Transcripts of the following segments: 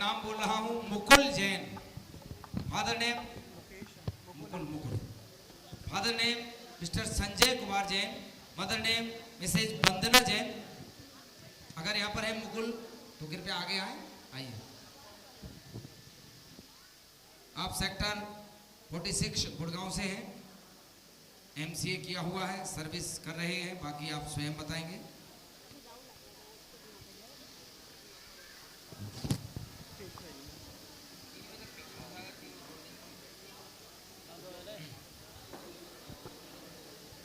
नाम बोल रहा हूं Mukul Jain. Father name Mukul. Father name mister Sanjay Kumar Jain. Mother name Mrs Vandana Jain. अगर यहाँ पर है मुकुल तो कृपया आगे आइए। आप सेक्टर 46 गुड़गांव से हैं। MCA किया हुआ है, सर्विस कर रहे हैं, बाकी आप स्वयं बताएंगे।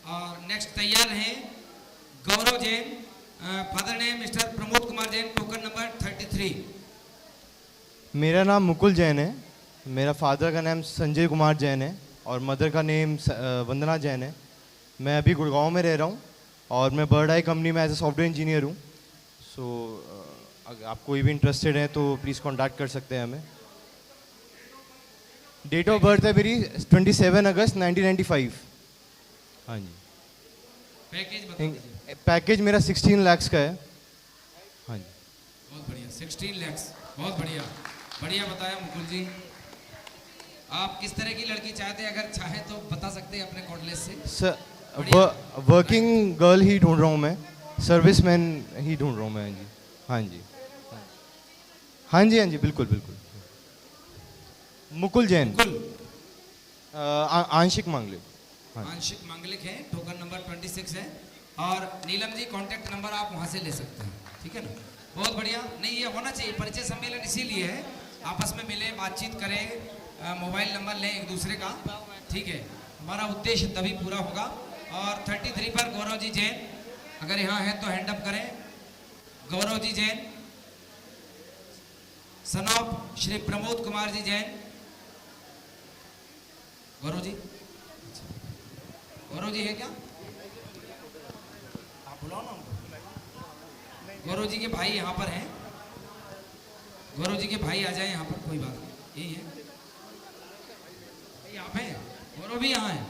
और नेक्स्ट तैयार हैं Gaurav Jain. Father name mister Pramod Kumar Jain, token number 33। मेरा नाम मुकुल जैन है। मेरा फादर का नाम संजय कुमार जैन है और मदर का नेम वंदना जैन है। मैं अभी गुड़गांव में रह रहा हूँ और मैं बर्ड आई कंपनी में एज ए सॉफ्टवेयर इंजीनियर हूँ। सो अगर आप कोई भी इंटरेस्टेड है तो प्लीज़ कांटेक्ट कर सकते हैं हमें। डेट ऑफ बर्थ है मेरी 27 अगस्त 1995। हाँ जी। पैकेज मेरा 16 लाख का है। हाँ जी। बहुत बढ़िया, 16 लाख, बहुत बढ़िया। बढ़िया बताया मुकुल जी। आप किस तरह की लड़की चाहते हैं? अगर चाहे तो बता सकते हैं अपने कॉर्डलेस से। सर वर्किंग गर्ल ही ढूंढ रहा हूँ मैं, सर्विसमैन ही ढूंढ रहा हूँ मैं जी। हाँ जी, हाँ जी, हाँ जी, बिल्कुल बिल्कुल। मुकुल जैन। आंशिक मांगलिक। हाँ। आंशिक मांगलिक है, टोकन नंबर 26 है। और नीलम जी कांटेक्ट नंबर आप वहां से ले सकते हैं, ठीक है ना? बहुत बढ़िया। नहीं, ये होना चाहिए, परिचय सम्मेलन इसीलिए है, आपस में मिले, बातचीत करें, मोबाइल नंबर लें एक दूसरे का, ठीक है? हमारा उद्देश्य तभी पूरा होगा। और 33 पर गौरव जी जैन, अगर यहाँ है तो हैंड अप करें। Gaurav ji Jain, son of Shri Pramod Kumar ji Jain. गौरव जी, गौरव जी है क्या? आप बुलाओ ना उनको। गौरव जी के भाई यहाँ पर हैं। गौरव जी के भाई आ जाए यहाँ पर, कोई बात नहीं, यही है। आप हैं, गौरव भी यहाँ है।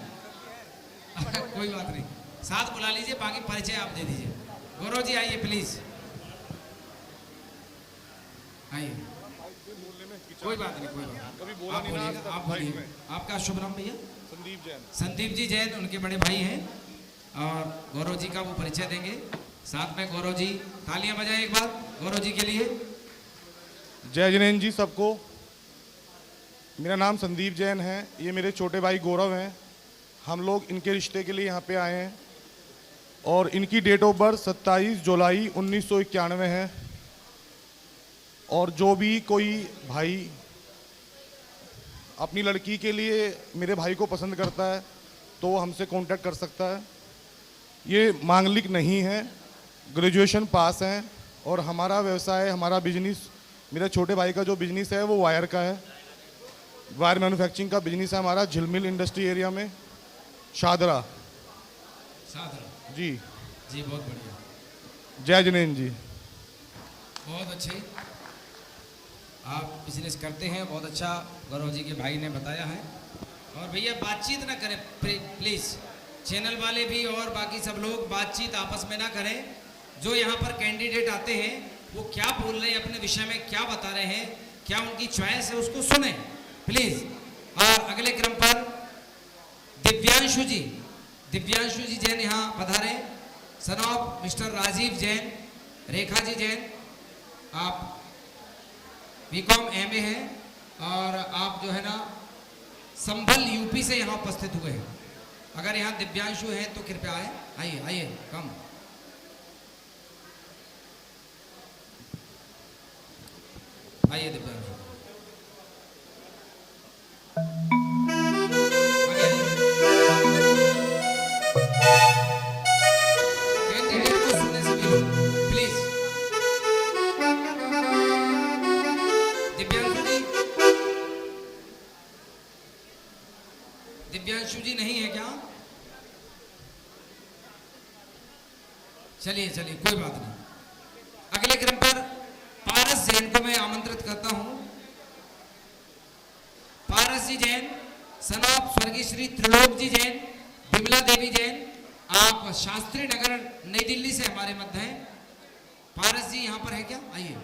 कोई बात नहीं, साथ बुला लीजिए, बाकी परिचय आप दे दीजिए। गौरव जी आइए प्लीज, आइए। कोई बात नहीं, कोई बात नहीं, आप बोलिए, आप बोलिए। आपका शुभ नाम भैया? संदीप जैन। संदीप जी जैन, उनके बड़े भाई हैं और गौरव जी का वो परिचय देंगे साथ में। गौरव जी, तालियां बजाएं एक बार गौरव जी के लिए। जय जिनेन्द्र जी सबको। मेरा नाम संदीप जैन है, ये मेरे छोटे भाई गौरव हैं। हम लोग इनके रिश्ते के लिए यहाँ पे आए हैं और इनकी डेट ऑफ बर्थ 27 जुलाई 1991 है। और जो भी कोई भाई अपनी लड़की के लिए मेरे भाई को पसंद करता है तो वो हमसे कांटेक्ट कर सकता है। ये मांगलिक नहीं है, ग्रेजुएशन पास हैं और हमारा व्यवसाय, हमारा बिजनेस, मेरे छोटे भाई का जो बिजनेस है वो वायर का है, वायर मैन्युफैक्चरिंग का बिजनेस है हमारा, झिलमिल इंडस्ट्री एरिया में, शादरा जी। जी बहुत बढ़िया। जय जिनेन्द्र जी। बहुत अच्छे, आप बिजनेस करते हैं, बहुत अच्छा गौरव जी के भाई ने बताया है। और भैया बातचीत ना करें प्लीज, चैनल वाले भी और बाकी सब लोग बातचीत आपस में ना करें। जो यहाँ पर कैंडिडेट आते हैं वो क्या बोल रहे हैं, अपने विषय में क्या बता रहे हैं, क्या उनकी चॉइस है, उसको सुने प्लीज। और अगले क्रम पर दिव्यांशु जी, दिव्यांशु जी जैन यहाँ पधारे, son of mister Rajiv Jain. Rekha ji Jain, आप बीकॉम MA है और आप जो है ना संभल यूपी से यहाँ उपस्थित हुए हैं। अगर यहाँ दिव्यांशु हैं तो कृपया आए, आइए आइए, कम आइए दिव्यांशु। कैंडिडेट को सुनने से भी प्लीज। दिव्यांशु जी, दिव्यांशु जी नहीं है क्या? चलिए चलिए, कोई बात नहीं। अगले क्रम पर पारस जैन को मैं आमंत्रित करता हूं। पारस जी जैन, सन ऑफ स्वर्गीय श्री त्रिलोक जी जैन, विमला देवी जैन, आप शास्त्री नगर नई दिल्ली से हमारे मध्य हैं। पारस जी यहाँ पर है क्या? आइए।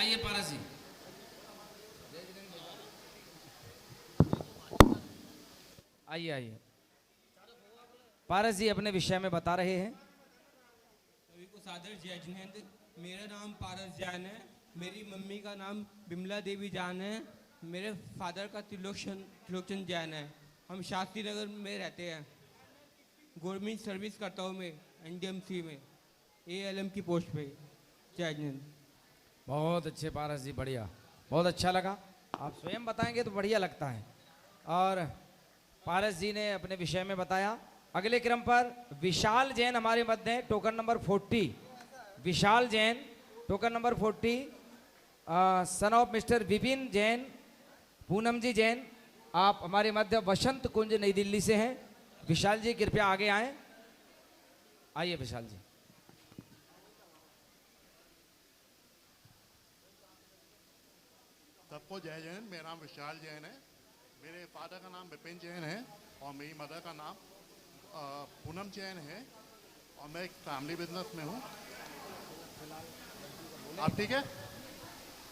आइए पारस जी। आइए आइए, पारस जी अपने विषय में बता रहे हैं। सभी को सादर जय हिंद। मेरा नाम पारस जैन है। मेरी मम्मी का नाम बिमला देवी जान है। मेरे फादर का त्रिलोचन जैन है। हम शास्त्री नगर में रहते हैं। गवर्नमेंट सर्विस करता हूँ मैं एनडीएमसी में, एएलएम की पोस्ट पे। जय हिंद। बहुत अच्छे पारस जी, बढ़िया, बहुत अच्छा लगा। आप स्वयं बताएंगे तो बढ़िया लगता है। और पारस जी ने अपने विषय में बताया। अगले क्रम पर विशाल जैन हमारे मध्य हैं, token number 40। Vishal Jain, token number 40, son of mister Vipin Jain, Poonam ji Jain. आप हमारे मध्य वसंत कुंज नई दिल्ली से हैं। विशाल जी कृपया आगे आएं। आइए विशाल जी। सबको जय जैन। मेरा नाम विशाल जैन है। मेरे फादर का नाम विपिन जैन है और मेरी मदर का नाम पूनम जैन है और मैं एक फैमिली बिजनेस में हूँ। आप ठीक है?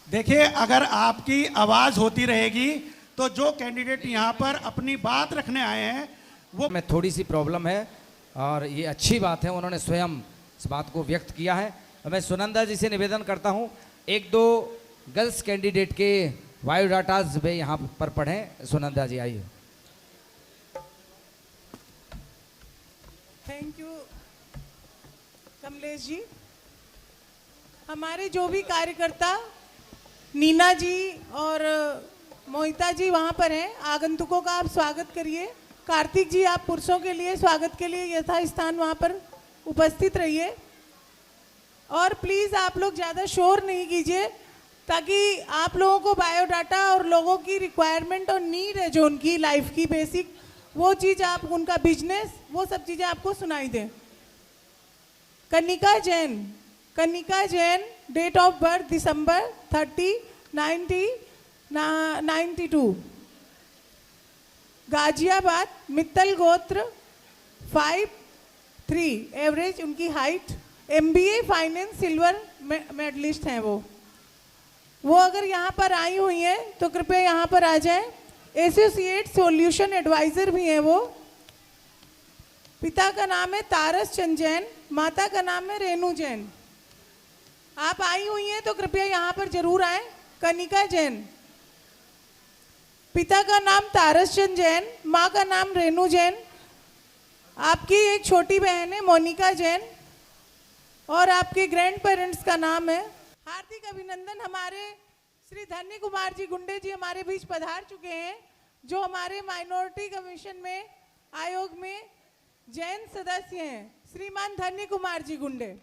देखिए, अगर आपकी आवाज होती रहेगी तो जो कैंडिडेट यहाँ पर अपनी बात रखने आए हैं वो में थोड़ी सी प्रॉब्लम है और ये अच्छी बात है, उन्होंने स्वयं इस बात को व्यक्त किया है। मैं सुनंदा जी से निवेदन करता हूँ, एक दो गर्ल्स कैंडिडेट के बायोडाटाज वे यहाँ पर पढ़ें। सुनंदा जी आइए। Thank you Kamlesh ji. हमारे जो भी कार्यकर्ता नीना जी और मोहिता जी वहाँ पर हैं, आगंतुकों का आप स्वागत करिए। कार्तिक जी, आप पुरुषों के लिए स्वागत के लिए यथास्थान वहाँ पर उपस्थित रहिए। और प्लीज़ आप लोग ज़्यादा शोर नहीं कीजिए, ताकि आप लोगों को बायोडाटा और लोगों की रिक्वायरमेंट और नीड है जो उनकी लाइफ की बेसिक, वो चीज़ आप, उनका बिजनेस, वो सब चीज़ें आपको सुनाई दें। Kanika Jain, Kanika Jain, date of birth December 30, 1992, Ghaziabad, Mittal गोत्र, 5'3" एवरेज उनकी height, MBA finance silver medallist हैं वो अगर यहाँ पर आई हुई हैं तो कृपया यहाँ पर आ जाएं। एसोसिएट सॉल्यूशन एडवाइजर भी हैं वो। पिता का नाम है तारस चंद जैन, माता का नाम है रेणु जैन। आप आई हुई हैं तो कृपया यहाँ पर जरूर आएं। कनिका जैन, पिता का नाम तारस चंद जैन, माँ का नाम रेणु जैन। आपकी एक छोटी बहन है मोनिका जैन और आपके ग्रैंड पेरेंट्स का नाम है। हार्दिक अभिनंदन। हमारे श्री धन्य कुमार जी गुंडे जी हमारे बीच पधार चुके हैं, जो हमारे माइनॉरिटी कमीशन में, आयोग में जैन सदस्य हैं, श्रीमान धन्य कुमार जी गुंडे।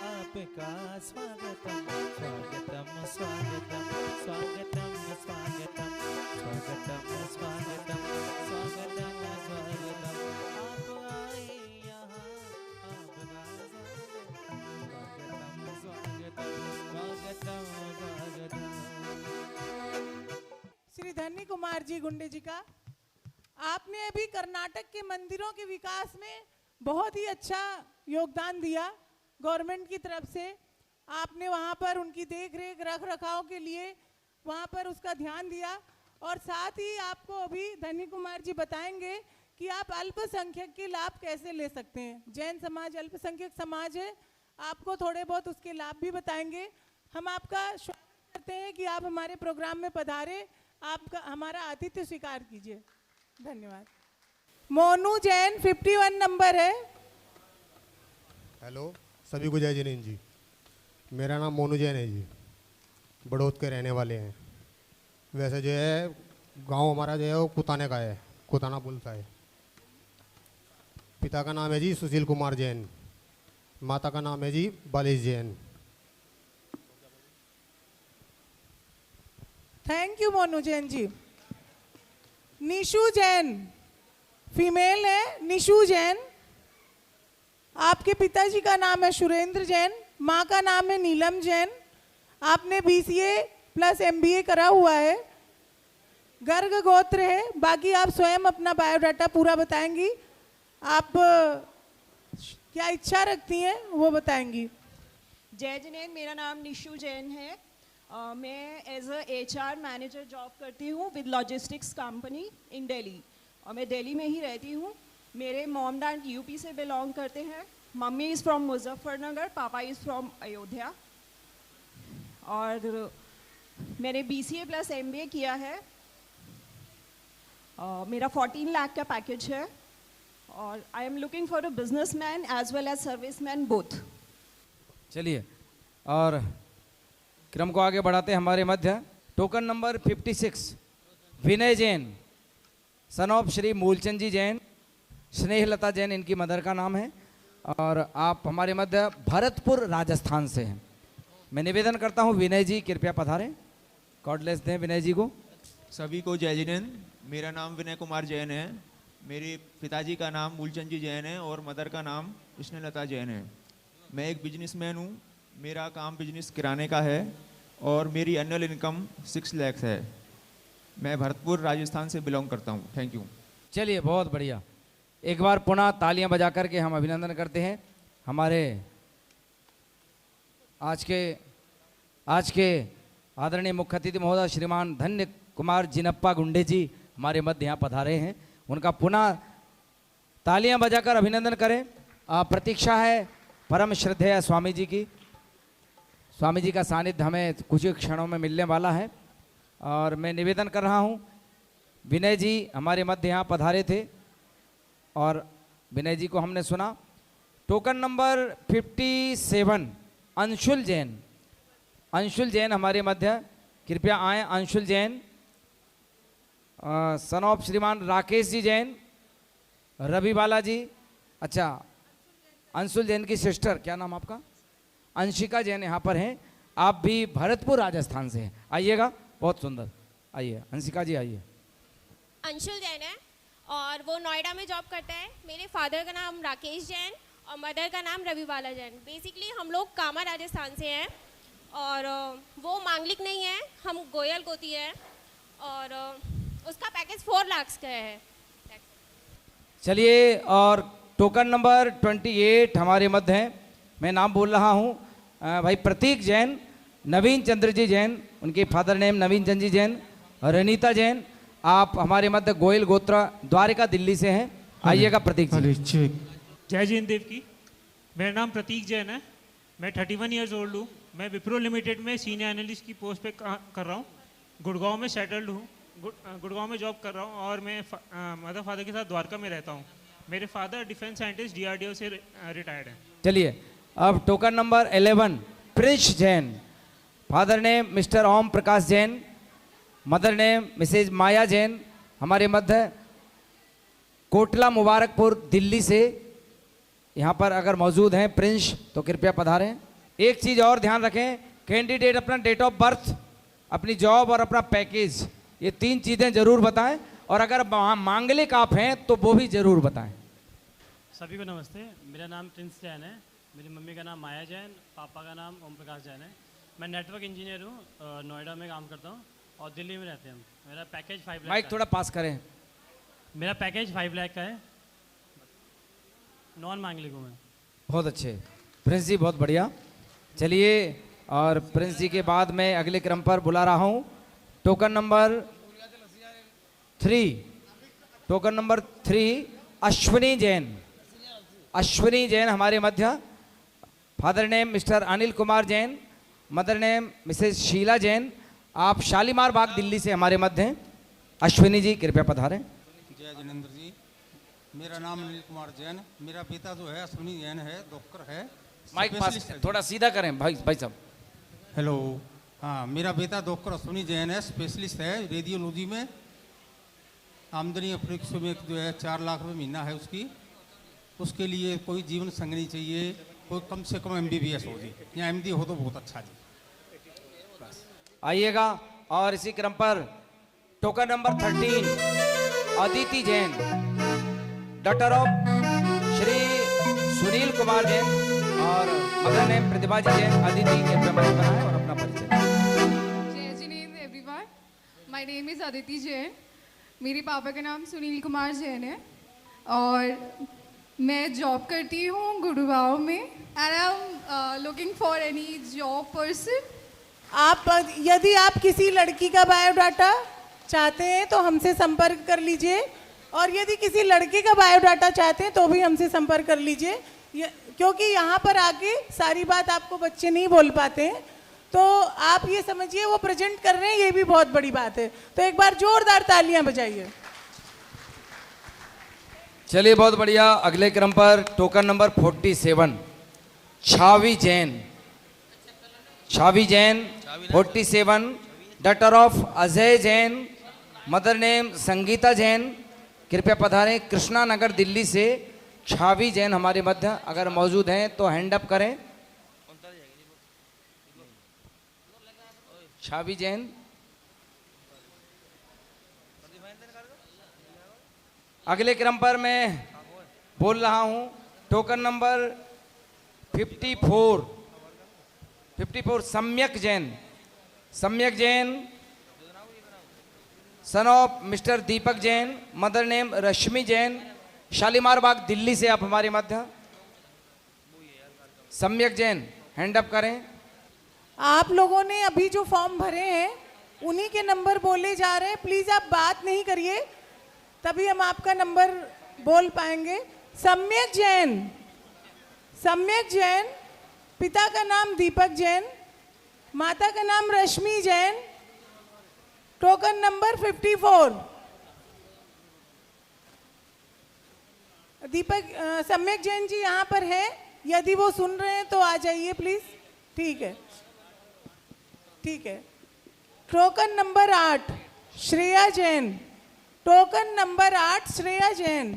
आपका स्वागतम स्वागतम स्वागतम स्वागतम स्वागतम स्वागतम स्वागतम स्वागतम स्वागतम। आप आए यहाँ आपका स्वागतम स्वागतम स्वागतम। श्री धन्य कुमार जी गुंडे जी का, आपने अभी कर्नाटक के मंदिरों के विकास में बहुत ही अच्छा योगदान दिया। गवर्नमेंट की तरफ से आपने वहाँ पर उनकी देख रेख रख रखाव के लिए वहाँ पर उसका ध्यान दिया। और साथ ही आपको अभी धन्य कुमार जी बताएंगे कि आप अल्पसंख्यक के लाभ कैसे ले सकते हैं। जैन समाज अल्पसंख्यक समाज है, आपको थोड़े बहुत उसके लाभ भी बताएंगे। हम आपका स्वागत करते हैं कि आप हमारे प्रोग्राम में पधारे, आपका हमारा आतिथ्य स्वीकार कीजिए। धन्यवाद। मोनू जैन, 51 नंबर है। हेलो, सभी को जय जिनेन्द्र जी। मेरा नाम मोनू जैन है जी, बड़ौद के रहने वाले हैं। वैसे जो है गांव हमारा जो है वो कुताने का है, कुताना पुलसा है। पिता का नाम है जी सुशील कुमार जैन, माता का नाम है ji Balish Jain. Thank you Monu Jain ji. Nishu Jain, female है, निशु जैन। आपके पिताजी का नाम है सुरेंद्र जैन, माँ का नाम है नीलम जैन। आपने BCA प्लस MBA करा हुआ है। गर्ग गोत्र है। बाकी आप स्वयं अपना बायोडाटा पूरा बताएंगी। आप क्या इच्छा रखती हैं वो बताएंगी। जय जिनेंद्र, मेरा नाम निशु जैन है। मैं as a HR manager job करती हूँ with logistics company in Delhi, और मैं दिल्ली में ही रहती हूँ। मेरे मॉम डैड यूपी से बिलोंग करते हैं। मम्मी इज़ फ्रॉम मुजफ्फरनगर, पापा इज़ फ्रॉम अयोध्या। और मैंने BCA प्लस MBA किया है। मेरा 14 लाख का पैकेज है, और I am looking for a businessman as well as serviceman both. चलिए, और क्रम को आगे बढ़ाते हैं। हमारे मध्य token number 56 Vinay Jain, son of Shri Moolchand ji Jain, Snehlata Jain इनकी मदर का नाम है, और आप हमारे मध्य भरतपुर राजस्थान से हैं। मैं निवेदन करता हूं विनय जी कृपया पधारें, कॉर्डलेस दें विनय जी को। सभी को जय जिनेंद्र। मेरा नाम विनय कुमार जैन है। मेरे पिताजी का नाम मूलचंद जी जैन है और मदर का नाम स्नेहलता जैन है। मैं एक बिजनेसमैन हूँ। मेरा काम बिजनेस किराने का है और मेरी एनुअल इनकम 6 लाख है। मैं भरतपुर राजस्थान से बिलोंग करता हूँ। Thank you. चलिए, बहुत बढ़िया। एक बार पुनः तालियां बजा करके हम अभिनंदन करते हैं हमारे आज के आदरणीय मुख्य अतिथि महोदय श्रीमान धन्य कुमार जिनप्पा गुंडे जी हमारे मध्य यहाँ पधारे हैं। उनका पुनः तालियां बजाकर अभिनंदन करें। प्रतीक्षा है परम श्रद्धेय स्वामी जी की। स्वामी जी का सानिध्य हमें कुछ ही क्षणों में मिलने वाला है, और मैं निवेदन कर रहा हूँ विनय जी हमारे मध्य यहाँ पधारे थे और विनय जी को हमने सुना। टोकन नंबर 57 अंशुल जैन, अंशुल जैन हमारे मध्य कृपया आए। अंशुल जैन सन ऑफ श्रीमान राकेश जी जैन, रवि बाला जी। अच्छा, अंशुल जैन की सिस्टर, क्या नाम आपका? अंशिका जैन यहाँ पर हैं। आप भी भरतपुर राजस्थान से हैं। आइएगा, बहुत सुंदर। आइए अंशिका जी, आइए। अंशुल जैन है और वो नोएडा में जॉब करता है। मेरे फादर का नाम राकेश जैन और मदर का नाम रवि बाला जैन। बेसिकली हम लोग कामा राजस्थान से हैं, और वो मांगलिक नहीं है, हम गोयल गोती है, और उसका पैकेज 4 लाख का है। चलिए, और टोकन नंबर 28 हमारे मध्य हैं। मैं नाम बोल रहा हूँ भाई प्रतीक जैन, नवीन चंद्र जी जैन, उनके फादर नेम नवीन चंद्र जी जैन, रनीता जैन। आप हमारे मध्य गोयल गोत्रा द्वारिका दिल्ली से हैं। आइएगा प्रतीक जी। जय जैन देव की। मेरा नाम प्रतीक जैन है। मैं 31 ईयर्स ओल्ड हूँ। मैं विप्रो लिमिटेड में सीनियर एनालिस्ट की पोस्ट पे कर रहा हूँ। गुड़गांव में सेटल्ड हूँ। गुड़गांव में जॉब कर रहा हूँ, और मैं मदर फादर के साथ द्वारका में रहता हूँ। मेरे फादर डिफेंस साइंटिस्ट DRDO से रिटायर्ड हैं। चलिए, अब token number 11 Prince Jain, father name mister Om Prakash Jain, mother name Mrs Maya Jain, हमारे मध्य कोटला मुबारकपुर दिल्ली से यहाँ पर अगर मौजूद हैं प्रिंस तो कृपया पधारें। एक चीज़ और ध्यान रखें, कैंडिडेट अपना डेट ऑफ बर्थ, अपनी जॉब और अपना पैकेज, ये 3 चीज़ें जरूर बताएं, और अगर मांगलिक आप हैं तो वो भी जरूर बताएं। सभी को नमस्ते। मेरा नाम प्रिंस जैन है। मेरी मम्मी का नाम माया जैन, पापा का नाम ओम प्रकाश जैन है। मैं नेटवर्क इंजीनियर हूँ, नोएडा में काम करता हूँ और दिल्ली में रहते हैं हम। मेरा पैकेज 5 लाख। माइक थोड़ा पास करें। मेरा पैकेज 5 लाख का है। नॉन मांगलिक हूँ मैं। बहुत अच्छे प्रिंस जी, बहुत बढ़िया। चलिए, और प्रिंस जी के बाद मैं अगले क्रम पर बुला रहा हूँ token number 3, token number 3 Ashwini Jain. Ashwini Jain हमारे मध्य, father name mister Anil Kumar Jain, mother name Mrs Sheela Jain. आप शालीमार बाग दिल्ली से हमारे मध्य हैं। अश्विनी जी कृपया पधारें। जय जिनेंद्र जी। मेरा नाम अनिल कुमार जैन। मेरा पिता जो है अश्विनी जैन है, डॉक्टर है। माइक पास थोड़ा सीधा करें भाई साहब। हेलो। हाँ, मेरा बेटा डॉक्टर अश्विनी जैन है, स्पेशलिस्ट है रेडियोलॉजी में। आमदनी अप्रोक्स में जो है 4 लाख रुपये महीना है उसकी। उसके लिए कोई जीवन संगनी चाहिए, कोई कम से कम MBBS हो जी, या MD हो तो बहुत अच्छा जी। बस आइएगा, और इसी क्रम पर token number 13 Aditi Jain, doctor of Shri Sunil Kumar Jain, और मदर नेम प्रतिभा जी जैन। अदिति के प्रमाण बनाए और अपना परिचय। जय Jinendra everyone. My name is Aditi Jain. मेरे पापा का नाम सुनील कुमार जैन है और मैं जॉब करती हूँ गुड़गांव में and I am looking for any job person. यदि आप किसी लड़की का बायोडाटा चाहते हैं तो हमसे संपर्क कर लीजिए, और यदि किसी लड़के का बायोडाटा चाहते हैं तो भी हमसे संपर्क कर लीजिए, क्योंकि यहाँ पर आके सारी बात आपको बच्चे नहीं बोल पाते हैं, तो आप ये समझिए वो प्रेजेंट कर रहे हैं, ये भी बहुत बड़ी बात है। तो एक बार जोरदार तालियां बजाइए। चलिए बहुत बढ़िया। अगले क्रम पर token number 47 Chhavi Jain. Chhavi Jain 47, daughter of Ajay Jain, mother name Sangeeta Jain. कृपया पधारें कृष्णा नगर दिल्ली से। छावी जैन हमारे मध्य अगर मौजूद हैं तो हैंड अप करें। छावी जैन। अगले क्रम पर मैं बोल रहा हूं token number 54 Samyak Jain. Samyak Jain son of mister Deepak Jain, mother name Rashmi Jain, Shalimar Bagh Delhi से आप हमारे मध्य। सम्यक जैन हैंड अप करें। आप लोगों ने अभी जो फॉर्म भरे हैं उन्हीं के नंबर बोले जा रहे हैं, प्लीज आप बात नहीं करिए, तभी हम आपका नंबर बोल पाएंगे। सम्यक जैन। सम्यक जैन, पिता का नाम दीपक जैन, माता का नाम रश्मि जैन, टोकन नंबर 54। दीपक सम्यक जैन जी यहाँ पर है, यदि वो सुन रहे हैं तो आ जाइए प्लीज। ठीक है, ठीक है। Token number 8 Shreya Jain. Token number 8 Shreya Jain.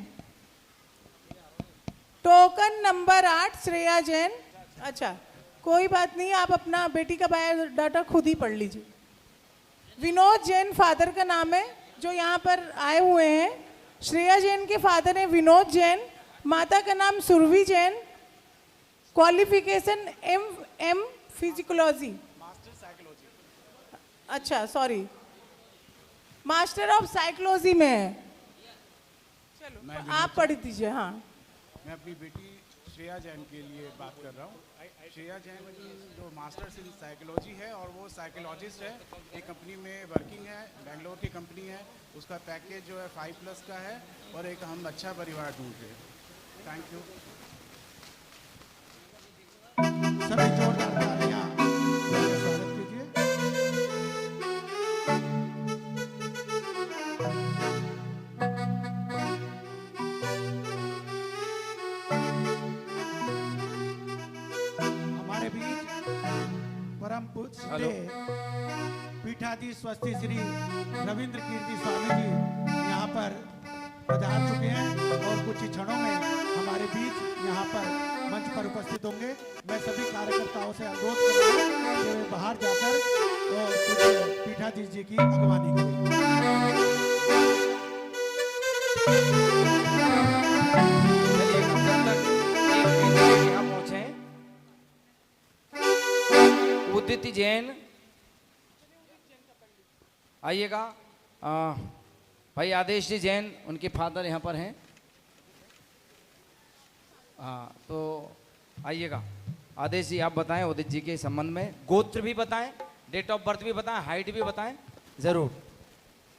Token number 8 Shreya Jain. अच्छा कोई बात नहीं, आप अपना बेटी का बायोडाटा खुद ही पढ़ लीजिए। विनोद जैन फादर का नाम है जो यहाँ पर आए हुए हैं। श्रेया जैन के फादर हैं विनोद जैन, माता का नाम सुरभि जैन, क्वालिफिकेशन एम फिजिकोलॉजी। अच्छा सॉरी, मास्टर ऑफ साइकोलॉजी में है। चलो आप पढ़ दीजिए। हाँ, मैं अपनी बेटी श्रेया जैन के लिए बात कर रहा हूँ। श्रेया जैन की जो मास्टर्स इन साइकोलॉजी है और वो साइकोलॉजिस्ट है, एक कंपनी में वर्किंग है, बेंगलोर की कंपनी है। उसका पैकेज जो है 5+ का है और एक हम अच्छा परिवार ढूंढ रहे हैं। Thank you. सभी जोरदार तालियां स्वागत कीजिए। हमारे बीच परम पूज्य पीठाधीश स्वस्ति श्री रविंद्र कीर्ति स्वामी जी यहाँ पर पधार चुके हैं और कुछ ही क्षणों में हमारे बीच यहाँ पर मंच पर उपस्थित होंगे। मैं सभी कार्यकर्ताओं से अनुरोध करूंगा कि वे बाहर जाकर और पीठाधीश जी की अगवानी करें। पहुंचे उदित जैन, आइएगा। भाई आदेश जी जैन, उनके फादर यहाँ पर हैं। हाँ तो आइएगा। आदेश जी आप बताएं उदित जी के संबंध में, गोत्र भी बताएं, डेट ऑफ बर्थ भी बताएं, हाइट भी बताएं जरूर।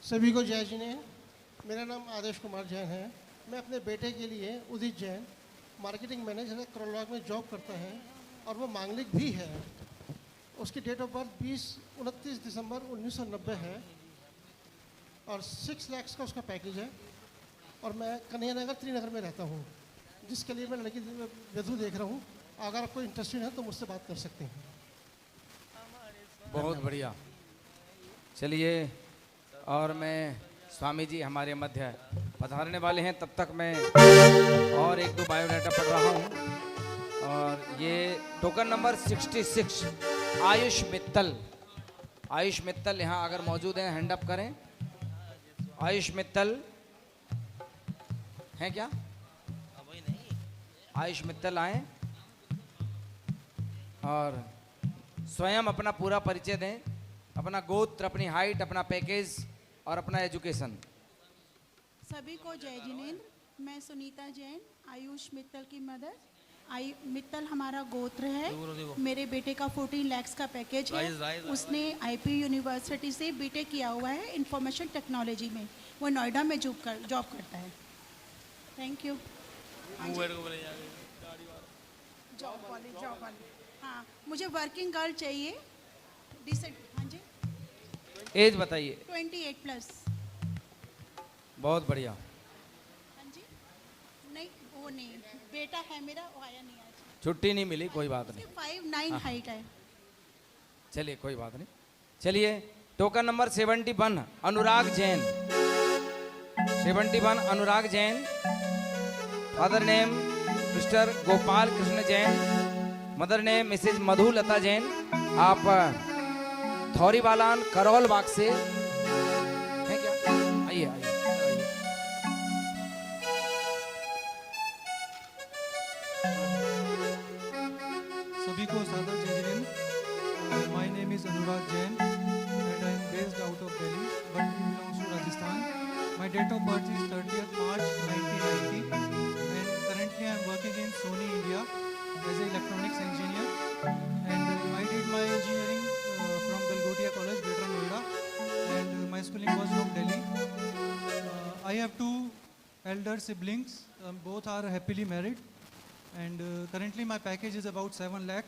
सभी को जय जिने। मेरा नाम आदेश कुमार जैन है। मैं अपने बेटे के लिए उदित जैन मार्केटिंग मैनेजर करोलबाग में जॉब करता है और वो मांगलिक भी है। उसकी डेट ऑफ बर्थ 29 दिसंबर 1990 है और 6 लाख का उसका पैकेज है। और मैं कन्हैया नगर त्रिनगर में रहता हूँ, जिसके लिए मैं लड़की वधू देख रहा हूँ। अगर आपको इंटरेस्टेड है तो मुझसे बात कर सकते हैं। बहुत बढ़िया। चलिए, और मैं स्वामी जी हमारे मध्य पधारने वाले हैं, तब तक मैं और 1-2 बायोडाटा पढ़ रहा हूँ। और ये टोकन नंबर 66 आयुष मित्तल। आयुष मित्तल यहाँ अगर मौजूद हैं हैंड अप करें। आयुष मित्तल हैं क्या? आयुष मित्तल आए और स्वयं अपना पूरा परिचय दें अपना गोत्र, अपनी हाइट, अपना पैकेज और अपना एजुकेशन। सभी को जय जिनेंद्र। मैं सुनीता जैन, आयुष मित्तल की मदर। मित्तल हमारा गोत्र है। मेरे बेटे का 14 लाख का पैकेज है। उसने आईपी यूनिवर्सिटी से बीटेक किया हुआ है इंफॉर्मेशन टेक्नोलॉजी में। वो नोएडा में जॉब करता है। Thank you. जॉब वाली। हाँ, मुझे वर्किंग गर्ल चाहिए, डिसेंट। हाँ जी। एज बताइए। 28+। बहुत बढ़िया। हाँ जी। नहीं, वो नहीं, बेटा है मेरा, वो आया नहीं आज। छुट्टी नहीं मिली, कोई बात नहीं। 5'9" हाइट है। चलिए कोई बात नहीं। चलिए token number 71 Anurag Jain. 71 Anurag Jain. Father name mister Gopal Krishna Jain, mother name Mrs Madhulata Jain. आप थौरीवालान करौल बाग से हैं क्या? आइए आइए। सभी को सादर जय Jinendra. My name is Anurag Jain and I am based out of Delhi but belongs to Rajasthan. My date of birth is 30th March 1990 and currently I am working in Sony India as an electronics engineer and I did my engineering from Galgotia College, Greater Noida, and my schooling was from Delhi. I have 2 elder siblings, both are happily married. And currently my package is about 7 lakh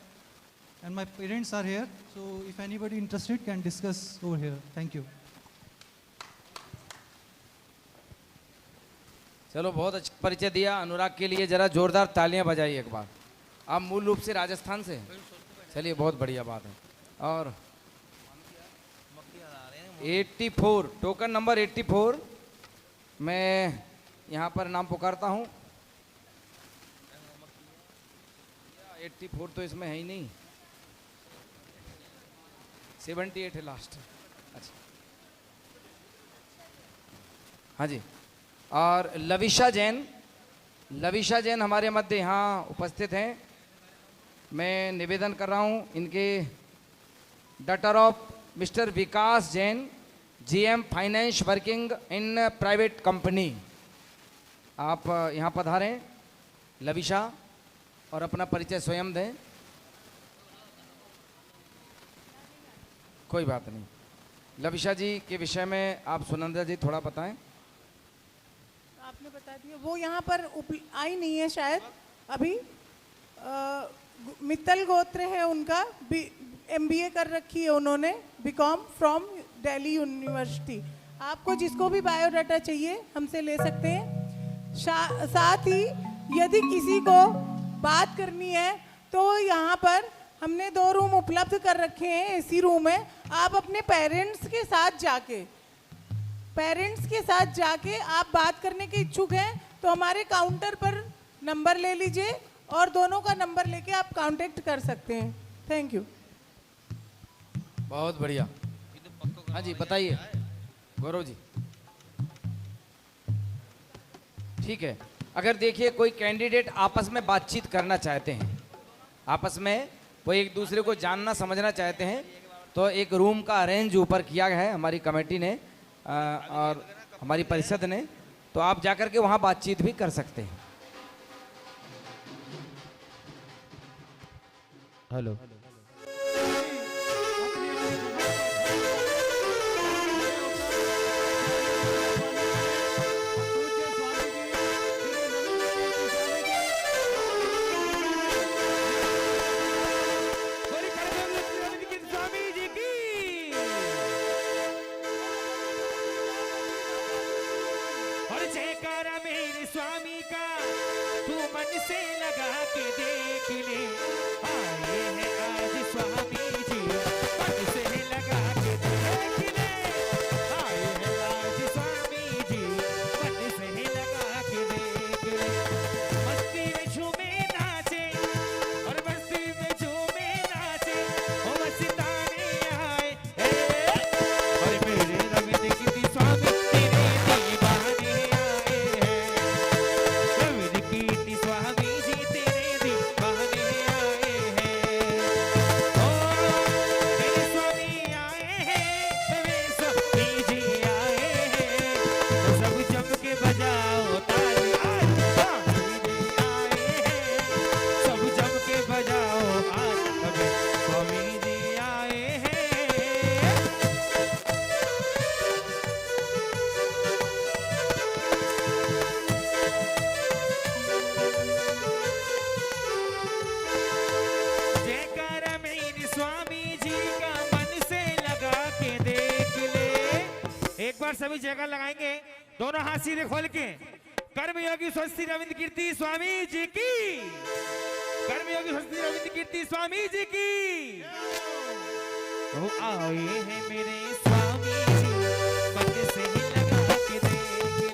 and my parents are here, so if anybody interested can discuss over here. Thank you. चलो बहुत अच्छा परिचय दिया अनुराग के लिए, जरा जोरदार तालियां बजाइए एक बार। आप मूल रूप से राजस्थान से हैं? चलिए बहुत बढ़िया बात है। और 84 टोकन नंबर 84 मैं यहाँ पर नाम पुकारता हूँ। 84 तो इसमें है ही नहीं, 78 है लास्ट। अच्छा हाँ जी। और लविशा जैन हमारे मध्य यहाँ उपस्थित हैं। मैं निवेदन कर रहा हूँ इनके daughter of mister Vikas Jain, GM finance working in private company. आप यहाँ पधारें लविशा और अपना परिचय स्वयं दें। कोई बात नहीं। लविशा जी के विषय में आप सुनंदा जी थोड़ा बताएं। आपने बता दिया, वो यहाँ पर आई नहीं है शायद अभी। मित्तल गोत्र है उनका, MBA कर रखी है उन्होंने, BCom फ्रॉम दिल्ली यूनिवर्सिटी। आपको जिसको भी बायोडाटा चाहिए हमसे ले सकते हैं। साथ ही यदि किसी को बात करनी है तो यहाँ पर हमने 2 रूम उपलब्ध कर रखे हैं, AC रूम है। आप अपने पेरेंट्स के साथ जाके आप बात करने के इच्छुक हैं तो हमारे काउंटर पर नंबर ले लीजिए और दोनों का नंबर लेके आप कांटेक्ट कर सकते हैं। Thank you. बहुत बढ़िया। हाँ जी बताइए गौरव जी। ठीक है, अगर देखिए कोई कैंडिडेट आपस में बातचीत करना चाहते हैं, आपस में वो एक दूसरे को जानना समझना चाहते हैं, तो एक रूम का अरेंज ऊपर किया गया है हमारी कमेटी ने और हमारी परिषद ने, तो आप जाकर के वहाँ बातचीत भी कर सकते हैं। हेलो। ओ के देख ले। एक बार सभी जगह लगाएंगे, दोनों हाथ सीधे खोल के। कर्मयोगी स्वस्ति रविंद्र कीर्ति स्वामी जी की, कर्मयोगी स्वस्ति रविंद्र कीर्ति स्वामी जी की। तो आए हैं मेरे स्वामी जी, मन से लगा के देख ले।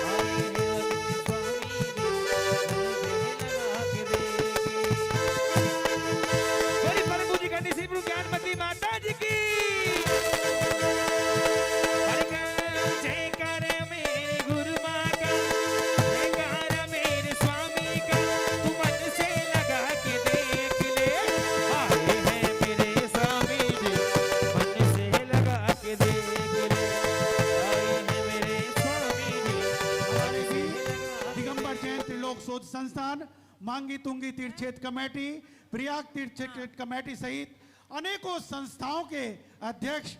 आए हैं अपने स्वामी जी, मन से लगा के देख ले। बड़ी परम पूजी करनी श्री गुरु ज्ञानमती माता जी की। शोध संस्थान, मांगी तुंगी तीर्थ क्षेत्र कमेटी, प्रयाग तीर्थ क्षेत्र कमेटी सहित अनेकों संस्थाओं के अध्यक्ष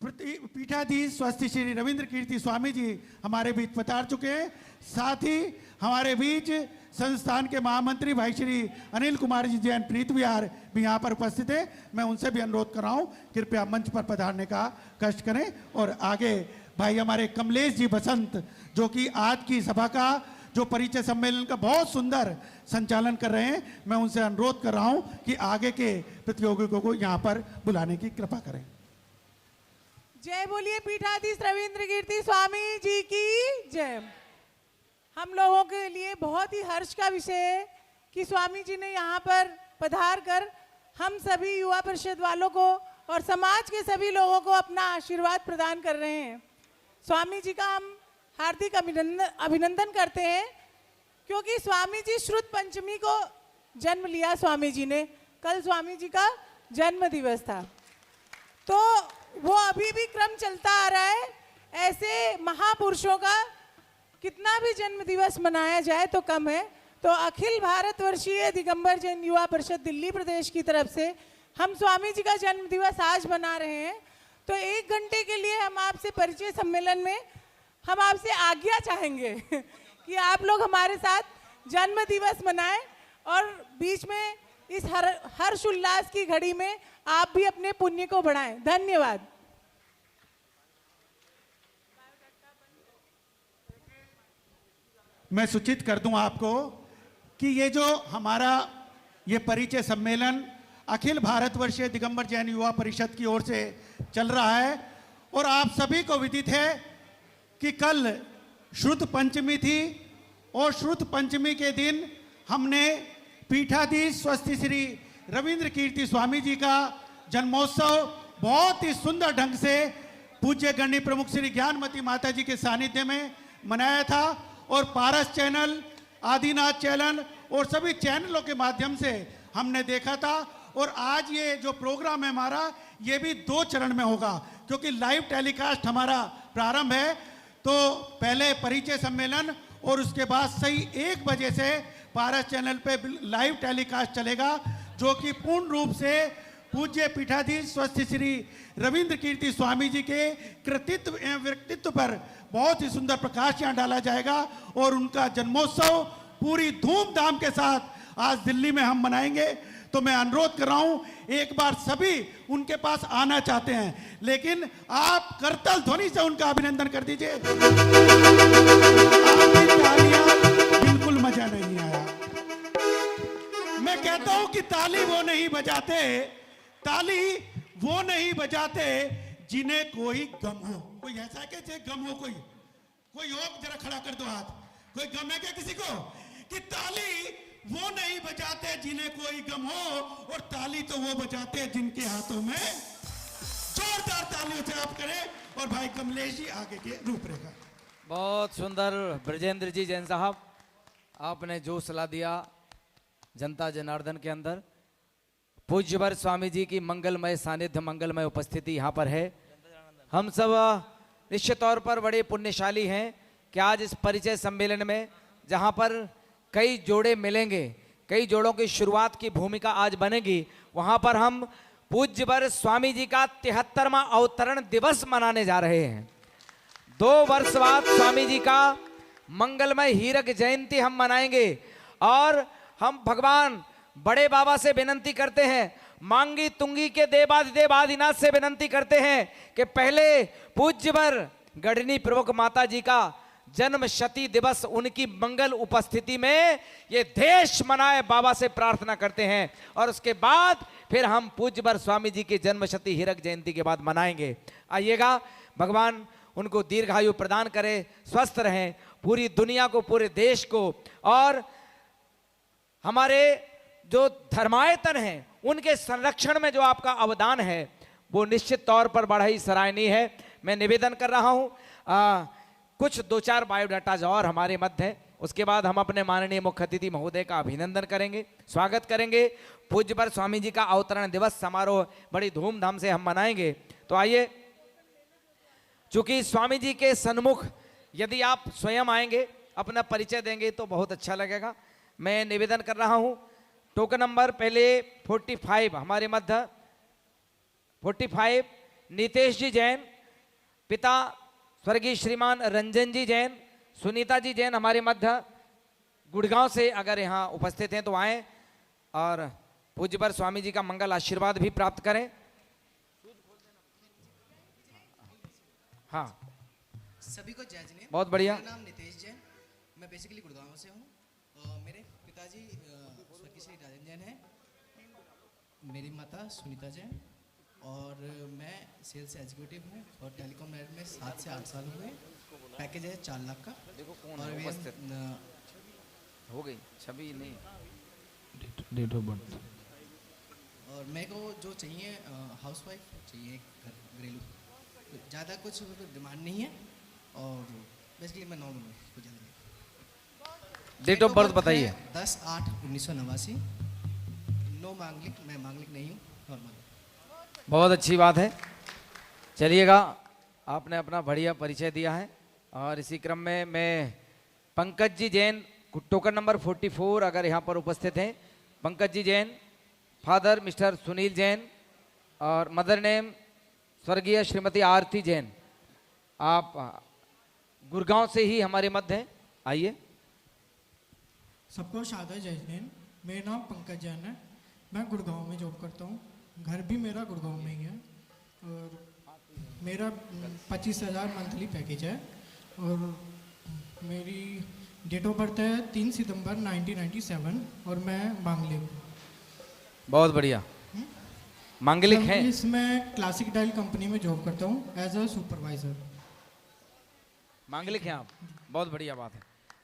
पीठाधीश स्वस्ति श्री रविंद्र कीर्ति स्वामी जी हमारे बीच पधार चुके हैं। साथ ही हमारे बीच संस्थान के महामंत्री भाई श्री अनिल कुमार जी जैन प्रीत विहार भी यहाँ पर उपस्थित है। मैं उनसे भी अनुरोध कर रहा हूँ कृपया मंच पर पधारने का कष्ट करें। और आगे भाई हमारे कमलेश जी बसंत जो कि आज की सभा का जो परिचय सम्मेलन का बहुत सुंदर संचालन कर रहे हैं, मैं उनसे अनुरोध कर रहा हूं कि आगे के प्रतियोगियों को यहां पर बुलाने की कृपा करें। जय बोलिए पीठाधीश रविंद्र कीर्ति स्वामी जी की जय। हम लोगों के लिए बहुत ही हर्ष का विषय है कि स्वामी जी ने यहाँ पर पधार कर हम सभी युवा परिषद वालों को और समाज के सभी लोगों को अपना आशीर्वाद प्रदान कर रहे हैं। स्वामी जी का हम हार्दिक अभिनंदन करते हैं क्योंकि स्वामी जी श्रुत पंचमी को जन्म लिया। स्वामी जी ने कल स्वामी जी का जन्म दिवस था, तो वो अभी भी क्रम चलता आ रहा है। ऐसे महापुरुषों का कितना भी जन्म दिवस मनाया जाए तो कम है। तो अखिल भारतवर्षीय दिगंबर जैन युवा परिषद दिल्ली प्रदेश की तरफ से हम स्वामी जी का जन्म दिवस आज मना रहे हैं। तो 1 घंटे के लिए हम आपसे परिचय सम्मेलन में हम आपसे आज्ञा चाहेंगे कि आप लोग हमारे साथ जन्म दिवस मनाएं और बीच में इस हर्ष उल्लास की घड़ी में आप भी अपने पुण्य को बढ़ाएं। धन्यवाद। मैं सूचित कर दूं आपको कि ये जो हमारा ये परिचय सम्मेलन अखिल भारतवर्षीय दिगंबर जैन युवा परिषद की ओर से चल रहा है और आप सभी को विदित है कि कल श्रुत पंचमी थी और श्रुत पंचमी के दिन हमने पीठाधीश स्वस्ति श्री रविंद्र कीर्ति स्वामी जी का जन्मोत्सव बहुत ही सुंदर ढंग से पूज्य गण्य प्रमुख श्री ज्ञानमती माता जी के सानिध्य में मनाया था। और पारस चैनल, आदिनाथ चैनल और सभी चैनलों के माध्यम से हमने देखा था। और आज ये जो प्रोग्राम है हमारा, ये भी 2 चरण में होगा क्योंकि लाइव टेलीकास्ट हमारा प्रारंभ है। तो पहले परिचय सम्मेलन और उसके बाद सही 1 बजे से पारस चैनल पे लाइव टेलीकास्ट चलेगा जो कि पूर्ण रूप से पूज्य पीठाधीश स्वस्ति श्री रविंद्र कीर्ति स्वामी जी के कृतित्व एवं व्यक्तित्व पर बहुत ही सुंदर प्रकाश यहाँ डाला जाएगा और उनका जन्मोत्सव पूरी धूमधाम के साथ आज दिल्ली में हम मनाएंगे। तो मैं अनुरोध कर रहा हूं, एक बार सभी उनके पास आना चाहते हैं लेकिन आप करतल ध्वनि से उनका अभिनंदन कर दीजिए। बिल्कुल मजा नहीं आया। मैं कहता हूं कि ताली वो नहीं बजाते, ताली वो नहीं बजाते जिन्हें कोई गम हो। कोई ऐसा कैसे गम हो? कोई और जरा खड़ा कर दो हाथ। कोई गम है क्या किसी को? कि ताली वो नहीं बजाते जिन्हें कोई गम हो और ताली तो वो बजाते हैं जिनके हाथों में। जोरदार तालियों से आप करें। और भाई कमलेश जी आगे के रूपरेखा। बहुत सुंदर ब्रजेंद्र जी जैन साहब, आपने जो सलाह दिया जनता जनार्दन के अंदर। पूज्यवर स्वामी जी की मंगलमय सानिध्य, मंगलमय उपस्थिति यहाँ पर है। हम सब निश्चित तौर पर बड़े पुण्यशाली हैं कि आज इस परिचय सम्मेलन में जहाँ पर कई जोड़े मिलेंगे, कई जोड़ों की शुरुआत की भूमिका आज बनेगी, वहाँ पर हम पूज्यवर स्वामी जी का 73वां अवतरण दिवस मनाने जा रहे हैं। 2 वर्ष बाद स्वामी जी का मंगलमय हीरक जयंती हम मनाएंगे और हम भगवान बड़े बाबा से विनंती करते हैं, मांगी तुंगी के देवाधिदेव आदिनाथ से विनंती करते हैं कि पहले पूज्यवर गढ़नी प्रमुख माता जी का जन्म शती दिवस उनकी मंगल उपस्थिति में ये देश मनाए, बाबा से प्रार्थना करते हैं, और उसके बाद फिर हम पूज्यवर स्वामी जी की जन्म शती हीरक जयंती के बाद मनाएंगे। आइएगा, भगवान उनको दीर्घायु प्रदान करे, स्वस्थ रहें, पूरी दुनिया को, पूरे देश को, और हमारे जो धर्मायतन हैं उनके संरक्षण में जो आपका अवदान है वो निश्चित तौर पर बड़ा ही सराहनीय है। मैं निवेदन कर रहा हूं, कुछ 2-4 बायोडाटाज और हमारे मध्य हैं, उसके बाद हम अपने माननीय मुख्य अतिथि महोदय का अभिनंदन करेंगे, स्वागत करेंगे। पूज्यवर स्वामी जी का अवतरण दिवस समारोह बड़ी धूमधाम से हम मनाएंगे। तो आइए, चूंकि स्वामी जी के सन्मुख यदि आप स्वयं आएंगे, अपना परिचय देंगे तो बहुत अच्छा लगेगा। मैं निवेदन कर रहा हूं, टोकन नंबर पहले 45 हमारे मध्य 45 नीतेश जी जैन, पिता स्वर्गीय श्रीमान रंजन जी जैन, सुनीता जी जैन हमारे मध्य गुड़गांव से अगर यहाँ उपस्थित हैं तो आएं और पूज्यवर स्वामी जी का मंगल आशीर्वाद भी प्राप्त करें। हाँ, सभी को जय जिनेंद्र। बहुत बढ़िया। मेरा नाम नितेश जैन, मैं बेसिकली गुड़गांव से हूँ। मेरे पिताजी स्वर्गीय श्री राजन जैन हैं, मेरी माता सुनीता जैन, और मैं सेल्स एग्जीक्यूटिव हूँ और टेलीकॉम नेट में 7 से 8 साल हुए। पैकेज है 4 लाख का। देखो कौन और है उपस्थित हो गई छवि नहीं, डेट ऑफ बर्थ। और मेरे को जो चाहिए हाउस वाइफ चाहिए, घर घरेलू, ज़्यादा कुछ डिमांड नहीं है, और बेसिकली मैं नॉर्मल हूँ, कुछ ज़्यादा नहीं। डेट ऑफ बर्थ बताइए। 10/8/1989। नो मांगलिक, मैं मांगलिक नहीं हूँ, नॉर्मल। बहुत अच्छी बात है। चलिएगा, आपने अपना बढ़िया परिचय दिया है, और इसी क्रम में मैं पंकज जी जैन, टोकन नंबर 44 अगर यहाँ पर उपस्थित हैं, पंकज जी जैन, फादर मिस्टर सुनील जैन, और मदर नेम स्वर्गीय श्रीमती आरती जैन, आप गुड़गांव से ही हमारे मध्य हैं। आइए। सबको सादर जय हिंद। मेरा नाम पंकज जैन है, मैं गुड़गांव में जॉब करता हूँ, घर भी मेरा गुड़गांव में ही है, और मेरा 25,000 मंथली पैकेज है, और मेरी डेट ऑफ बर्थ है 3 सितंबर 1997, और मैं मांगलिक। बहुत बढ़िया, मांगलिक है। इसमें क्लासिक डायल कंपनी में जॉब करता हूँ एज अ सुपरवाइजर। मांगलिक हैं आप, बहुत बढ़िया बात है।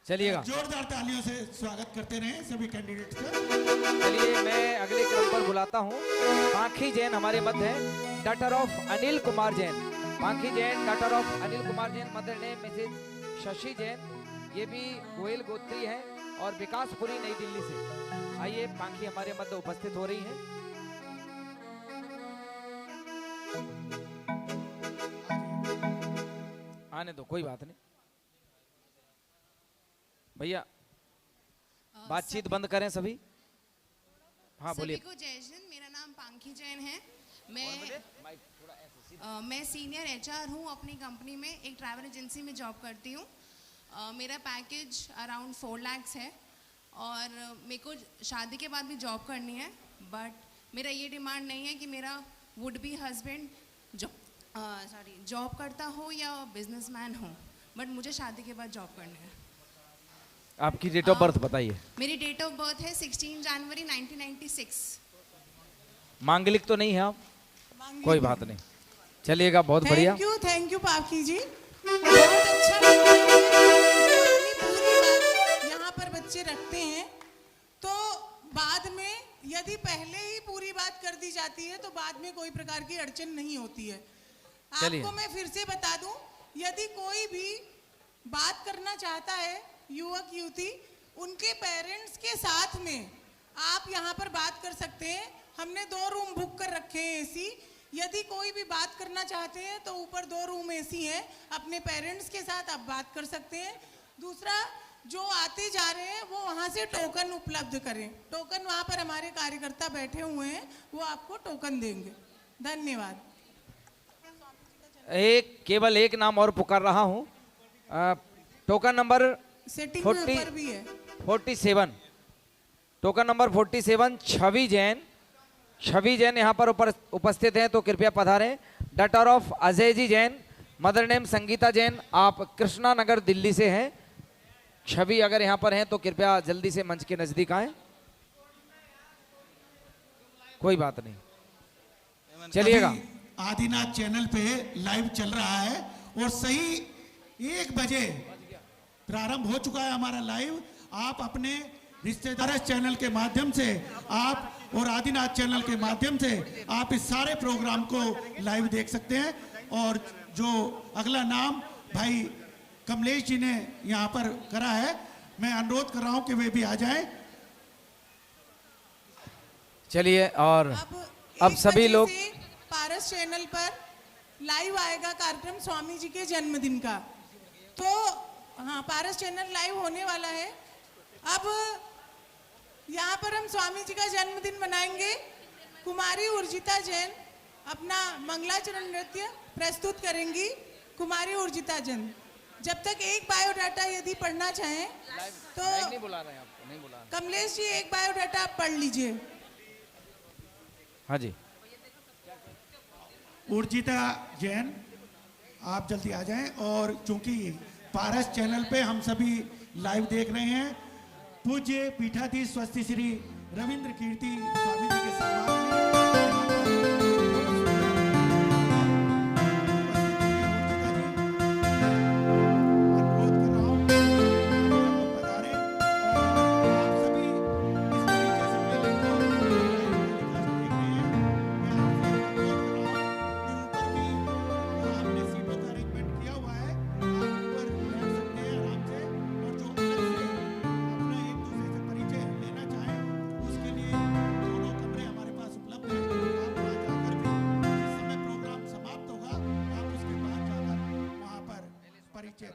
चलिएगा, जोरदार तालियों से स्वागत करते रहे सभी कैंडिडेट्स का। चलिए, मैं अगले क्रम पर बुलाता हूँ पाखी जैन हमारे मध्य है, daughter of Anil Kumar Jain. Pakhi Jain, daughter of Anil Kumar Jain, mother name Mrs Shashi Jain, ये भी गोयल गोत्री है और विकासपुरी नई दिल्ली से। आइए, पाखी हमारे मध्य उपस्थित हो रही है। आने दो, कोई बात नहीं भैया, बातचीत बंद करें सभी। हाँ बोलिए। सभी को जय हिंद। मेरा नाम पांखी जैन है। मैं सीनियर एचआर हूँ अपनी कंपनी में, एक ट्रैवल एजेंसी में जॉब करती हूँ। मेरा पैकेज अराउंड 4 लाख है, और मेरे को शादी के बाद भी जॉब करनी है, बट मेरा ये डिमांड नहीं है कि मेरा वुड बी हस्बैंड जॉब करता हो या बिजनेसमैन हो, बट मुझे शादी के बाद जॉब करनी है। आपकी डेट ऑफ बर्थ बताइए। मेरी डेट ऑफ बर्थ है 16 जनवरी 1996। मांगलिक तो नहीं है आप? कोई बात नहीं, चलिएगा, बहुत बढ़िया। थैंक यू पाखी जी, बहुत अच्छा लगा। पूरी बात यहाँ पर बच्चे रखते हैं, तो बाद में यदि पहले ही पूरी बात कर दी जाती है तो बाद में कोई प्रकार की अड़चन नहीं होती है। आपको मैं फिर से बता दूं, यदि कोई भी बात करना चाहता है, युवक युवती, उनके पेरेंट्स के साथ में आप यहाँ पर बात कर सकते हैं। हमने 2 रूम बुक कर रखे हैं एसी। यदि कोई भी बात करना चाहते हैं तो ऊपर 2 रूम एसी हैं, अपने पेरेंट्स के साथ आप बात कर सकते हैं। दूसरा, जो आते जा रहे हैं वो वहाँ से टोकन उपलब्ध करें। टोकन वहाँ पर हमारे कार्यकर्ता बैठे हुए हैं, वो आपको टोकन देंगे। धन्यवाद। केवल एक नाम और पुकार रहा हूँ, token number 47, token number 47 Chhavi Jain, Chhavi Jain यहाँ पर उपस्थित हैं तो कृपया पधारें। Daughter of Ajay ji Jain, mother name Sangeeta Jain, आप कृष्णा नगर दिल्ली से हैं। छवि अगर यहाँ पर हैं तो कृपया जल्दी से मंच के नजदीक आएं। कोई बात नहीं, चलिएगा। आदिनाथ चैनल पे लाइव चल रहा है और सही 1 बजे प्रारंभ हो चुका है हमारा लाइव। आप अपने रिश्तेदार चैनल के माध्यम से आप और आदिनाथ चैनल के माध्यम से आप इस सारे प्रोग्राम को लाइव देख सकते हैं। और जो अगला नाम भाई कमलेश जी ने यहाँ पर करा है, मैं अनुरोध कर रहा हूँ कि वे भी आ जाएं। चलिए, और अब सभी लोग पारस चैनल पर लाइव आएगा कार्यक्रम स्वामी जी के जन्मदिन का। तो हाँ, पारस चैनल लाइव होने वाला है। अब यहाँ पर हम स्वामी जी का जन्मदिन मनाएंगे। कुमारी उर्जिता जैन अपना मंगलाचरण नृत्य प्रस्तुत करेंगी। कुमारी उर्जिता जैन, जब तक एक बायोडाटा यदि पढ़ना चाहें तो नहीं बुला रहे हैं आपको, नहीं बुला रहे। कमलेश जी एक बायोडाटा आप पढ़ लीजिए। हाँ जी, उर्जिता जैन आप जल्दी आ जाएं। और चूंकि पारस चैनल पे हम सभी लाइव देख रहे हैं, पूज्य पीठाधीश स्वस्ति श्री रविंद्र कीर्ति स्वामी जी के सम्मान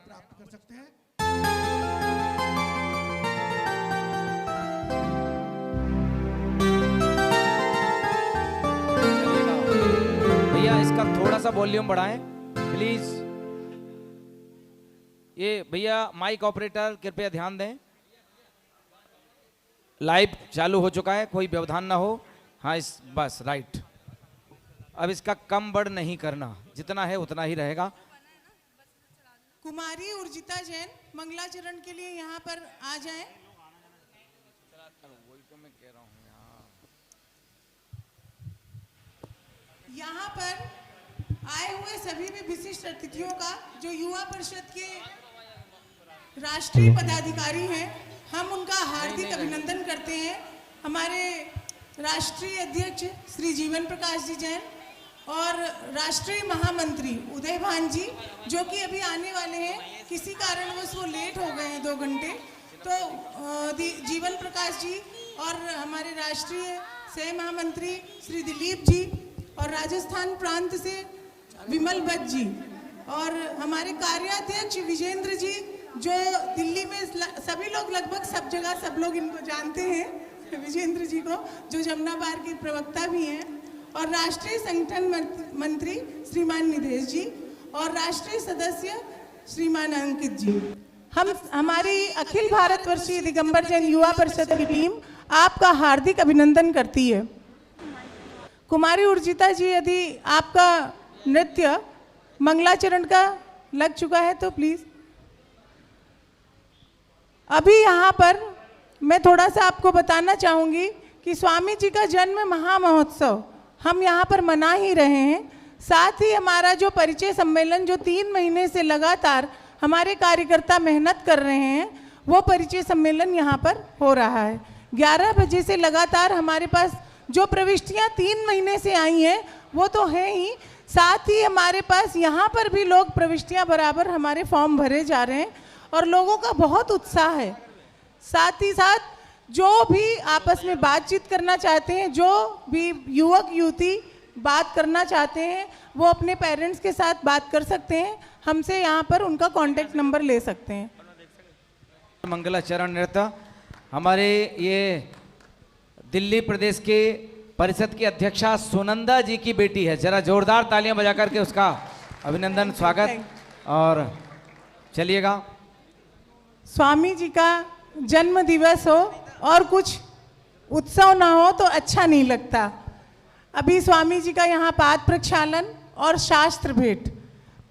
प्राप्त कर सकते हैं। भैया इसका थोड़ा सा वॉल्यूम बढ़ाएं प्लीज। ये भैया माइक ऑपरेटर कृपया ध्यान दें, लाइव चालू हो चुका है, कोई व्यवधान ना हो। हाँ, इस बस राइट। अब इसका कम बढ़ नहीं करना, जितना है उतना ही रहेगा। कुमारी उर्जिता जैन मंगलाचरण के लिए यहाँ पर आ जाएं। यहाँ पर आए हुए सभी भी विशिष्ट अतिथियों का, जो युवा परिषद के राष्ट्रीय पदाधिकारी हैं, हम उनका हार्दिक अभिनंदन करते हैं। हमारे राष्ट्रीय अध्यक्ष श्री जीवन प्रकाश जी जैन और राष्ट्रीय महामंत्री उदय भान जी, जो कि अभी आने वाले हैं, किसी कारणवश वो लेट हो गए हैं 2 घंटे। तो जीवन प्रकाश जी और हमारे राष्ट्रीय सह महामंत्री श्री दिलीप जी और राजस्थान प्रांत से विमल भट्ट जी और हमारे कार्याध्यक्ष विजेंद्र जी, जो दिल्ली में सभी लोग लगभग सब जगह सब लोग इनको जानते हैं, विजेंद्र जी को, जो जमुना बार के प्रवक्ता भी हैं, और राष्ट्रीय संगठन मंत्री श्रीमान निधेश जी और राष्ट्रीय सदस्य श्रीमान अंकित जी। हम हमारी अखिल भारतवर्षीय दिगंबर जैन युवा परिषद की टीम आपका हार्दिक अभिनंदन करती है। कुमारी उर्जिता जी, यदि आपका नृत्य मंगलाचरण का लग चुका है तो प्लीज। अभी यहाँ पर मैं थोड़ा सा आपको बताना चाहूँगी कि स्वामी जी का जन्म महामहोत्सव हम यहाँ पर मना ही रहे हैं। साथ ही हमारा जो परिचय सम्मेलन, जो 3 महीने से लगातार हमारे कार्यकर्ता मेहनत कर रहे हैं, वो परिचय सम्मेलन यहाँ पर हो रहा है। 11 बजे से लगातार हमारे पास जो प्रविष्टियाँ 3 महीने से आई हैं वो तो है ही, साथ ही हमारे पास यहाँ पर भी लोग प्रविष्टियाँ बराबर हमारे फॉर्म भरे जा रहे हैं और लोगों का बहुत उत्साह है। साथ ही साथ जो भी आपस में बातचीत करना चाहते हैं, जो भी युवक युवती बात करना चाहते हैं, वो अपने पेरेंट्स के साथ बात कर सकते हैं। हमसे यहाँ पर उनका कांटेक्ट नंबर ले सकते हैं। मंगलाचरण नृत्य हमारे ये दिल्ली प्रदेश के परिषद की अध्यक्षा सुनंदा जी की बेटी है। जरा जोरदार तालियां बजा करके उसका अभिनंदन, स्वागत। और चलिएगा, स्वामी जी का जन्म दिवस हो और कुछ उत्सव ना हो तो अच्छा नहीं लगता। अभी स्वामी जी का यहाँ पाद प्रक्षालन और शास्त्र भेंट,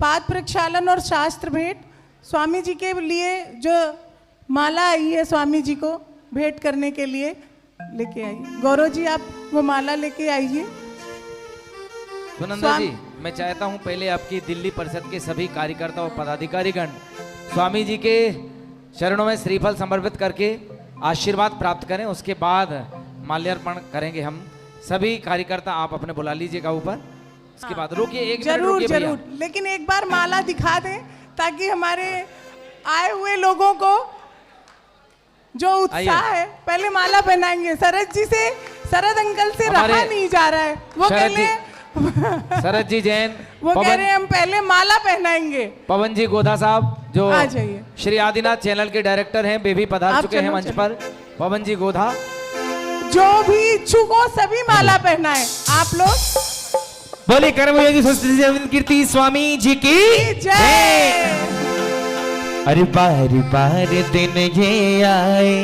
पाद प्रक्षालन और शास्त्र भेंट स्वामी जी के लिए जो माला आई है स्वामी जी को भेंट करने के लिए लेके आइए। गौरव जी आप वो माला लेके आइए। सुनंदा जी, मैं चाहता हूं पहले आपकी दिल्ली परिषद के सभी कार्यकर्ता और पदाधिकारीगण स्वामी जी के चरणों में श्रीफल समर्पित करके आशीर्वाद प्राप्त करें, उसके बाद माल्यार्पण करेंगे हम सभी कार्यकर्ता। आप अपने बुला लीजिएगा ऊपर, उसके बाद रुकिए एक मिनट जरूर रुकिए भैया। जरूर, लेकिन एक बार माला दिखा दें ताकि हमारे आए हुए लोगों को जो उत्साह है, पहले माला पहनाएंगे। शरद जी से, शरद अंकल से रहा नहीं जा रहा है, वो कह रहे शरद जी जैन, वो कह रहे हैं हम पहले माला पहनाएंगे। पवन जी गोधा साहब जो आ जाइए। श्री आदिनाथ चैनल के डायरेक्टर हैं, वे भी पधार चुके हैं मंच पर। पवन जी गोधा, जो भी इच्छुक हो सभी माला पहनाएं आप लोग। बोले कर्मयोगी स्वस्ति कीर्ति स्वामी जी की जय। अरे बार बार दिन ये आए,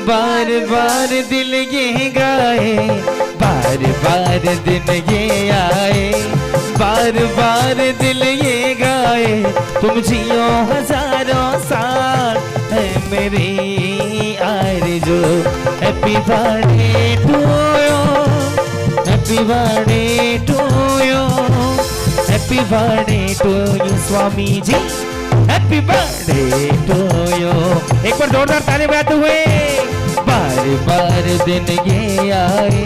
बार बार दिल ये गाए, बार बार दिन ये आए, बार बार दिल ये गाए, तुम जियो हजारों साल है मेरी आरज़ू। Happy birthday to you, happy birthday to you, happy birthday to you Swami ji, happy birthday to you. एक बार जोरदार ताली बजाते हुए। बार बार दिन ये आए,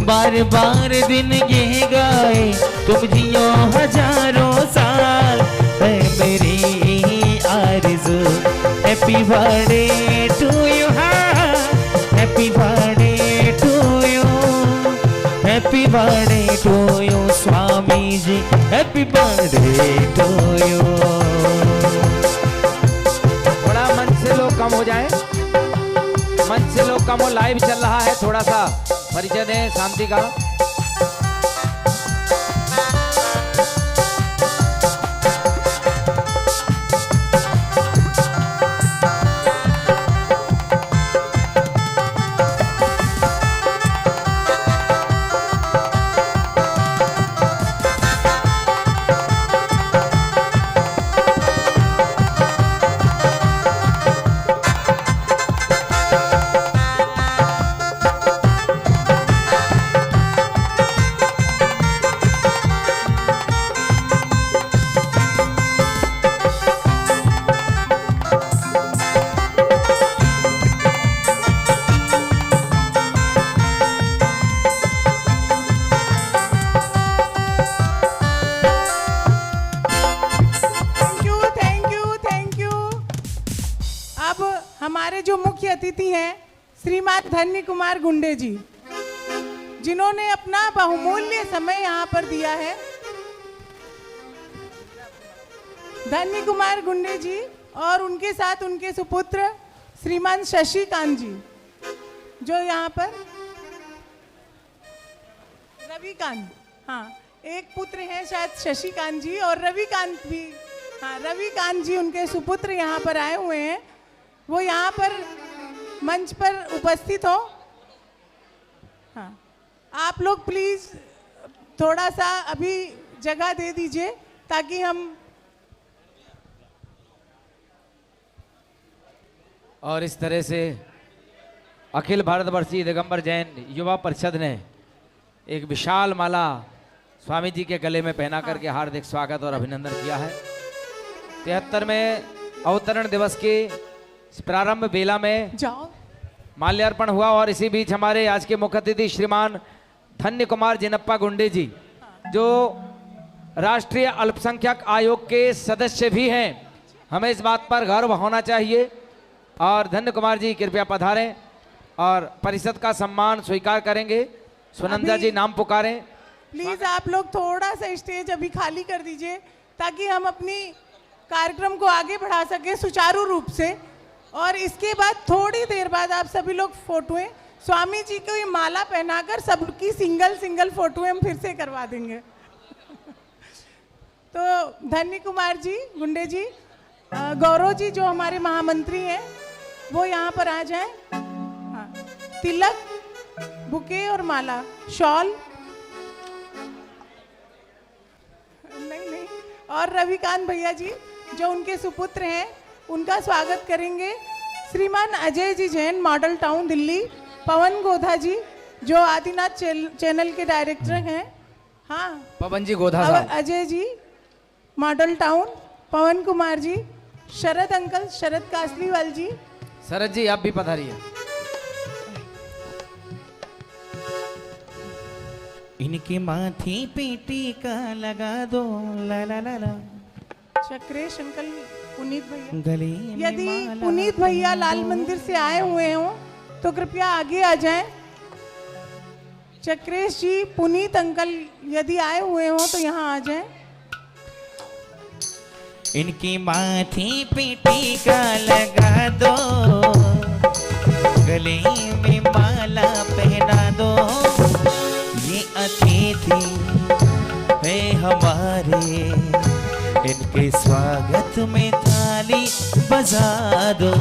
बार बार दिन ये गाए, तुम जियो हजारों साल है मेरी आरज़ू। Happy birthday to you, happy birthday to you, happy birthday to you Swami ji, happy birthday to you. थोड़ा मंच से लोग कम हो जाए, मंच से लोग कम हो, लाइव चल रहा है, थोड़ा सा परिचय दें शांति का। हमारे जो मुख्य अतिथि हैं श्रीमान धन्य कुमार गुंडे जी, जिन्होंने अपना बहुमूल्य समय यहाँ पर दिया है। धन्य कुमार गुंडे जी और उनके साथ उनके सुपुत्र श्रीमान शशिकांत जी, जो यहाँ पर रविकांत, हाँ एक पुत्र हैं शायद शशिकांत जी और रविकांत भी, हाँ रविकांत जी उनके सुपुत्र यहाँ पर आए हुए हैं। वो यहाँ पर मंच पर उपस्थित हो। हाँ आप लोग प्लीज थोड़ा सा अभी जगह दे दीजिए ताकि हम। और इस तरह से अखिल भारतवर्षीय दिगंबर जैन युवा परिषद ने एक विशाल माला स्वामी जी के गले में पहना करके हार्दिक स्वागत और अभिनंदन किया है। 73वें अवतरण दिवस के प्रारंभ बेला में माल्यार्पण हुआ और इसी बीच हमारे आज के मुख्य अतिथि श्रीमान धन्य कुमार जिनप्पा गुंडे जी, जो राष्ट्रीय अल्पसंख्यक आयोग के सदस्य भी हैं। हमें इस बात पर गर्व होना चाहिए। और धन्य कुमार जी कृपया पधारें और परिषद का सम्मान स्वीकार करेंगे। सुनंदा जी नाम पुकारें। प्लीज आप लोग थोड़ा सा स्टेज अभी खाली कर दीजिए ताकि हम अपनी कार्यक्रम को आगे बढ़ा सके सुचारू रूप से। और इसके बाद थोड़ी देर बाद आप सभी लोग फोटोएं स्वामी जी को ये माला पहनाकर सबकी सिंगल सिंगल फोटोएं हम फिर से करवा देंगे। तो धन्य कुमार जी गुंडे जी, गौरव जी जो हमारे महामंत्री हैं वो यहाँ पर आ जाएं। हाँ तिलक, बुके और माला, शॉल और रविकांत भैया जी जो उनके सुपुत्र हैं, उनका स्वागत करेंगे। श्रीमान अजय जी जैन, मॉडल टाउन दिल्ली। पवन गोधा जी जो आदिनाथ चैनल के डायरेक्टर हैं। हाँ, पवन जी गोधा साहब। Ajay ji model town. पवन कुमार जी। शरद अंकल, शरद कासलीवाल जी। शरद जी आप भी पधारिए। इनके माथे पे टीका लगा दो, ला ला ला ला। चक्रेश अंकल, पुनीत भैया। गले में यदि माला पुनीत भैया लाल मंदिर से आए हुए हों तो कृपया आगे आ जाएं। चक्रेश जी, पुनीत अंकल यदि आए हुए हों तो यहाँ आ जाएं। इनके माथे पे टीका लगा दो, गले में माला पहना दो। ये अतिथि है हमारे, इनके स्वागत में ताली बजा दो।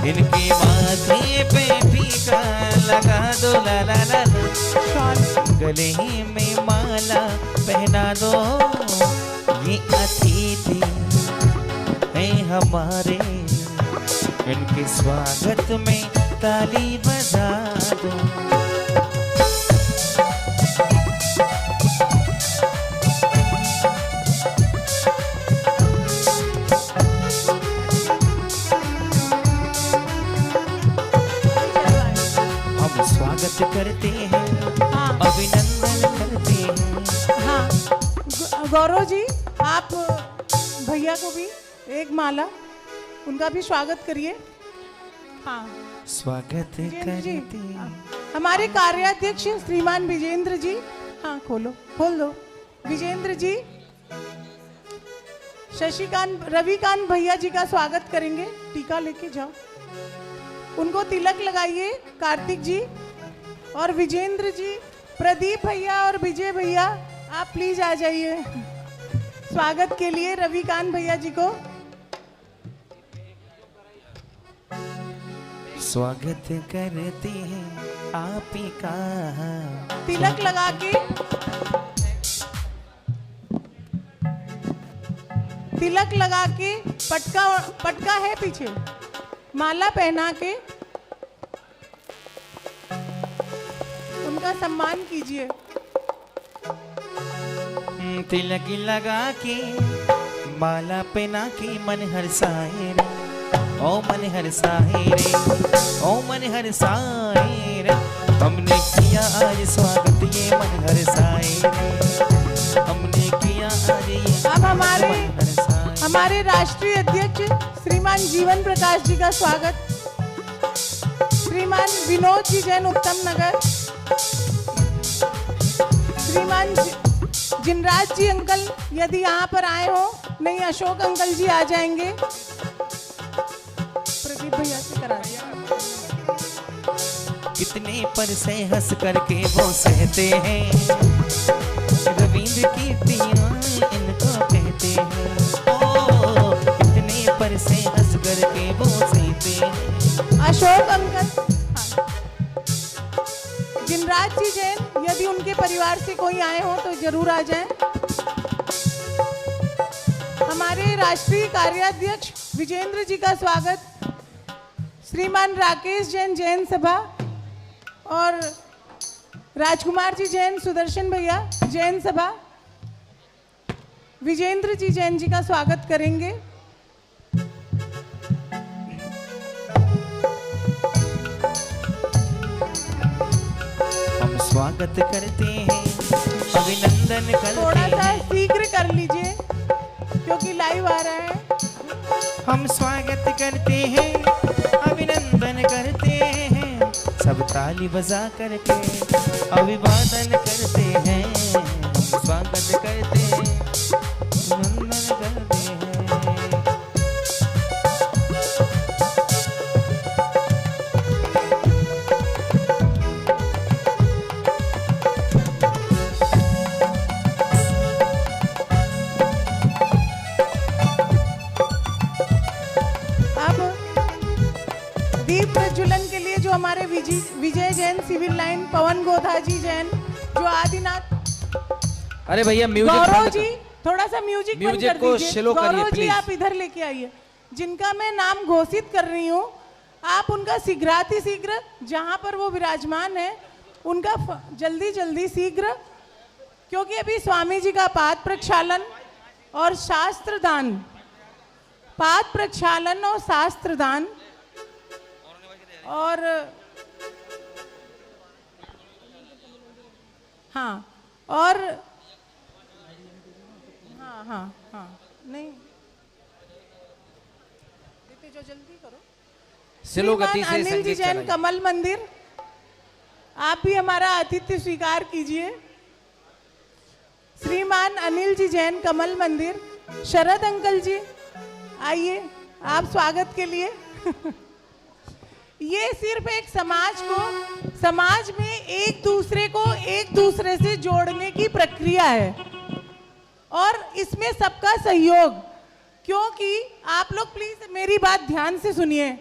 इनके माथे पे टीका लगा दो, ला ला ला ला। गले में माला पहना दो। ये अतिथि है हमारे, इनके स्वागत में ताली बजा दो। हम स्वागत करते हैं, अभिनंदन करते हैं। हाँ, गौरव जी आप भैया को भी एक माला, उनका भी स्वागत करिए। हाँ, स्वागत करते हैं। हमारे कार्याध्यक्ष श्रीमान विजेंद्र जी। हाँ, खोल दो। विजेंद्र जी, शशिकांत, रविकांत भैया जी का स्वागत करेंगे। टीका लेके जाओ, उनको तिलक लगाइए। कार्तिक जी और विजेंद्र जी, प्रदीप भैया और विजय भैया आप प्लीज आ जाइए स्वागत के लिए रविकांत भैया जी को। स्वागत करते हैं आप ही का। तिलक लगा के, तिलक लगा के, पटका है पीछे, माला पहना के उनका सम्मान कीजिए। तिलक लगा के, माला पहना के, मन हर्षाए रे, ओ मन हर्षाए रे, ओ मन हर्षाए रे। हमने किया आज स्वागत, ये मन हर्षाए रे, हमने किया आज ये। अब हमारे राष्ट्रीय अध्यक्ष श्रीमान जीवन प्रकाश जी का स्वागत। श्रीमान विनोद जी जैन, उत्तम नगर। श्रीमान जिनराज जी अंकल यदि यहाँ पर आए हो, नहीं अशोक अंकल जी आ जाएंगे। प्रदीप भैया से करा दिया। कितने पर से हंस करके वो सहते हैं, रविंद्र कीर्तियां इनको कहते हैं। ओ कितने पर से हंस करके वो सहते हैं। अशोक अंकल। जिनराज जी जैन यदि उनके परिवार से कोई आए हो तो जरूर आ जाएं। हमारे राष्ट्रीय कार्याध्यक्ष विजेंद्र जी का स्वागत। श्रीमान राकेश जैन, जैन सभा, और राजकुमार जी जैन, सुदर्शन भैया, जैन सभा, विजेंद्र जी जैन जी का स्वागत करेंगे। हम स्वागत करते हैं, अभिनंदन करते हैं। थोड़ा सा शीघ्र कर लीजिए क्योंकि लाइव आ रहा है। हम स्वागत करते हैं, अभिनंदन करते हैं, सब ताली बजा करके अभिवादन करते हैं। हम स्वागत करते हैं, अभिनंदन करते हैं। दीप प्रज्वलन के लिए जो हमारे विजय जैन सिविल लाइन, पवन गोधा जी जैन जो आदिनाथ, अरे भैया म्यूजिक गौरव बंद जी थोड़ा सा म्यूजिक बंद म्यूजिक कर को दीजिए। स्लो करिए, गौरव जी प्लीज। आप इधर लेके आइए। जिनका मैं नाम घोषित कर रही हूँ, आप उनका शीघ्र जहां पर वो विराजमान है उनका जल्दी जल्दी शीघ्र, क्योंकि अभी स्वामी जी का पाद प्रक्षालन और शास्त्रदान, पाद प्रक्षालन और शास्त्रदान और हाँ और हाँ नहीं जो जल्दी करो। स्लो गति से अनिल जी संगीत जैन चलाइए। कमल मंदिर, आप भी हमारा आतिथ्य स्वीकार कीजिए। श्रीमान अनिल जी जैन कमल मंदिर, शरद अंकल जी आइए आप स्वागत के लिए। ये सिर्फ एक समाज में एक दूसरे को एक दूसरे से जोड़ने की प्रक्रिया है और इसमें सबका सहयोग, क्योंकि आप लोग प्लीज मेरी बात ध्यान से सुनिए।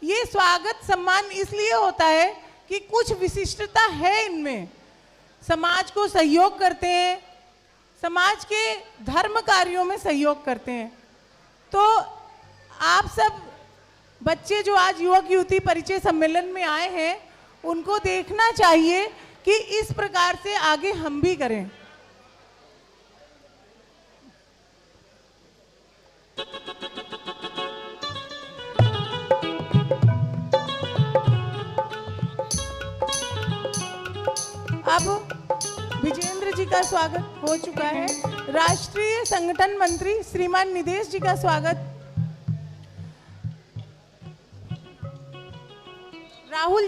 ये स्वागत सम्मान इसलिए होता है कि कुछ विशिष्टता है इनमें, समाज को सहयोग करते हैं, समाज के धर्म कार्यों में सहयोग करते हैं। तो आप सब बच्चे जो आज युवक युवती परिचय सम्मेलन में आए हैं, उनको देखना चाहिए कि इस प्रकार से आगे हम भी करें। अब विजेंद्र जी का स्वागत हो चुका है। राष्ट्रीय संगठन मंत्री श्रीमान निदेश जी का स्वागत। राहुल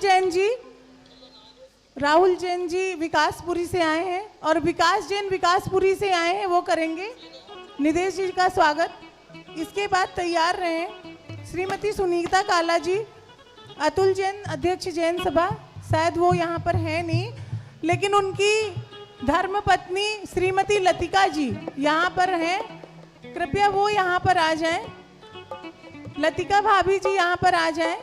जैन जी विकासपुरी से आए हैं और विकास जैन विकासपुरी से आए हैं, वो करेंगे। निदेश जी का स्वागत। इसके बाद तैयार रहें श्रीमती सुनीता काला जी, अतुल जैन अध्यक्ष जैन सभा, शायद वो यहाँ पर है नहीं, लेकिन उनकी धर्मपत्नी श्रीमती लतिका जी यहाँ पर हैं, कृपया वो यहाँ पर आ जाएं। लतिका भाभी जी यहाँ पर आ जाएं।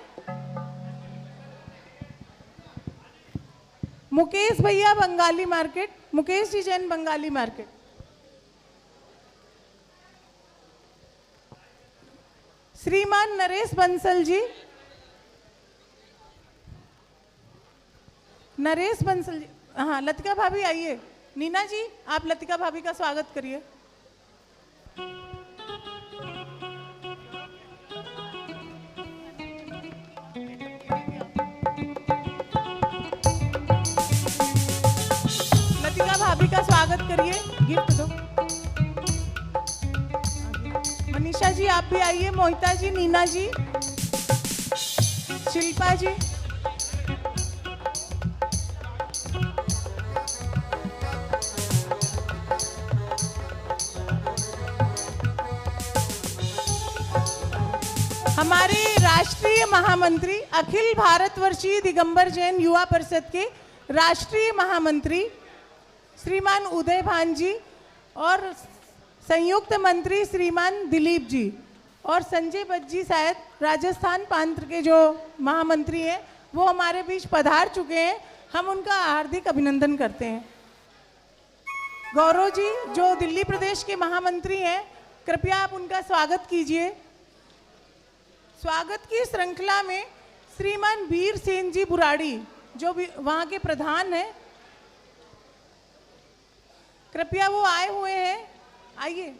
मुकेश भैया बंगाली मार्केट, मुकेश जी जैन बंगाली मार्केट। श्रीमान नरेश बंसल जी, नरेश बंसल जी, हाँ लतिका भाभी आइए। नीना जी आप लतिका भाभी का स्वागत करिए। लतिका भाभी का स्वागत करिए, गिफ्ट दो। मनीषा जी आप भी आइए, मोहिता जी, नीना जी, शिल्पा जी। हमारे राष्ट्रीय महामंत्री, अखिल भारतवर्षीय दिगंबर जैन युवा परिषद के राष्ट्रीय महामंत्री श्रीमान उदय भान जी और संयुक्त मंत्री श्रीमान दिलीप जी और संजय बट जी, शायद राजस्थान प्रांत के जो महामंत्री हैं, वो हमारे बीच पधार चुके हैं। हम उनका हार्दिक अभिनंदन करते हैं। गौरव जी जो दिल्ली प्रदेश के महामंत्री हैं, कृपया आप उनका स्वागत कीजिए। स्वागत की श्रृंखला में श्रीमान वीर सेन जी बुराड़ी जो भी वहाँ के प्रधान हैं, कृपया वो आए हुए हैं, आइए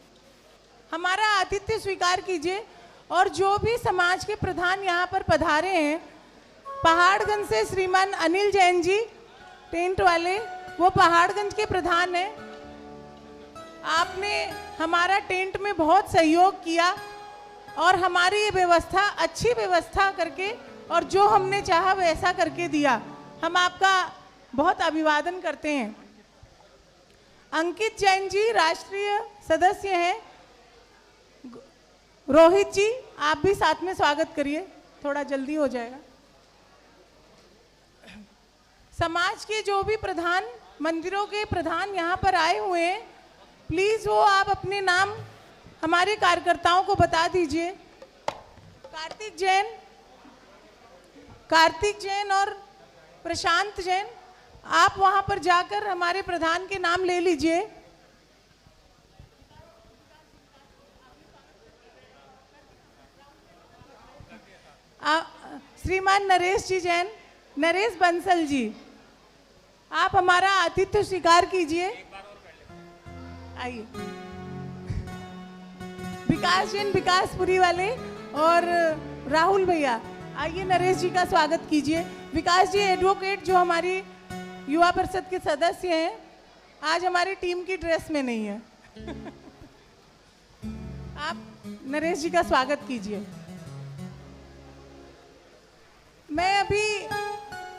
हमारा आतिथ्य स्वीकार कीजिए। और जो भी समाज के प्रधान यहाँ पर पधारे हैं, पहाड़गंज से श्रीमान अनिल जैन जी टेंट वाले, वो पहाड़गंज के प्रधान हैं। आपने हमारा टेंट में बहुत सहयोग किया और हमारी ये व्यवस्था अच्छी व्यवस्था करके और जो हमने चाहा वैसा करके दिया। हम आपका बहुत अभिवादन करते हैं। अंकित जैन जी राष्ट्रीय सदस्य हैं। रोहित जी आप भी साथ में स्वागत करिए, थोड़ा जल्दी हो जाएगा। समाज के जो भी प्रधान, मंदिरों के प्रधान यहाँ पर आए हुए हैं, प्लीज वो आप अपने नाम हमारे कार्यकर्ताओं को बता दीजिए। कार्तिक जैन और प्रशांत जैन, आप वहां पर जाकर हमारे प्रधान के नाम ले लीजिए। श्रीमान नरेश जी जैन, नरेश बंसल जी, आप हमारा आतिथ्य स्वीकार कीजिए। आइए। विकास जैन विकासपुरी वाले और राहुल भैया, आइए नरेश जी का स्वागत कीजिए। विकास जी एडवोकेट जो हमारी युवा परिषद के सदस्य हैं, आज हमारी टीम की ड्रेस में नहीं है। आप नरेश जी का स्वागत कीजिए। मैं अभी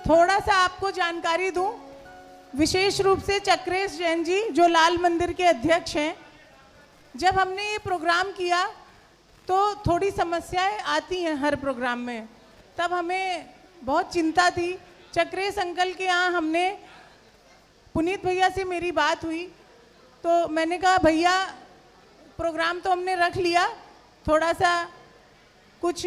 थोड़ा सा आपको जानकारी दूं, विशेष रूप से चक्रेश जैन जी जो लाल मंदिर के अध्यक्ष हैं। जब हमने ये प्रोग्राम किया तो थोड़ी समस्याएं आती हैं हर प्रोग्राम में, तब हमें बहुत चिंता थी। चक्रेश अंकल के यहाँ हमने, पुनीत भैया से मेरी बात हुई तो मैंने कहा भैया प्रोग्राम तो हमने रख लिया, थोड़ा सा कुछ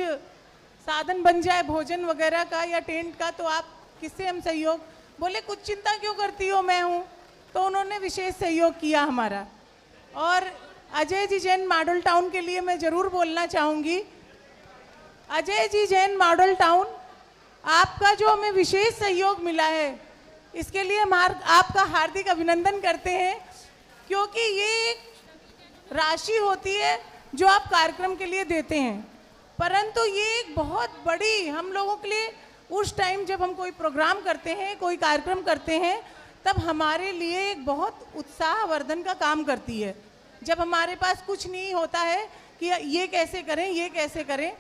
साधन बन जाए भोजन वगैरह का या टेंट का, तो आप किससे हम सहयोग। बोले कुछ चिंता क्यों करती हो, मैं हूँ। तो उन्होंने विशेष सहयोग किया हमारा। और अजय जी जैन मॉडल टाउन के लिए मैं ज़रूर बोलना चाहूँगी। अजय जी जैन मॉडल टाउन, आपका जो हमें विशेष सहयोग मिला है, इसके लिए हम आपका हार्दिक अभिनंदन करते हैं, क्योंकि ये एक राशि होती है जो आप कार्यक्रम के लिए देते हैं, परंतु ये एक बहुत बड़ी हम लोगों के लिए, उस टाइम जब हम कोई प्रोग्राम करते हैं, कोई कार्यक्रम करते हैं, तब हमारे लिए एक बहुत उत्साहवर्धन का काम करती है। जब हमारे पास कुछ नहीं होता है कि ये कैसे करें, ये कैसे करें,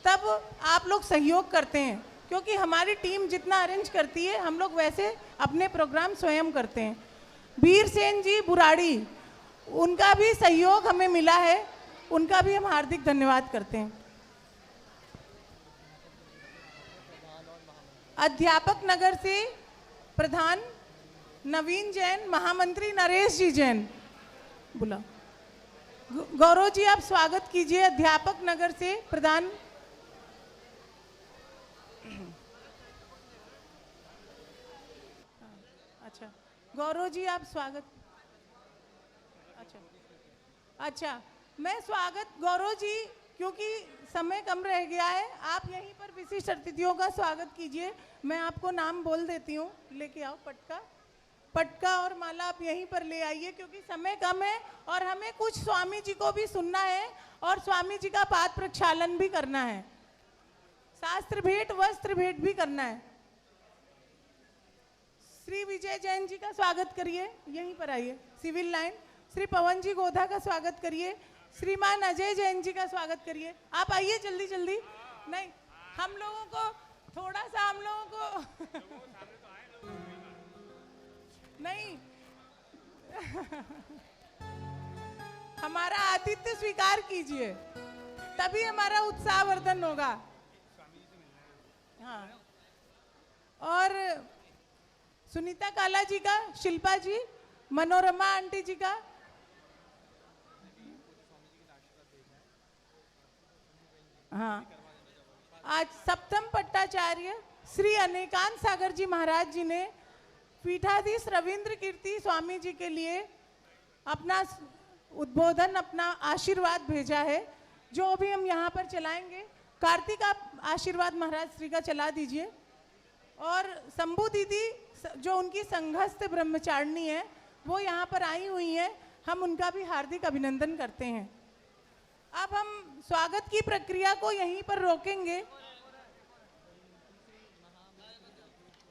तब आप लोग सहयोग करते हैं, क्योंकि हमारी टीम जितना अरेंज करती है, हम लोग वैसे अपने प्रोग्राम स्वयं करते हैं। वीर सेन जी बुराड़ी, उनका भी सहयोग हमें मिला है, उनका भी हम हार्दिक धन्यवाद करते हैं। अध्यापक नगर से प्रधान नवीन जैन, महामंत्री नरेश जी जैन, बुला। गौरव जी आप स्वागत कीजिए। अध्यापक नगर से प्रधान। अच्छा गौरव जी आप स्वागत। अच्छा मैं स्वागत गौरव जी, क्योंकि समय कम रह गया है, आप यहीं पर विशिष्ट अतिथियों का स्वागत कीजिए। मैं आपको नाम बोल देती हूँ, लेके आओ पटका और माला आप यहीं पर ले आइए, क्योंकि समय कम है और हमें कुछ स्वामी जी को भी सुनना है और स्वामी जी का पाद प्रक्षालन भी करना है, शास्त्र भेंट वस्त्र भेंट भी करना है। श्री विजय जैन जी का स्वागत करिए, यहीं पर आइए सिविल लाइन। श्री पवन जी गोधा का स्वागत करिए। श्रीमान अजय जैन जी का स्वागत करिए। आप आइए जल्दी जल्दी। नहीं, हम लोगों को थोड़ा सा, हम लोगों को नहीं हमारा आतिथ्य स्वीकार कीजिए, तभी हमारा उत्साहवर्धन होगा। हाँ, और सुनीता काला जी का, शिल्पा जी, मनोरमा आंटी जी का, हाँ, आज सप्तम पट्टाचार्य श्री अनेकांत सागर जी महाराज जी ने पीठाधीश रविंद्र कीर्ति स्वामी जी के लिए अपना उद्बोधन, अपना आशीर्वाद भेजा है, जो भी हम यहाँ पर चलाएंगे। कार्तिक आप आशीर्वाद महाराज श्री का चला दीजिए। और शंभू दीदी जो उनकी संघस्थ ब्रह्मचारिणी है, वो यहाँ पर आई हुई हैं, हम उनका भी हार्दिक अभिनंदन करते हैं। अब हम स्वागत की प्रक्रिया को यहीं पर रोकेंगे।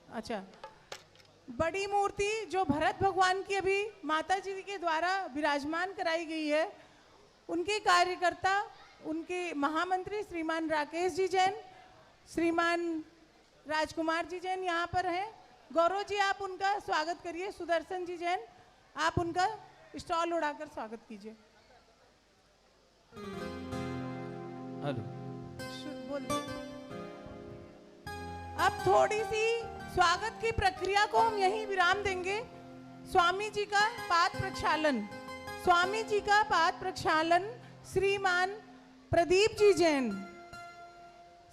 अच्छा, बड़ी मूर्ति जो भरत भगवान की अभी माता जी के द्वारा विराजमान कराई गई है, उनके कार्यकर्ता, उनके महामंत्री श्रीमान राकेश जी जैन, श्रीमान राजकुमार जी जैन यहाँ पर हैं। गौरव जी आप उनका स्वागत करिए। सुदर्शन जी जैन आप उनका स्टॉल उड़ाकर स्वागत कीजिए। हेलो, बोल। अब थोड़ी सी स्वागत की प्रक्रिया को हम यहीं विराम देंगे। स्वामी जी का पाद प्रक्षालन, स्वामी जी का पाद प्रक्षालन श्रीमान प्रदीप जी जैन,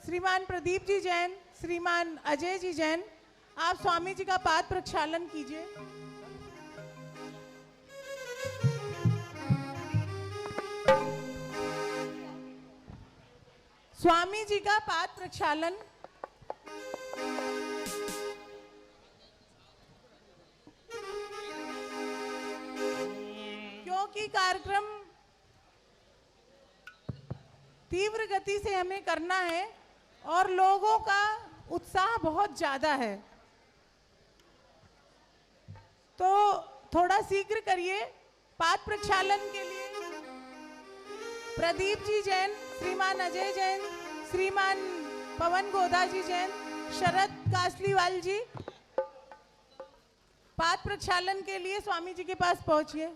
श्रीमान प्रदीप जी जैन, श्रीमान अजय जी जैन, आप स्वामी जी का पाद प्रक्षालन कीजिए। स्वामी जी का पाद प्रक्षालन तीव्र गति से हमें करना है और लोगों का उत्साह बहुत ज़्यादा है, तो थोड़ा शीघ्र करिए। पाद प्रक्षालन के लिए प्रदीप जी जैन, श्रीमान अजय जैन, श्रीमान पवन गोदा जी जैन, शरद कासलीवाल जी, पाद प्रक्षालन के लिए स्वामी जी के पास पहुंचिए।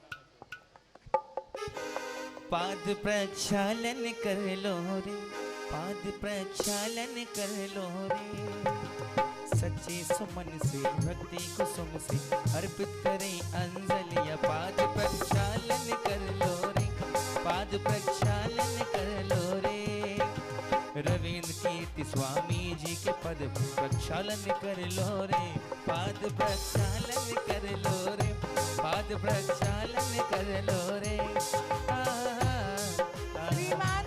पाद प्रक्षालन कर लो रे, पाद प्रक्षालन कर लो रे, सच्चे सुमन से भक्ति कुसुम से अर्पित करें अंजलियां। पाद प्रक्षालन कर लो रे, पाद प्रक्षालन कर लो रे, रविंद्र कीर्ति स्वामी जी के पद प्रक्षालन कर लो रे, पाद प्रक्षालन कर लो रे, पाद प्रक्षालन कर लो रे। श्रीमान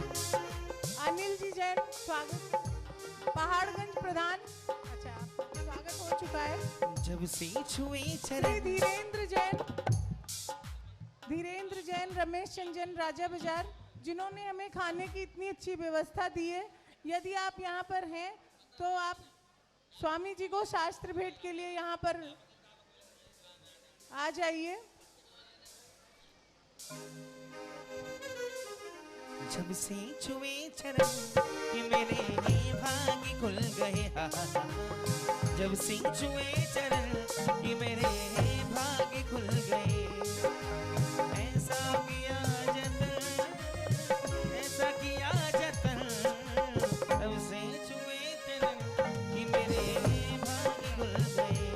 अनिल जी जैन, स्वागत। पहाड़गंज प्रधान, अच्छा आपका स्वागत हो चुका है। जब से छुए चरण। धीरेन्द्र जैन, धीरेन्द्र जैन, रमेश चंजन, राजा बाजार, जिन्होंने हमें खाने की इतनी अच्छी व्यवस्था दी है। यदि आप यहाँ पर हैं तो आप स्वामी जी को शास्त्र भेंट के लिए यहाँ पर आ जाइए। जब से छुए चरण कि मेरे भाग्य खुल गए, जब से छुए चरण कि मेरे भाग्य खुल गए, ऐसा किया जतन, ऐसा किया जतन, जब से छुए चरण कि मेरे भाग्य खुल गए।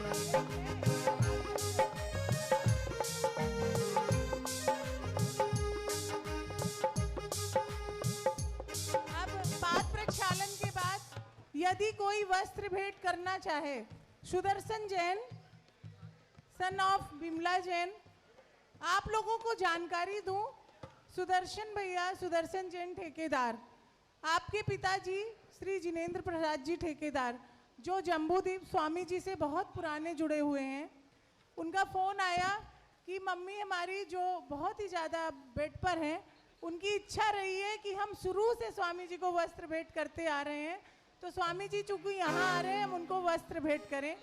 यदि कोई वस्त्र भेंट करना चाहे, सुदर्शन जैन सन ऑफ बिमला जैन, आप लोगों को जानकारी दूं, सुदर्शन भैया, सुदर्शन जैन ठेकेदार, आपके पिताजी श्री जिनेंद्र प्रसाद जी ठेकेदार, जो जम्बूद्वीप स्वामी जी से बहुत पुराने जुड़े हुए हैं, उनका फ़ोन आया कि मम्मी हमारी जो बहुत ही ज़्यादा बेड पर हैं, उनकी इच्छा रही है कि हम शुरू से स्वामी जी को वस्त्र भेंट करते आ रहे हैं, तो स्वामी जी चूंकि यहाँ आ रहे हैं हम उनको वस्त्र भेंट करें।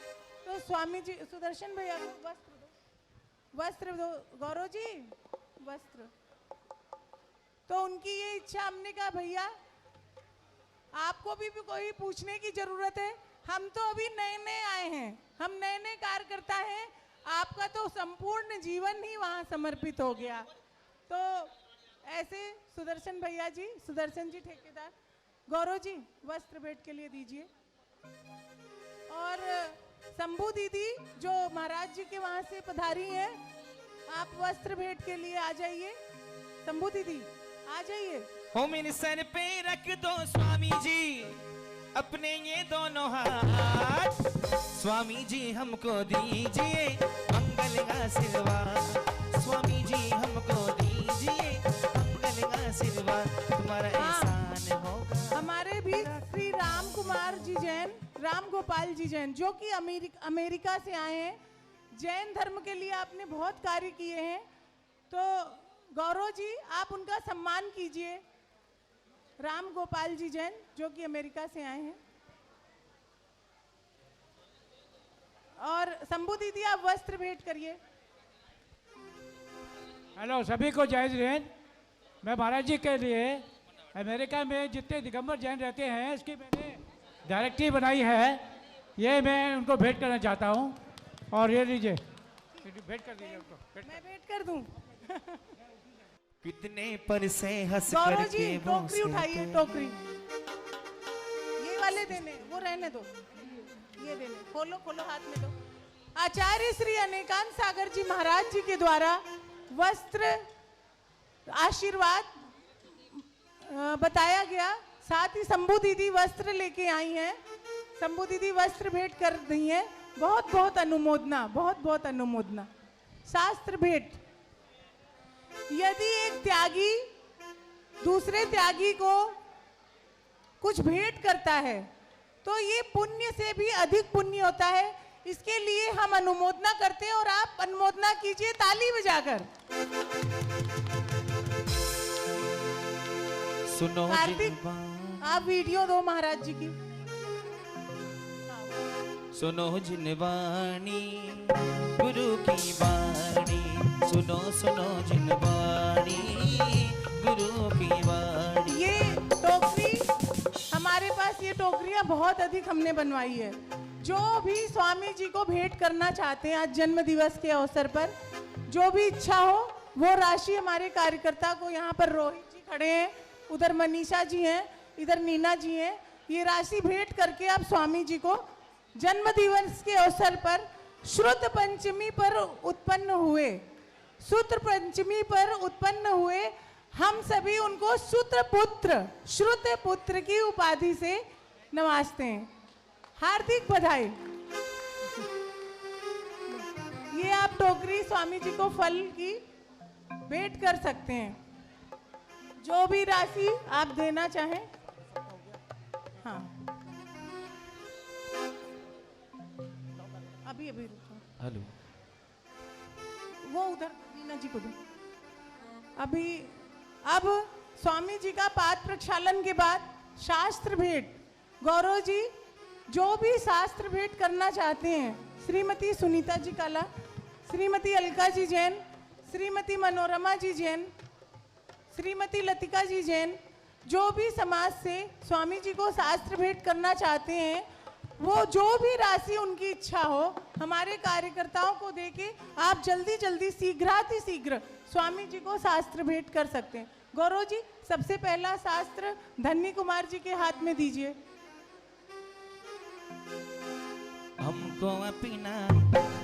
तो स्वामी जी, सुदर्शन भैया को वस्त्र दो, वस्त्र दो, गौरव जी वस्त्र। तो उनकी ये इच्छा, हमने कहा भैया आपको भी कोई पूछने की जरूरत है, हम तो अभी नए नए आए हैं, हम नए नए कार्यकर्ता हैं, आपका तो संपूर्ण जीवन ही वहाँ समर्पित हो गया। तो ऐसे सुदर्शन भैया जी, सुदर्शन जी ठेकेदार, गौरव जी वस्त्र भेंट के लिए दीजिए। और शंभू दीदी जो महाराज जी के वहाँ से पधारी हैं, आप वस्त्र भेंट के लिए आ जाइए। शंभू दीदी आ जाइए। हो मेरे सर पे रख दो स्वामी जी अपने ये दोनों हाथ, स्वामी जी हमको दीजिए मंगल का आशीर्वाद, स्वामी जी हमको दीजिए मंगल का आशीर्वाद, तुम्हारा एहसान होगा। हमारे भी श्री राम कुमार जी जैन, राम गोपाल जी जैन, जो कि अमेरिका से आए हैं, जैन धर्म के लिए आपने बहुत कार्य किए हैं, तो गौरव जी आप उनका सम्मान कीजिए। राम गोपाल जी जैन जो कि अमेरिका से आए हैं। और शंभू दीदी आप वस्त्र भेंट करिए। हेलो सभी को जय जैन। मैं महाराज जी के लिए अमेरिका में जितने दिगंबर जैन रहते हैं इसकी मैंने डायरेक्टिव बनाई है, ये मैं उनको भेंट करना चाहता हूँ। और ये लीजिए, भेंट कर दीजिए उनको। मैं भेंट कर दूँ। कितने पर से हंस गौरव करके जी टोकरी उठाइए, टोकरी ये वाले देने, वो रहने दो, ये देने, खोलो खोलो हाथ में दो। आचार्य श्री अनेकांत सागर जी महाराज जी के द्वारा वस्त्र आशीर्वाद बताया गया। साथ ही शंभू दीदी वस्त्र लेके आई हैं, शंभू दीदी वस्त्र भेंट कर दी हैं। बहुत बहुत अनुमोदना, बहुत बहुत अनुमोदना। शास्त्र भेंट, यदि एक त्यागी दूसरे त्यागी को कुछ भेंट करता है तो ये पुण्य से भी अधिक पुण्य होता है। इसके लिए हम अनुमोदना करते हैं और आप अनुमोदना कीजिए ताली बजाकर। सुनो कार्तिक आप वीडियो दो महाराज जी की। सुनो जिनवाणी गुरु की वाणी, सुनो सुनो जिनवाणी गुरु की वाणी। ये टोकरी हमारे पास, ये टोकरियां बहुत अधिक हमने बनवाई है। जो भी स्वामी जी को भेंट करना चाहते हैं आज जन्म दिवस के अवसर पर, जो भी इच्छा हो वो राशि हमारे कार्यकर्ता को, यहाँ पर रोहित जी खड़े हैं, उधर मनीषा जी हैं, इधर नीना जी हैं, ये राशि भेंट करके आप स्वामी जी को जन्म दिवस के अवसर पर श्रुत पंचमी पर उत्पन्न हुए, सूत्र पंचमी पर उत्पन्न हुए, हम सभी उनको सूत्र पुत्र, श्रुत पुत्र की उपाधि से नवाजते हैं। हार्दिक बधाई। ये आप टोकरी स्वामी जी को फल की भेंट कर सकते हैं, जो भी राशि आप देना चाहें। हाँ अभी अभी रुको, हेलो वो उधर मीना जी को दो। अभी अब स्वामी जी का पाद प्रक्षालन के बाद शास्त्र भेंट, गौरव जी जो भी शास्त्र भेंट करना चाहते हैं, श्रीमती सुनीता जी काला, श्रीमती अलका जी जैन, श्रीमती मनोरमा जी जैन, श्रीमती लतिका जी जैन, जो भी समाज से स्वामी जी को शास्त्र भेंट करना चाहते हैं, वो जो भी राशि उनकी इच्छा हो हमारे कार्यकर्ताओं को देके आप जल्दी जल्दी शीघ्र स्वामी जी को शास्त्र भेंट कर सकते हैं। गौरव जी सबसे पहला शास्त्र धन्य कुमार जी के हाथ में दीजिए। हमको अपना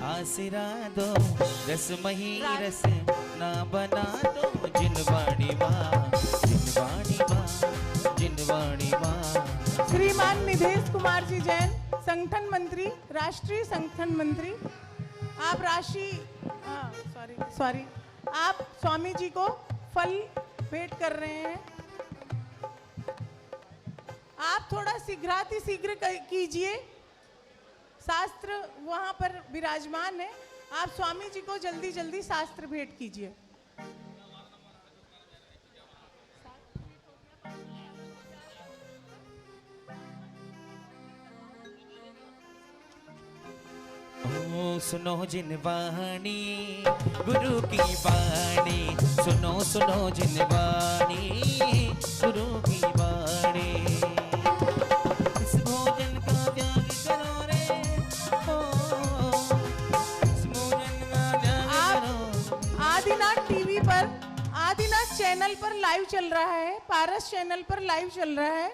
आसरा दो, रसमही रस ना बना दो, जिनवाणी माँ, जिनवाणी माँ, जिनवाणी माँ। श्रीमान निधेश कुमार जी जैन, संगठन मंत्री, राष्ट्रीय संगठन मंत्री, आप राशि सॉरी आप स्वामी जी को फल भेंट कर रहे हैं। आप थोड़ा शीघ्र कीजिए, शास्त्र वहां पर विराजमान है, आप स्वामी जी को जल्दी जल्दी शास्त्र भेंट कीजिए। सुनो जिनवाणी गुरु की वाणी, सुनो सुनो जिनवाणी गुरु की वाणी। इस भोजन का त्याग करो रे, इस भोजन का त्याग करो। आदिनाथ टीवी पर, आदिनाथ चैनल पर लाइव चल रहा है, पारस चैनल पर लाइव चल रहा है।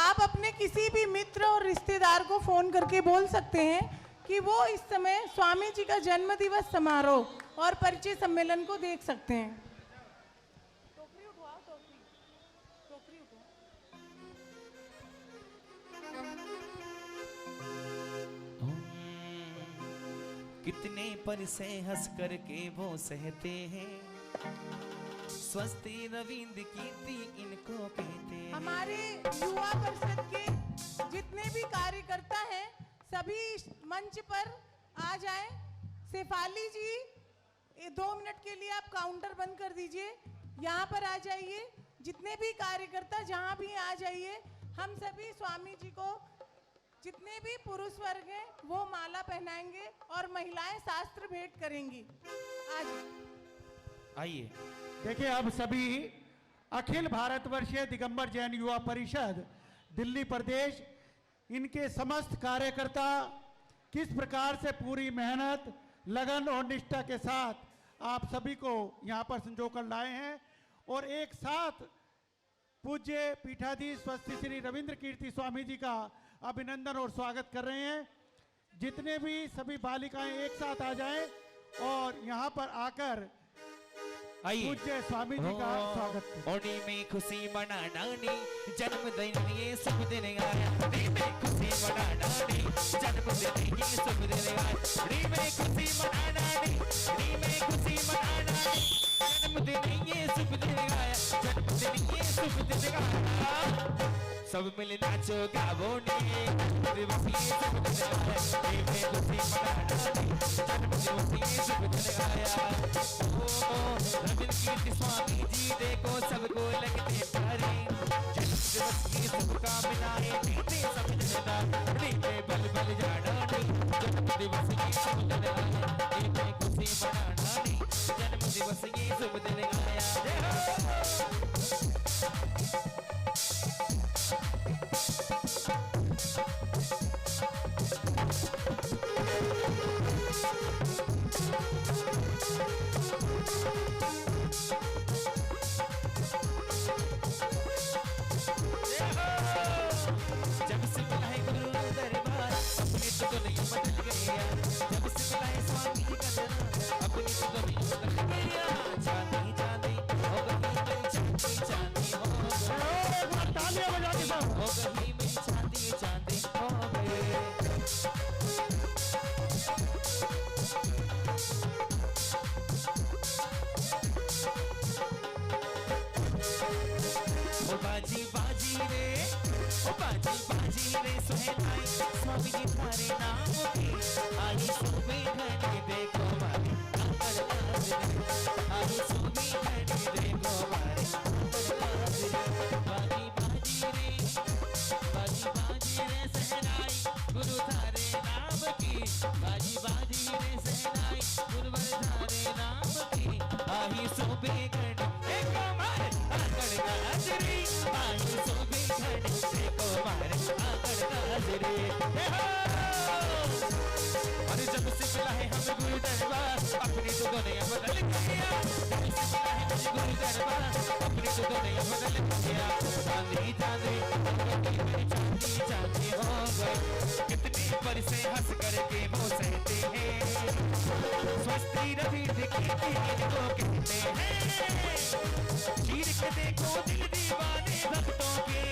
आप अपने किसी भी मित्र और रिश्तेदार को फोन करके बोल सकते हैं कि वो इस समय स्वामी जी का जन्म दिवस समारोह और परिचय सम्मेलन को देख सकते हैं। टोकरी उठवाओ, टोकरी उठवाओ। कितने पर से हंस करके वो सहते हैं, स्वस्ति रविंद्र कीर्ति इनको कहते हैं। हमारे युवा परिषद के जितने भी कार्यकर्ता हैं सभी मंच पर आ जाएं। शेफाली जी 2 मिनट के लिए आप काउंटर बंद कर दीजिए, यहाँ पर आ जाइए। जितने भी कार्यकर्ता जहाँ भी आ जाइए, हम सभी स्वामी जी को, जितने भी पुरुष वर्ग हैं वो माला पहनाएंगे और महिलाएं शास्त्र भेंट करेंगी। आज आइए देखिए, अब सभी अखिल भारतवर्षीय दिगंबर जैन युवा परिषद दिल्ली प्रदेश, इनके समस्त कार्यकर्ता किस प्रकार से पूरी मेहनत, लगन और निष्ठा के साथ आप सभी को यहाँ पर संजोकर लाए हैं और एक साथ पूज्य पीठाधीश स्वस्ति श्री रविंद्र कीर्ति स्वामी जी का अभिनंदन और स्वागत कर रहे हैं। जितने भी सभी बालिकाएं एक साथ आ जाएं और यहाँ पर आकर पूज्य स्वामी जी का स्वागत करें। ओनी में खुशी मनाना नी, जन्मदिन ये शुभ दिन आया। ओनी में खुशी मनाना नी, जन्मदिन ये शुभ दिन आया। ओनी में खुशी मनाना नी, ओनी में खुशी मनाना नी, जन्मदिन ये शुभ दिन आया। जन्मदिन ये शुभ दिन आया। सब मिल नाचो गावो नी, दिवस ये शुभ दिन आया। ओनी में खुशी मनाना नी, जन्मदिन ये शुभ दिन आया। रविंद्र कीर्ति स्वामी जी देखो सबको लगते प्यारे। सबका मिलाए नीते समझ लेना नीते बल बल जाना नहीं जन्म दिवस ये शुभ दिन आया नीते खुशी मनाना नहीं जन्म दिवस ये शुभ दिन आया जय हो जब से मिला है गुरु दरबार अपनी तो दुनिया बदल गई यार जब से मिला है स्वामी का दरबार अपनी तो दुनिया बदल गई यार चांदी चांदी हो गई मेरी चांदी चांदी हो गई तालियां बजा के सब हो गई मेरी चांदी चांदी हो गई बाजी बाजी रे ओ बाजी बाजी रे सुहेलाई स्वामी जी थारे नाम की आई सुबे घड़ी देखो मारे आकर नाज रे आई सुबे घड़ी देखो मारे आकर नाज रे बाजी बाजी रे सहनाई गुरु थारे नाम की बाजी बाजी रे सहनाई गुरुवर थारे नाम की आई सुबे घड़ी देखो मारे आकर नाज रे आई सुबे घड़ी देखो मारे आकर नाज रे अरे जब से मिला है हमें गुरु दरबार अपनी तो दुनिया बदल गया जब से मिला है मुझे गुरु दरबार अपनी तो दुनिया बदल गया चांदी चांदी मेरी चांदी चांदी हो गई कितनी बरसे हंस करके वो सहते हैं स्वस्ति रवि दिखी इनको कहते हैं चीर के देखो दिल दीवाने भक्तों के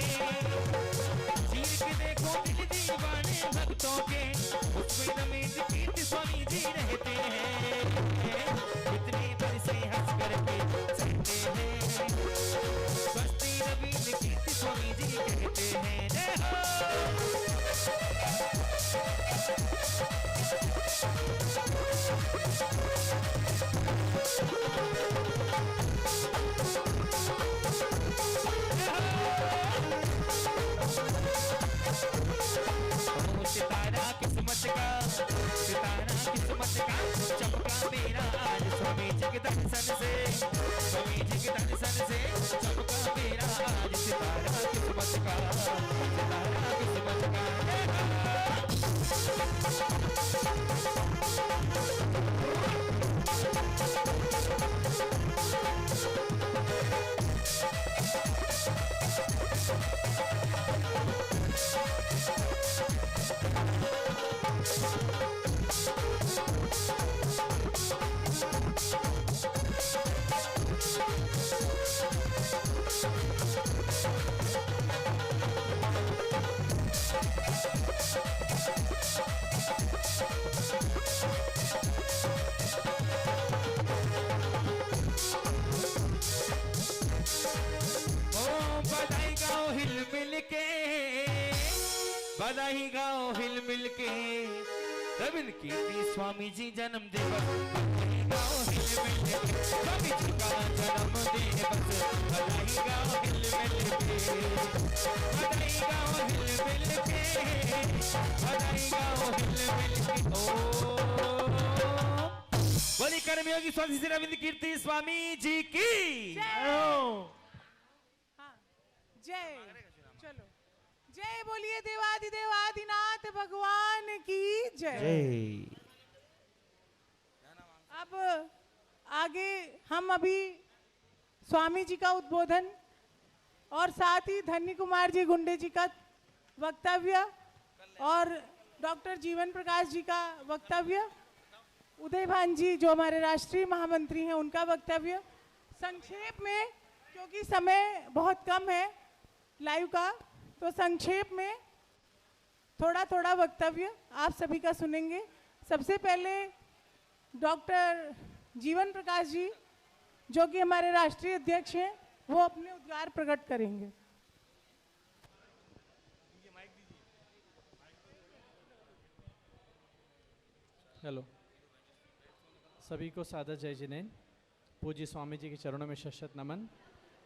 चीर के देखो दिल दीवाने भक्तों के उसमें नमित कीर्ति स्वामी जी रहते हैं कितनी बरसे हंस करके सहते हैं स्वस्ति रवि कीर्ति स्वामी जी कहते हैं जय हो सितारा किस्मत का चमका मेरा आज स्वामी जी के दर्शन से स्वामी जी के दर्शन से चमका मेरा आज सितारा किस्मत का सितारा किस्मत का बधाई गाओ हिल मिल के रविंद्र कीर्ति स्वामी जी जन्म दिवस बधाई गाओ हिल मिल के स्वामी जी का जन्म दिवस बधाई गाओ हिल मिल के बधाई गाओ हिल मिल के बधाई गाओ हिल मिल के ओ बोली कर्मयोगी स्वामी श्री रविंद्र कीर्ति स्वामी जी की जय। चलो जय बोलिए देवादिदेव आदिनाथ भगवान की जय। अब आगे हम अभी स्वामी जी का उद्बोधन और साथ ही धन्य कुमार जी गुंडे जी का वक्तव्य और डॉक्टर जीवन प्रकाश जी का वक्तव्य, उदय भान जी जो हमारे राष्ट्रीय महामंत्री हैं उनका वक्तव्य संक्षेप में, क्योंकि समय बहुत कम है लाइव का, तो संक्षेप में थोड़ा थोड़ा वक्तव्य आप सभी का सुनेंगे। सबसे पहले डॉक्टर जीवन प्रकाश जी जो कि हमारे राष्ट्रीय अध्यक्ष हैं वो अपने उद्गार प्रकट करेंगे। हेलो, सभी को सादर जय जिनेन्द्र। पूज्य स्वामी जी के चरणों में शत नमन।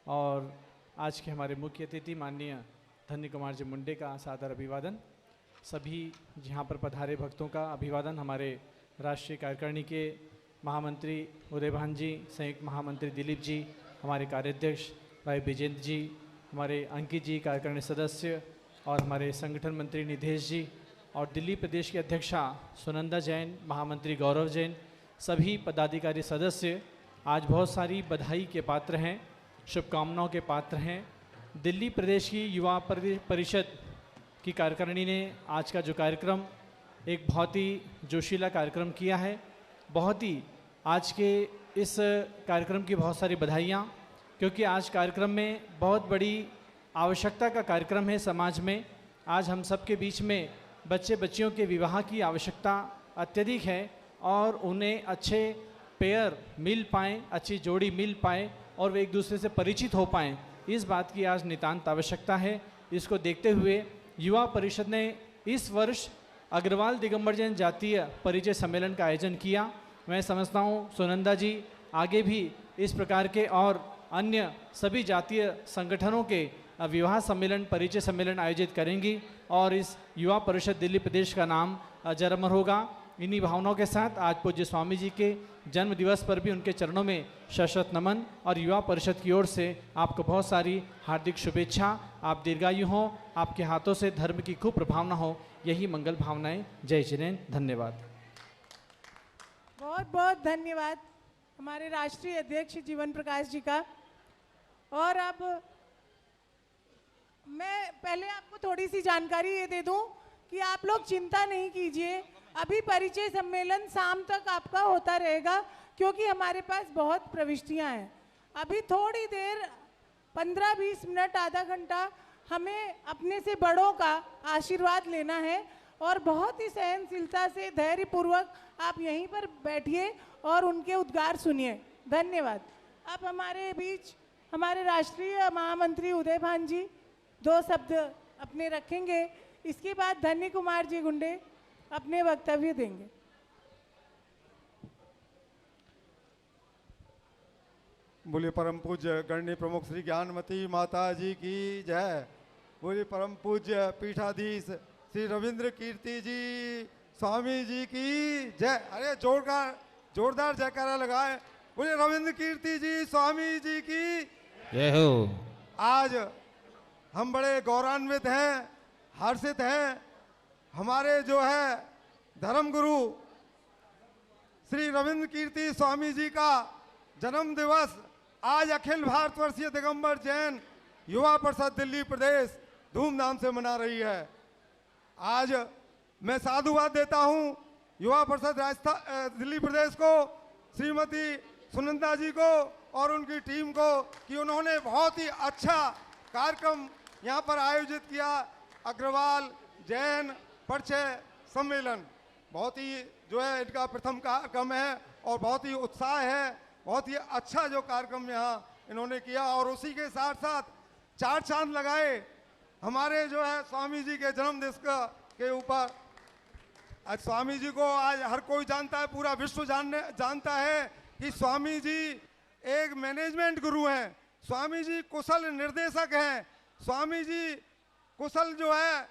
और आज के हमारे मुख्य अतिथि माननीय धन्य कुमार जी मुंडे का सादर अभिवादन। सभी यहाँ पर पधारे भक्तों का अभिवादन। हमारे राष्ट्रीय कार्यकारिणी के महामंत्री उदय भान जी, संयुक्त महामंत्री दिलीप जी, हमारे कार्याध्यक्ष भाई विजेंद्र जी, हमारे अंकित जी कार्यकारिणी सदस्य, और हमारे संगठन मंत्री निधेश जी, और दिल्ली प्रदेश की अध्यक्षा सुनंदा जैन, महामंत्री गौरव जैन, सभी पदाधिकारी सदस्य आज बहुत सारी बधाई के पात्र हैं, शुभकामनाओं के पात्र हैं। दिल्ली प्रदेश की युवा परिषद की कार्यकारिणी ने आज का जो कार्यक्रम एक बहुत ही जोशीला कार्यक्रम किया है। बहुत ही आज के इस कार्यक्रम की बहुत सारी बधाइयाँ, क्योंकि आज कार्यक्रम में बहुत बड़ी आवश्यकता का कार्यक्रम है। समाज में आज हम सब के बीच में बच्चे बच्चियों के विवाह की आवश्यकता अत्यधिक है और उन्हें अच्छे पेयर मिल पाएँ, अच्छी जोड़ी मिल पाए और वे एक दूसरे से परिचित हो पाएँ, इस बात की आज नितांत आवश्यकता है। इसको देखते हुए युवा परिषद ने इस वर्ष अग्रवाल दिगंबर जैन जातीय परिचय सम्मेलन का आयोजन किया। मैं समझता हूँ सुनंदा जी आगे भी इस प्रकार के और अन्य सभी जातीय संगठनों के विवाह सम्मेलन, परिचय सम्मेलन आयोजित करेंगी और इस युवा परिषद दिल्ली प्रदेश का नाम अजर-अमर होगा। इन्हीं भावनाओं के साथ आज पूज्य स्वामी जी के जन्म दिवस पर भी उनके चरणों में शत नमन और युवा परिषद की ओर से आपको बहुत सारी हार्दिक शुभेच्छा। आप दीर्घायु हों, आपके हाथों से धर्म की खूब प्रभावना हो, यही मंगल भावनाएं। जय जिनेन। धन्यवाद। बहुत बहुत धन्यवाद हमारे राष्ट्रीय अध्यक्ष जीवन प्रकाश जी का। और अब मैं पहले आपको थोड़ी सी जानकारी ये दे दूं कि आप लोग चिंता नहीं कीजिए, अभी परिचय सम्मेलन शाम तक आपका होता रहेगा, क्योंकि हमारे पास बहुत प्रविष्टियां हैं। अभी थोड़ी देर 15-20 मिनट, आधा घंटा हमें अपने से बड़ों का आशीर्वाद लेना है और बहुत ही सहनशीलता से, धैर्यपूर्वक आप यहीं पर बैठिए और उनके उद्गार सुनिए। धन्यवाद। अब हमारे बीच हमारे राष्ट्रीय महामंत्री उदय भान जी 2 शब्द अपने रखेंगे। इसके बाद धन्य कुमार जी गुंडे अपने वक्तव्य देंगे। बोलिए परम पूज्य गणनी प्रमुख श्री ज्ञानमती माता जी की जय। बोलिए परम पूज्य पीठाधीश श्री रविंद्र कीर्ति जी स्वामी जी की जय। अरे जोरदार जयकारा लगाए। बोलिए रविंद्र कीर्ति जी स्वामी जी की जय हो। आज हम बड़े गौरवान्वित हैं, हर्षित हैं। हमारे जो है धर्म गुरु श्री रविंद्र कीर्ति स्वामी जी का जन्म दिवस आज अखिल भारतवर्षीय दिगंबर जैन युवा परिषद दिल्ली प्रदेश धूमधाम से मना रही है। आज मैं साधुवाद देता हूं युवा परिषद राजस्थान दिल्ली प्रदेश को, श्रीमती सुनंदा जी को और उनकी टीम को कि उन्होंने बहुत ही अच्छा कार्यक्रम यहाँ पर आयोजित किया। अग्रवाल जैन परिचय सम्मेलन बहुत ही जो है इनका प्रथम कार्यक्रम है और बहुत ही उत्साह है। बहुत ही अच्छा जो कार्यक्रम यहाँ इन्होंने किया और उसी के साथ साथ 4 चांद लगाए हमारे जो है स्वामी जी के जन्म दिवस के ऊपर। आज स्वामी जी को आज हर कोई जानता है, पूरा विश्व जानता है कि स्वामी जी एक मैनेजमेंट गुरु हैं, स्वामी जी कुशल निर्देशक हैं, स्वामी जी कुशल जो है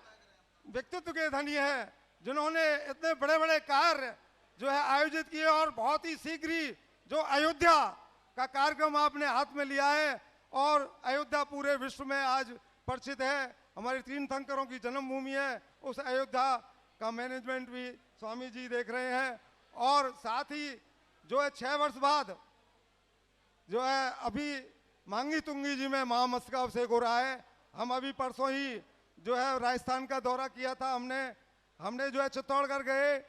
व्यक्तित्व के धनी हैं, जिन्होंने इतने बड़े बड़े कार्य जो है आयोजित किए और बहुत ही शीघ्र ही जो अयोध्या का कार्यक्रम आपने हाथ में लिया है और अयोध्या पूरे विश्व में आज परिचित है। हमारी 3 तीर्थंकरों की जन्मभूमि है, उस अयोध्या का मैनेजमेंट भी स्वामी जी देख रहे हैं। और साथ ही जो है 6 वर्ष बाद जो है अभी मांगी तुंगी जी में महामस्तक अभिषेक हो रहा है। हम अभी परसों ही जो है राजस्थान का दौरा किया था। हमने जो है चित्तौड़गढ़ गए,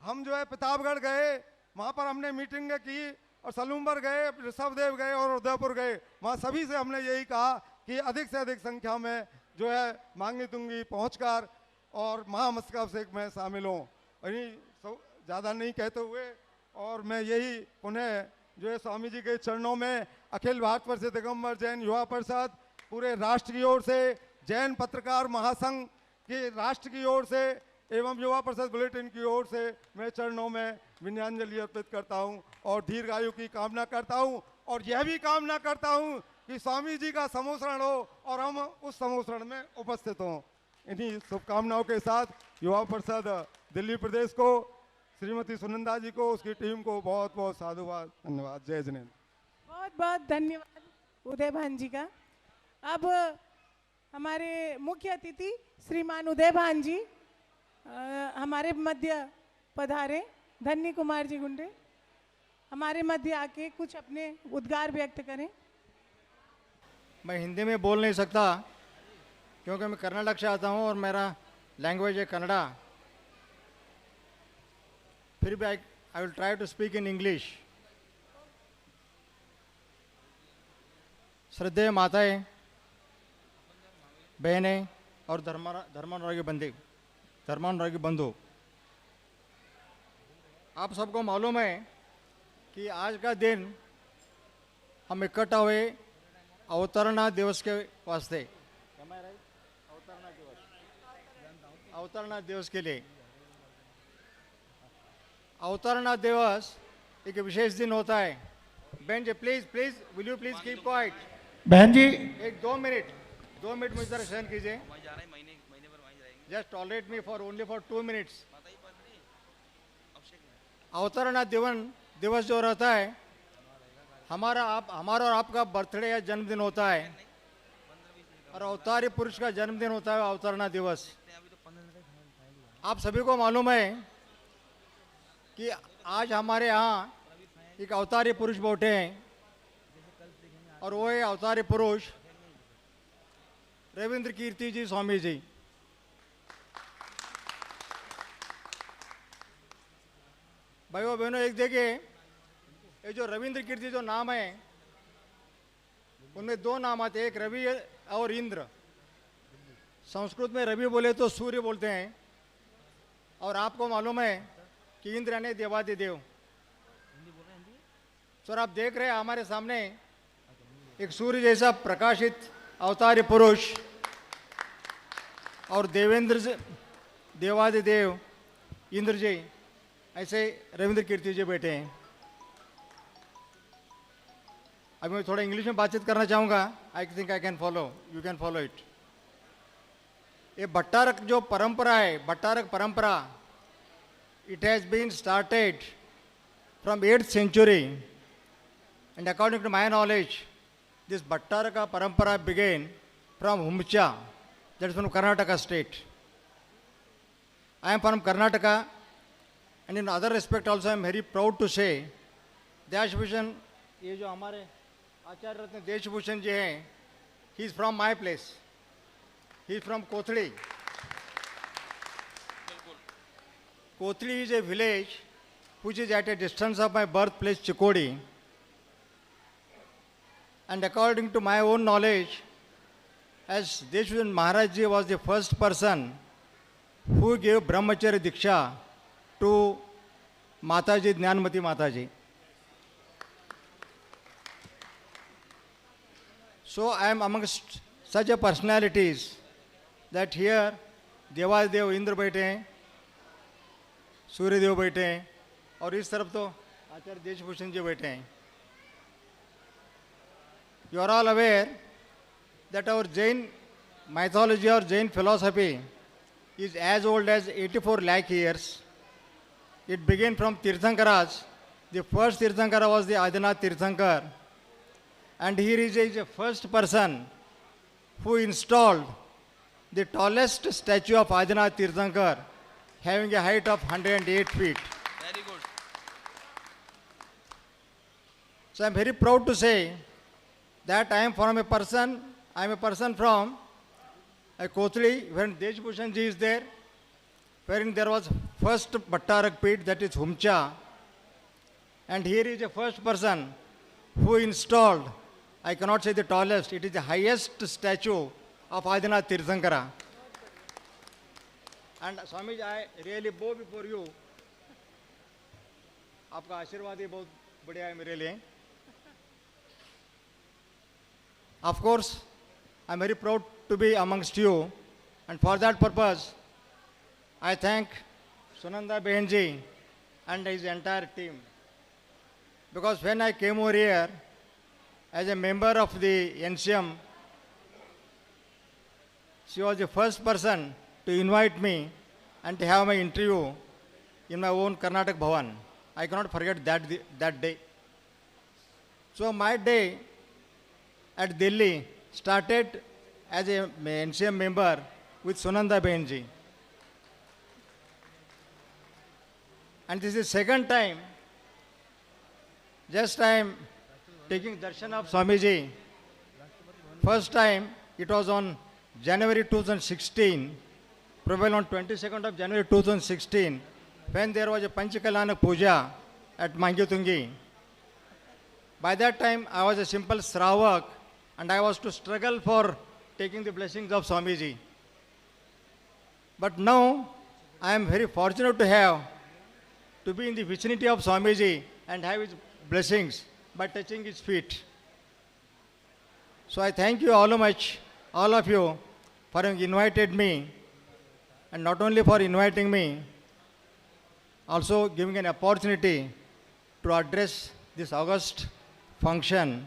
हम जो है प्रतापगढ़ गए, वहाँ पर हमने मीटिंगें की और सलूम्बर गए, ऋषभदेव गए और उदयपुर गए। वहाँ सभी से हमने यही कहा कि अधिक से अधिक संख्या में जो है मांगी तुंगी पहुँचकर और महामस्तक अभिषेक में शामिल हों। ज़्यादा नहीं कहते हुए और मैं यही पुनः जो है स्वामी जी के चरणों में अखिल भारतवर्षीय दिगंबर जैन युवा परिषद, पूरे राष्ट्र की ओर से, जैन पत्रकार महासंघ के राष्ट्र की ओर से एवं युवा परिषद बुलेटिन की ओर से मैं चरणों में विनयाञ्जलि अर्पित करता हूं और दीर्घायु की कामना करता हूं और यह भी कामना करता हूं कि स्वामी जी का समोसरण हो और हम उस समोसरण में उपस्थित हों। इन्हीं शुभकामनाओं के साथ युवा परिषद दिल्ली प्रदेश को, श्रीमती सुनंदा जी को, उसकी टीम को बहुत बहुत साधुवाद, धन्यवाद। जय जिनेंद्र। बहुत बहुत धन्यवाद उदय भान जी का। अब हमारे मुख्य अतिथि श्रीमान उदय भान जी हमारे मध्य पधारे। धन्य कुमार जी गुंडे हमारे मध्य आके कुछ अपने उद्गार व्यक्त करें। मैं हिंदी में बोल नहीं सकता क्योंकि मैं कर्नाटक से आता हूँ और मेरा लैंग्वेज है कन्नड़ा। फिर भी I will try to speak in English. श्रद्धेय माताएं, बहनें और धर्मानुरागी बंधु, आप सबको मालूम है कि आज का दिन हम इकट्ठा हुए अवतरणा दिवस के वास्ते, अवतरणा दिवस के लिए। अवतरणा दिवस एक विशेष दिन होता है। बहन जी please please will you please keep quiet. बहन जी एक 2 मिनट मुझे जरा सहन कीजिए। Just tolerate me for only for 2 minutes. अवतरणा दिवस जो रहता है, हमारा और आपका बर्थडे या जन्मदिन होता है और अवतारी पुरुष का जन्मदिन होता है अवतरणा दिवस। आप सभी को मालूम है कि आज हमारे यहाँ एक अवतारी पुरुष बैठे हैं और वो है अवतारी पुरुष रविंद्र कीर्ति जी स्वामी जी। भाइयों बहनों, एक देखिए, ये जो रविंद्र कीर्ति जो नाम है उनमें 2 नाम आते हैं, एक रवि और इंद्र। संस्कृत में रवि बोले तो सूर्य बोलते हैं और आपको मालूम है कि इंद्र यानी देवादिदेव। सर आप देख रहे हैं हमारे सामने एक सूर्य जैसा प्रकाशित अवतारी पुरुष और देवादिदेव इंद्र जी, ऐसे रविंद्र कीर्ति जी बैठे हैं। अभी मैं थोड़ा इंग्लिश में बातचीत करना चाहूँगा। I think I can follow, you can follow it. ये भट्टारक जो परंपरा है, भट्टारक परंपरा, it has been started from 8th century and according to my knowledge this Bhattaraka parampara began from Humcha, that is from Karnataka state. I am from Karnataka and in other respect also I am very proud to say Deshbhushan, ये जो हमारे आचार्य रत्न देशभूषण जी हैं, he is from my place, he is from Kothali. Kothali is a village which is at a distance of my birthplace Chikodi, and according to my own knowledge, as Deshbhushan Maharaj ji was the first person who gave Brahmacharya Diksha to Mataji, Jnanmati Mataji. So I am amongst such a personalities that here देवादेव Indra बैठे हैं, सूर्यदेव बैठे हैं और इस तरफ तो आचार्य देशभूषण जी बैठे हैं. You are all aware that our Jain mythology or Jain philosophy is as old as 84 lakh years. It began from Tirthankaras. The first Tirthankara was the Adinath Tirthankar, and here is the first person who installed the tallest statue of Adinath Tirthankar, having a height of 108 feet. Very good. So I am very proud to say that I am a person from Kothali, when Deshbhushan ji is there, wherein there was first Bhattarak Pit, that is Humcha, and here is the first person who installed, I cannot say the tallest, it is the highest statue of Adinath Tirthankara. And Swami, I really bow before you. आपका आशीर्वाद ही बहुत बढ़िया है मेरे लिए. Of course, I am very proud to be amongst you, and for that purpose, I thank Sunanda Behenji and his entire team. Because when I came over here, as a member of the NCM, she was the first person to invite me and to have my interview in my own Karnataka Bhavan. I cannot forget that day. So my day at Delhi started as a NCM member with Sunanda Benji. And this is the second time, just I am taking darshan of Swamiji. First time, it was on January 2016, probably on 22nd of January 2016, when there was a Panchakalana Puja at Mangyutungi. By that time, I was a simple Sravak, and I was to struggle for taking the blessings of Swamiji. But now, I am very fortunate to be in the vicinity of Swamiji and have his blessings by touching his feet. So I thank you all of you, for having invited me, and not only for inviting me, also giving an opportunity to address this August function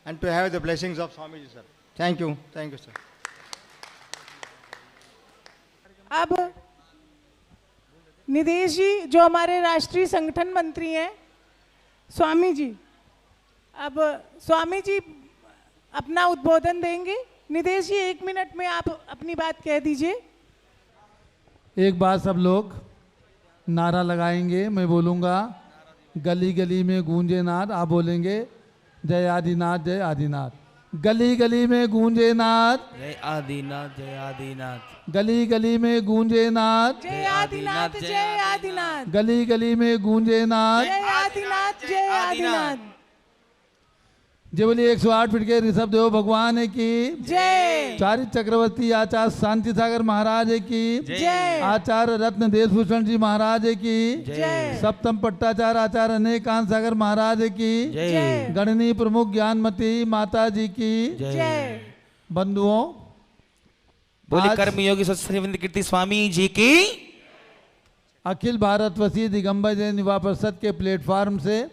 and to have the blessings of Swamiji, sir. Thank you, sir. अब निदेश जी जो हमारे राष्ट्रीय संगठन मंत्री हैं, स्वामी जी, अब स्वामी जी अपना उद्बोधन देंगे। निदेश जी 1 मिनट में आप अपनी बात कह दीजिए। एक बार सब लोग नारा लगाएंगे, मैं बोलूँगा गली गली में गूंजे नाद, आप बोलेंगे जय आदिनाथ जय आदिनाथ। गली गली में गूंजे नाद, जय आदिनाथ जय आदिनाथ। गली गली में गूंजे नाद, जय आदिनाथ जय आदिनाथ। गली गली में गूंजे नाद, जय आदिनाथ जय आदिनाथ। जय बोलिए 108 फीट के ऋषभ देव भगवान की जय। चारित चक्रवर्ती आचार्य शांति सागर महाराज की जय। आचार्य रत्न देशभूषण जी महाराज की जय। सप्तम पट्टाचार्य आचार्य अनेकांत सागर महाराज की जय। गणनी प्रमुख ज्ञानमती माता जी की जय। बंधुओं, बोले कर्मयोगी सत्संग कीर्ति स्वामी जी की। अखिल भारत वसी दिगंबर जैन युवा परिषद के प्लेटफार्म से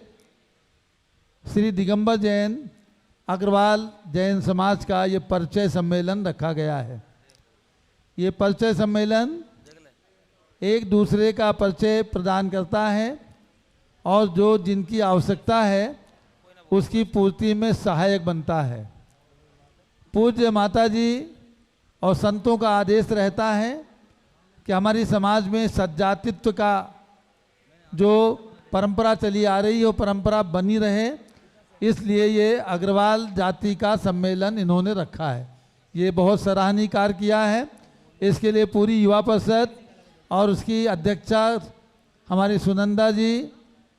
श्री दिगंबर जैन अग्रवाल जैन समाज का ये परिचय सम्मेलन रखा गया है। ये परिचय सम्मेलन एक दूसरे का परिचय प्रदान करता है और जो जिनकी आवश्यकता है उसकी पूर्ति में सहायक बनता है। पूज्य माता जी और संतों का आदेश रहता है कि हमारी समाज में सज्जातित्व का जो परंपरा चली आ रही है वो परंपरा बनी रहे, इसलिए ये अग्रवाल जाति का सम्मेलन इन्होंने रखा है। ये बहुत सराहनीय कार्य किया है। इसके लिए पूरी युवा परिषद और उसकी अध्यक्षा हमारी सुनंदा जी,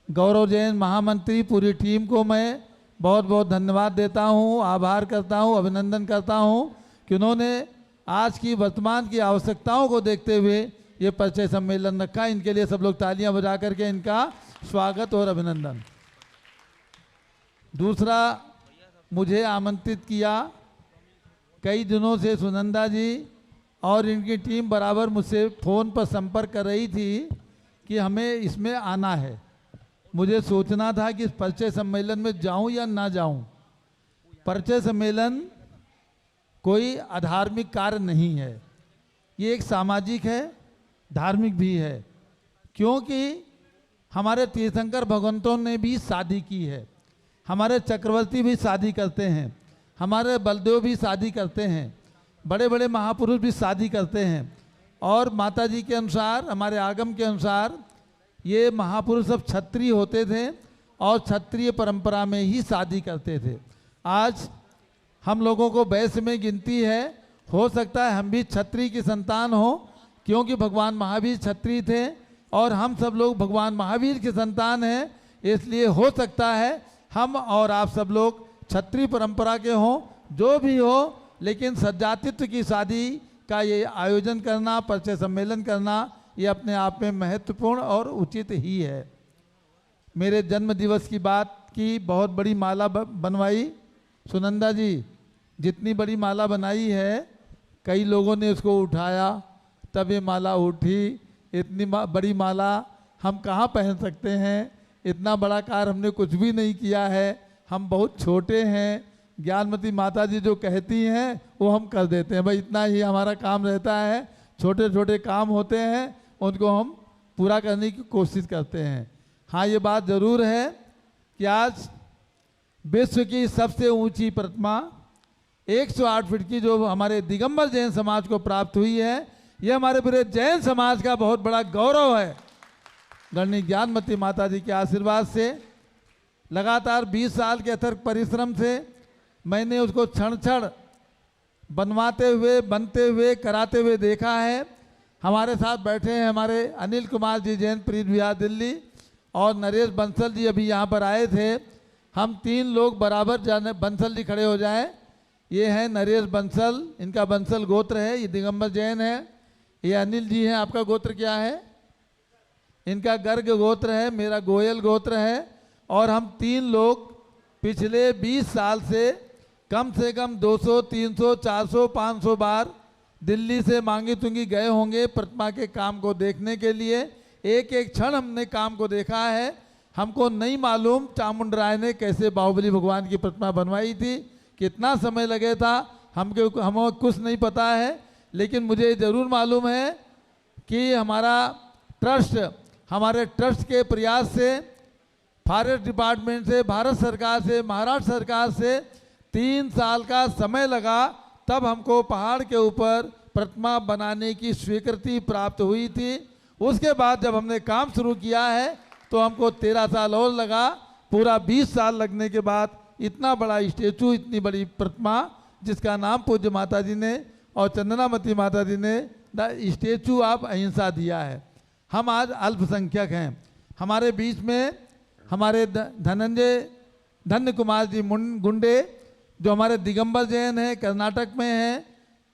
गौरव जैन महामंत्री, पूरी टीम को मैं बहुत बहुत धन्यवाद देता हूँ, आभार करता हूँ, अभिनंदन करता हूँ कि उन्होंने आज की वर्तमान की आवश्यकताओं को देखते हुए ये परिचय सम्मेलन रखा। इनके लिए सब लोग तालियां बजा करके इनका स्वागत और अभिनंदन। दूसरा, मुझे आमंत्रित किया, कई दिनों से सुनंदा जी और इनकी टीम बराबर मुझसे फ़ोन पर संपर्क कर रही थी कि हमें इसमें आना है। मुझे सोचना था कि इस परिचय सम्मेलन में जाऊं या ना जाऊं। परिचय सम्मेलन कोई अधार्मिक कार्य नहीं है, ये एक सामाजिक है, धार्मिक भी है, क्योंकि हमारे तीर्थंकर भगवंतों ने भी शादी की है, हमारे चक्रवर्ती भी शादी करते हैं, हमारे बलदेव भी शादी करते हैं, बड़े बड़े महापुरुष भी शादी करते हैं। और माता जी के अनुसार, हमारे आगम के अनुसार, ये महापुरुष सब क्षत्रिय होते थे और क्षत्रिय परंपरा में ही शादी करते थे। आज हम लोगों को वैश्य में गिनती है, हो सकता है हम भी क्षत्रिय की संतान हो, क्योंकि भगवान महावीर क्षत्रिय थे और हम सब लोग भगवान महावीर के संतान हैं। इसलिए हो सकता है हम और आप सब लोग क्षत्रिय परंपरा के हों, जो भी हो, लेकिन सज्जातित्व की शादी का ये आयोजन करना, परिचय सम्मेलन करना, ये अपने आप में महत्वपूर्ण और उचित ही है। मेरे जन्म दिवस की बात की, बहुत बड़ी माला बनवाई सुनंदा जी, जितनी बड़ी माला बनाई है कई लोगों ने उसको उठाया, तब ये माला उठी। इतनी बड़ी माला हम कहाँ पहन सकते हैं? इतना बड़ा कार्य हमने कुछ भी नहीं किया है, हम बहुत छोटे हैं। ज्ञानमती माता जी जो कहती हैं वो हम कर देते हैं। भाई इतना ही हमारा काम रहता है। छोटे छोटे काम होते हैं उनको हम पूरा करने की कोशिश करते हैं। हाँ, ये बात ज़रूर है कि आज विश्व की सबसे ऊंची प्रतिमा 108 फीट की जो हमारे दिगंबर जैन समाज को प्राप्त हुई है, ये हमारे पूरे जैन समाज का बहुत बड़ा गौरव है। गणनी ज्ञानमती माता जी के आशीर्वाद से लगातार 20 साल के अथक परिश्रम से मैंने उसको क्षण क्षण बनवाते हुए, बनते हुए, कराते हुए देखा है। हमारे साथ बैठे हैं हमारे अनिल कुमार जी जैन प्रीत विहार दिल्ली और नरेश बंसल जी अभी यहाँ पर आए थे। हम 3 लोग बराबर जाने, बंसल जी खड़े हो जाएं। ये हैं नरेश बंसल, इनका बंसल गोत्र है, ये दिगंबर जैन है। ये अनिल जी हैं, आपका गोत्र क्या है? इनका गर्ग गोत्र है, मेरा गोयल गोत्र है। और हम 3 लोग पिछले 20 साल से कम 200, 300, 400, 500 बार दिल्ली से मांगी तुंगी गए होंगे प्रतिमा के काम को देखने के लिए। एक एक क्षण हमने काम को देखा है। हमको नहीं मालूम चामुंड राय ने कैसे बाहुबली भगवान की प्रतिमा बनवाई थी, कितना समय लगे था, हमें कुछ नहीं पता है। लेकिन मुझे ज़रूर मालूम है कि हमारे ट्रस्ट के प्रयास से, फॉरेस्ट डिपार्टमेंट से, भारत सरकार से, महाराष्ट्र सरकार से 3 साल का समय लगा, तब हमको पहाड़ के ऊपर प्रतिमा बनाने की स्वीकृति प्राप्त हुई थी। उसके बाद जब हमने काम शुरू किया है तो हमको 13 साल और लगा। पूरा 20 साल लगने के बाद इतना बड़ा स्टेचू, इतनी बड़ी प्रतिमा, जिसका नाम पूज्य माता जी ने और चंदनामती माता जी ने द स्टेचू ऑफ अहिंसा दिया है। हम आज अल्पसंख्यक हैं। हमारे बीच में हमारे धन्य कुमार जी गुंडे, जो हमारे दिगंबर जैन हैं, कर्नाटक में हैं,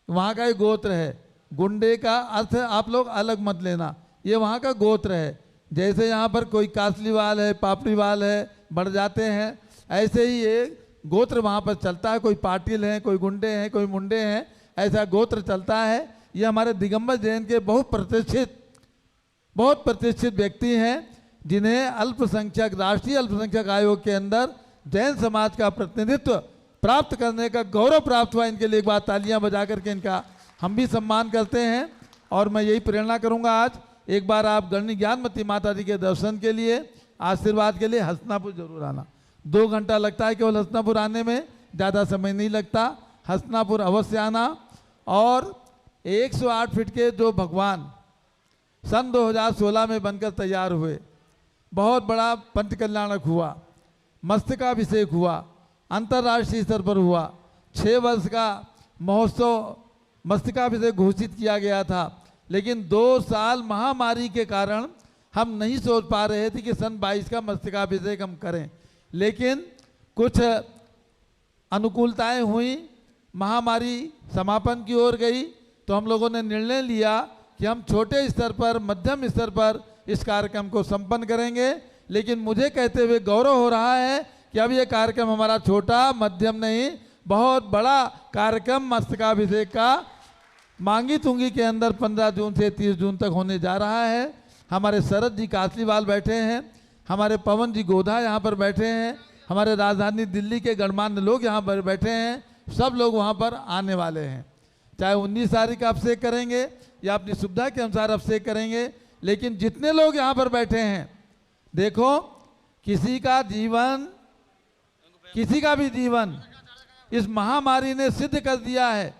वहाँ का ही गोत्र है। गुंडे का अर्थ आप लोग अलग मत लेना, ये वहाँ का गोत्र है। जैसे यहाँ पर कोई कासलीवाल है, पापड़ीवाल है, बढ़ जाते हैं, ऐसे ही ये गोत्र वहाँ पर चलता है। कोई पाटिल हैं, कोई गुंडे हैं, कोई मुंडे हैं, ऐसा गोत्र चलता है। ये हमारे दिगंबर जैन के बहुत प्रतिष्ठित व्यक्ति हैं, जिन्हें अल्पसंख्यक, राष्ट्रीय अल्पसंख्यक आयोग के अंदर जैन समाज का प्रतिनिधित्व प्राप्त करने का गौरव प्राप्त हुआ। इनके लिए एक बार तालियां बजा करके इनका हम भी सम्मान करते हैं। और मैं यही प्रेरणा करूंगा, आज एक बार आप गणनी ज्ञानमती माता जी के दर्शन के लिए, आशीर्वाद के लिए हसनापुर जरूर आना। 2 घंटा लगता है केवल हसनापुर आने में, ज़्यादा समय नहीं लगता। हसनापुर अवश्य आना। और 108 फीट के जो भगवान सन 2016 में बनकर तैयार हुए, बहुत बड़ा पंच कल्याणक हुआ, मस्तकाभिषेक हुआ, अंतर्राष्ट्रीय स्तर पर हुआ। 6 वर्ष का महोत्सव मस्तकाभिषेक घोषित किया गया था। लेकिन 2 साल महामारी के कारण हम नहीं सोच पा रहे थे कि सन 22 का मस्तकाभिषेक हम करें। लेकिन कुछ अनुकूलताएं हुई, महामारी समापन की ओर गई, तो हम लोगों ने निर्णय लिया कि हम छोटे स्तर पर, मध्यम स्तर पर इस कार्यक्रम को संपन्न करेंगे। लेकिन मुझे कहते हुए गौरव हो रहा है कि अब ये कार्यक्रम हमारा छोटा मध्यम नहीं, बहुत बड़ा कार्यक्रम मस्तकाभिषेक का मांगी तुंगी के अंदर 15 जून से 30 जून तक होने जा रहा है। हमारे शरद जी कासलीवाल बैठे हैं, हमारे पवन जी गोधा यहाँ पर बैठे हैं, हमारे राजधानी दिल्ली के गणमान्य लोग यहाँ पर बैठे हैं। सब लोग वहाँ पर आने वाले हैं। चाहे 19 तारीख का अभिषेक करेंगे या अपनी सुविधा के अनुसार अभिषेक करेंगे, लेकिन जितने लोग यहाँ पर बैठे हैं, देखो किसी का भी जीवन इस महामारी ने सिद्ध कर दिया है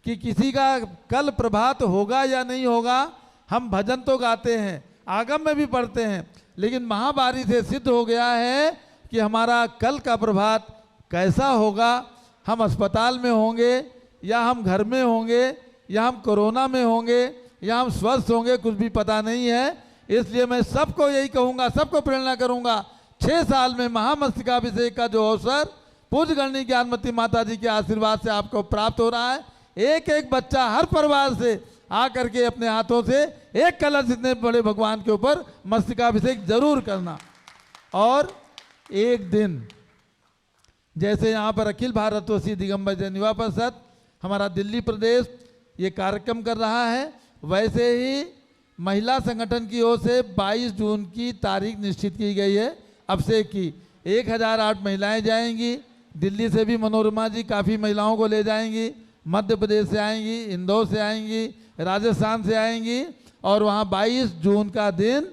कि किसी का कल प्रभात होगा या नहीं होगा। हम भजन तो गाते हैं, आगम में भी पढ़ते हैं, लेकिन महामारी से सिद्ध हो गया है कि हमारा कल का प्रभात कैसा होगा। हम अस्पताल में होंगे या हम घर में होंगे या हम कोरोना में होंगे या हम स्वस्थ होंगे, कुछ भी पता नहीं है। इसलिए मैं सबको यही कहूँगा, सबको प्रेरणा करूँगा, 6 साल में महामस्तकाभिषेक का जो अवसर पूज्य गणनी ज्ञानमती माता जी के आशीर्वाद से आपको प्राप्त हो रहा है। एक एक बच्चा हर परिवार से आकर के अपने हाथों से एक कलश इतने बड़े भगवान के ऊपर मस्तकाभिषेक जरूर करना। और एक दिन जैसे यहाँ पर अखिल भारतवर्षीय दिगंबर जैन युवा परिषद हमारा दिल्ली प्रदेश ये कार्यक्रम कर रहा है, वैसे ही महिला संगठन की ओर से 22 जून की तारीख निश्चित की गई है अभिषेक की। 1008 महिलाएं जाएंगी, दिल्ली से भी मनोरमा जी काफ़ी महिलाओं को ले जाएंगी, मध्य प्रदेश से आएंगी, इंदौर से आएंगी, राजस्थान से आएंगी और वहाँ 22 जून का दिन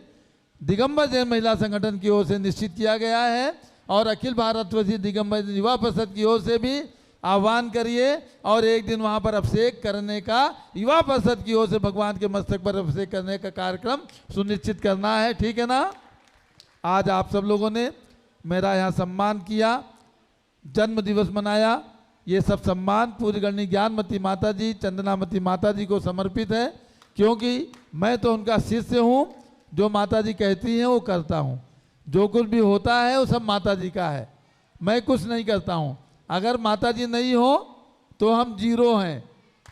दिगंबर जैन महिला संगठन की ओर से निश्चित किया गया है और अखिल भारतवर्षीय दिगंबर युवा परिषद की ओर से भी आह्वान करिए और एक दिन वहाँ पर अभिषेक करने का युवा परिषद की ओर से भगवान के मस्तक पर अभिषेक करने का कार्यक्रम सुनिश्चित करना है, ठीक है ना। आज आप सब लोगों ने मेरा यहाँ सम्मान किया, जन्म दिवस मनाया, ये सब सम्मान पूज्य गणनी ज्ञानमती माता जी, चंदनामती माता जी को समर्पित है, क्योंकि मैं तो उनका शिष्य हूँ, जो माता जी कहती हैं वो करता हूँ, जो कुछ भी होता है वो सब माता जी का है, मैं कुछ नहीं करता हूँ। अगर माता जी नहीं हो तो हम जीरो हैं,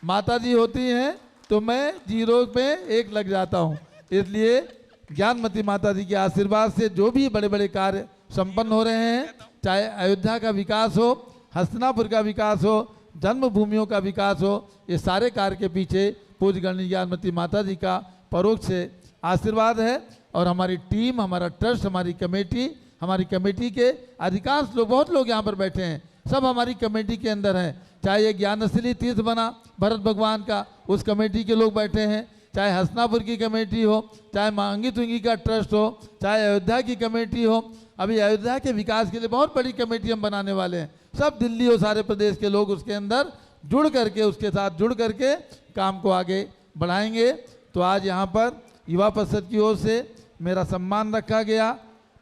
माता जी होती हैं तो मैं जीरो पे एक लग जाता हूँ। इसलिए ज्ञानमती माता जी के आशीर्वाद से जो भी बड़े बड़े कार्य संपन्न हो रहे हैं, चाहे अयोध्या का विकास हो, हस्तिनापुर का विकास हो, जन्मभूमियों का विकास हो, ये सारे कार्य के पीछे पूज्य गणनी ज्ञानमती माता जी का परोक्ष से आशीर्वाद है। और हमारी टीम, हमारा ट्रस्ट, हमारी कमेटी के अधिकांश लोग, बहुत लोग यहाँ पर बैठे हैं, सब हमारी कमेटी के अंदर हैं। चाहे ये ज्ञानस्थली तीर्थ बना भरत भगवान का, उस कमेटी के लोग बैठे हैं, चाहे हस्तिनापुर की कमेटी हो, चाहे मांगी तुंगी का ट्रस्ट हो, चाहे अयोध्या की कमेटी हो। अभी अयोध्या के विकास के लिए बहुत बड़ी कमेटी हम बनाने वाले हैं, सब दिल्ली और सारे प्रदेश के लोग उसके अंदर जुड़ करके, उसके साथ जुड़ करके काम को आगे बढ़ाएंगे। तो आज यहाँ पर युवा परिषद की ओर से मेरा सम्मान रखा गया,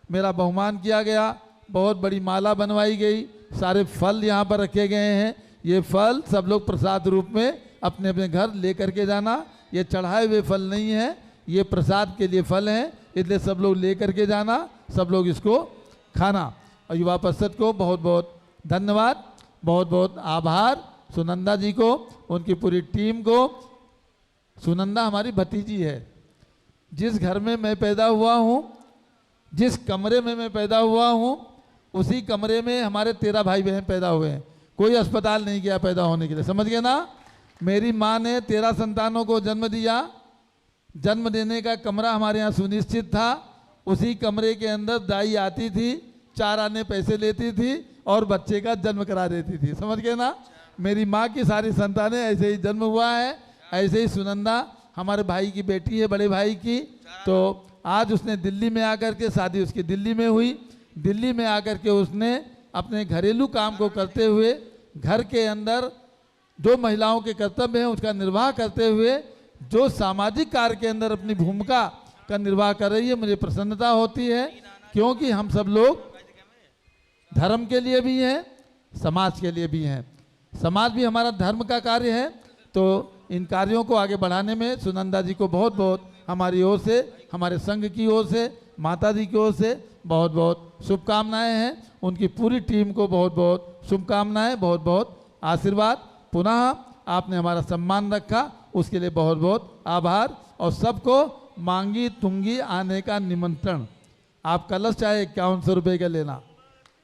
मेरा बहुमान किया गया, बहुत बड़ी माला बनवाई गई, सारे फल यहाँ पर रखे गए हैं। ये फल सब लोग प्रसाद रूप में अपने अपने घर ले करके जाना, ये चढ़ाए हुए फल नहीं है, ये प्रसाद के लिए फल हैं, इसलिए सब लोग ले करके जाना, सब लोग इसको खाना। और युवा परिषद को बहुत बहुत धन्यवाद, बहुत बहुत आभार, सुनंदा जी को, उनकी पूरी टीम को। सुनंदा हमारी भतीजी है, जिस घर में मैं पैदा हुआ हूँ, जिस कमरे में मैं पैदा हुआ हूँ, उसी कमरे में हमारे 13 भाई बहन पैदा हुए हैं, कोई अस्पताल नहीं गया पैदा होने के लिए, समझ गए ना। मेरी माँ ने 13 संतानों को जन्म दिया, जन्म देने का कमरा हमारे यहाँ सुनिश्चित था, उसी कमरे के अंदर दाई आती थी, 4 आने पैसे लेती थी और बच्चे का जन्म करा देती थी, समझ गए ना। मेरी माँ की सारी संतानें ऐसे ही जन्म हुआ है। ऐसे ही सुनंदा हमारे भाई की बेटी है, बड़े भाई की, तो आज उसने दिल्ली में आकर के, शादी उसकी दिल्ली में हुई, दिल्ली में आकर के उसने अपने घरेलू काम को करते हुए, घर के अंदर जो महिलाओं के कर्तव्य हैं उसका निर्वाह करते हुए, जो सामाजिक कार्य के अंदर अपनी भूमिका का निर्वाह कर रही है, मुझे प्रसन्नता होती है, क्योंकि हम सब लोग धर्म के लिए भी हैं, समाज के लिए भी हैं, समाज भी हमारा धर्म का कार्य है। तो इन कार्यों को आगे बढ़ाने में सुनंदा जी को बहुत बहुत हमारी ओर से, हमारे संघ की ओर से, माता जी की ओर से बहुत बहुत शुभकामनाएं हैं। उनकी पूरी टीम को बहुत बहुत शुभकामनाएं, बहुत बहुत आशीर्वाद। पुनः आपने हमारा सम्मान रखा, उसके लिए बहुत बहुत आभार। और सबको मांगी तुंगी आने का निमंत्रण। आप कलश चाहे 5100 रुपये का लेना,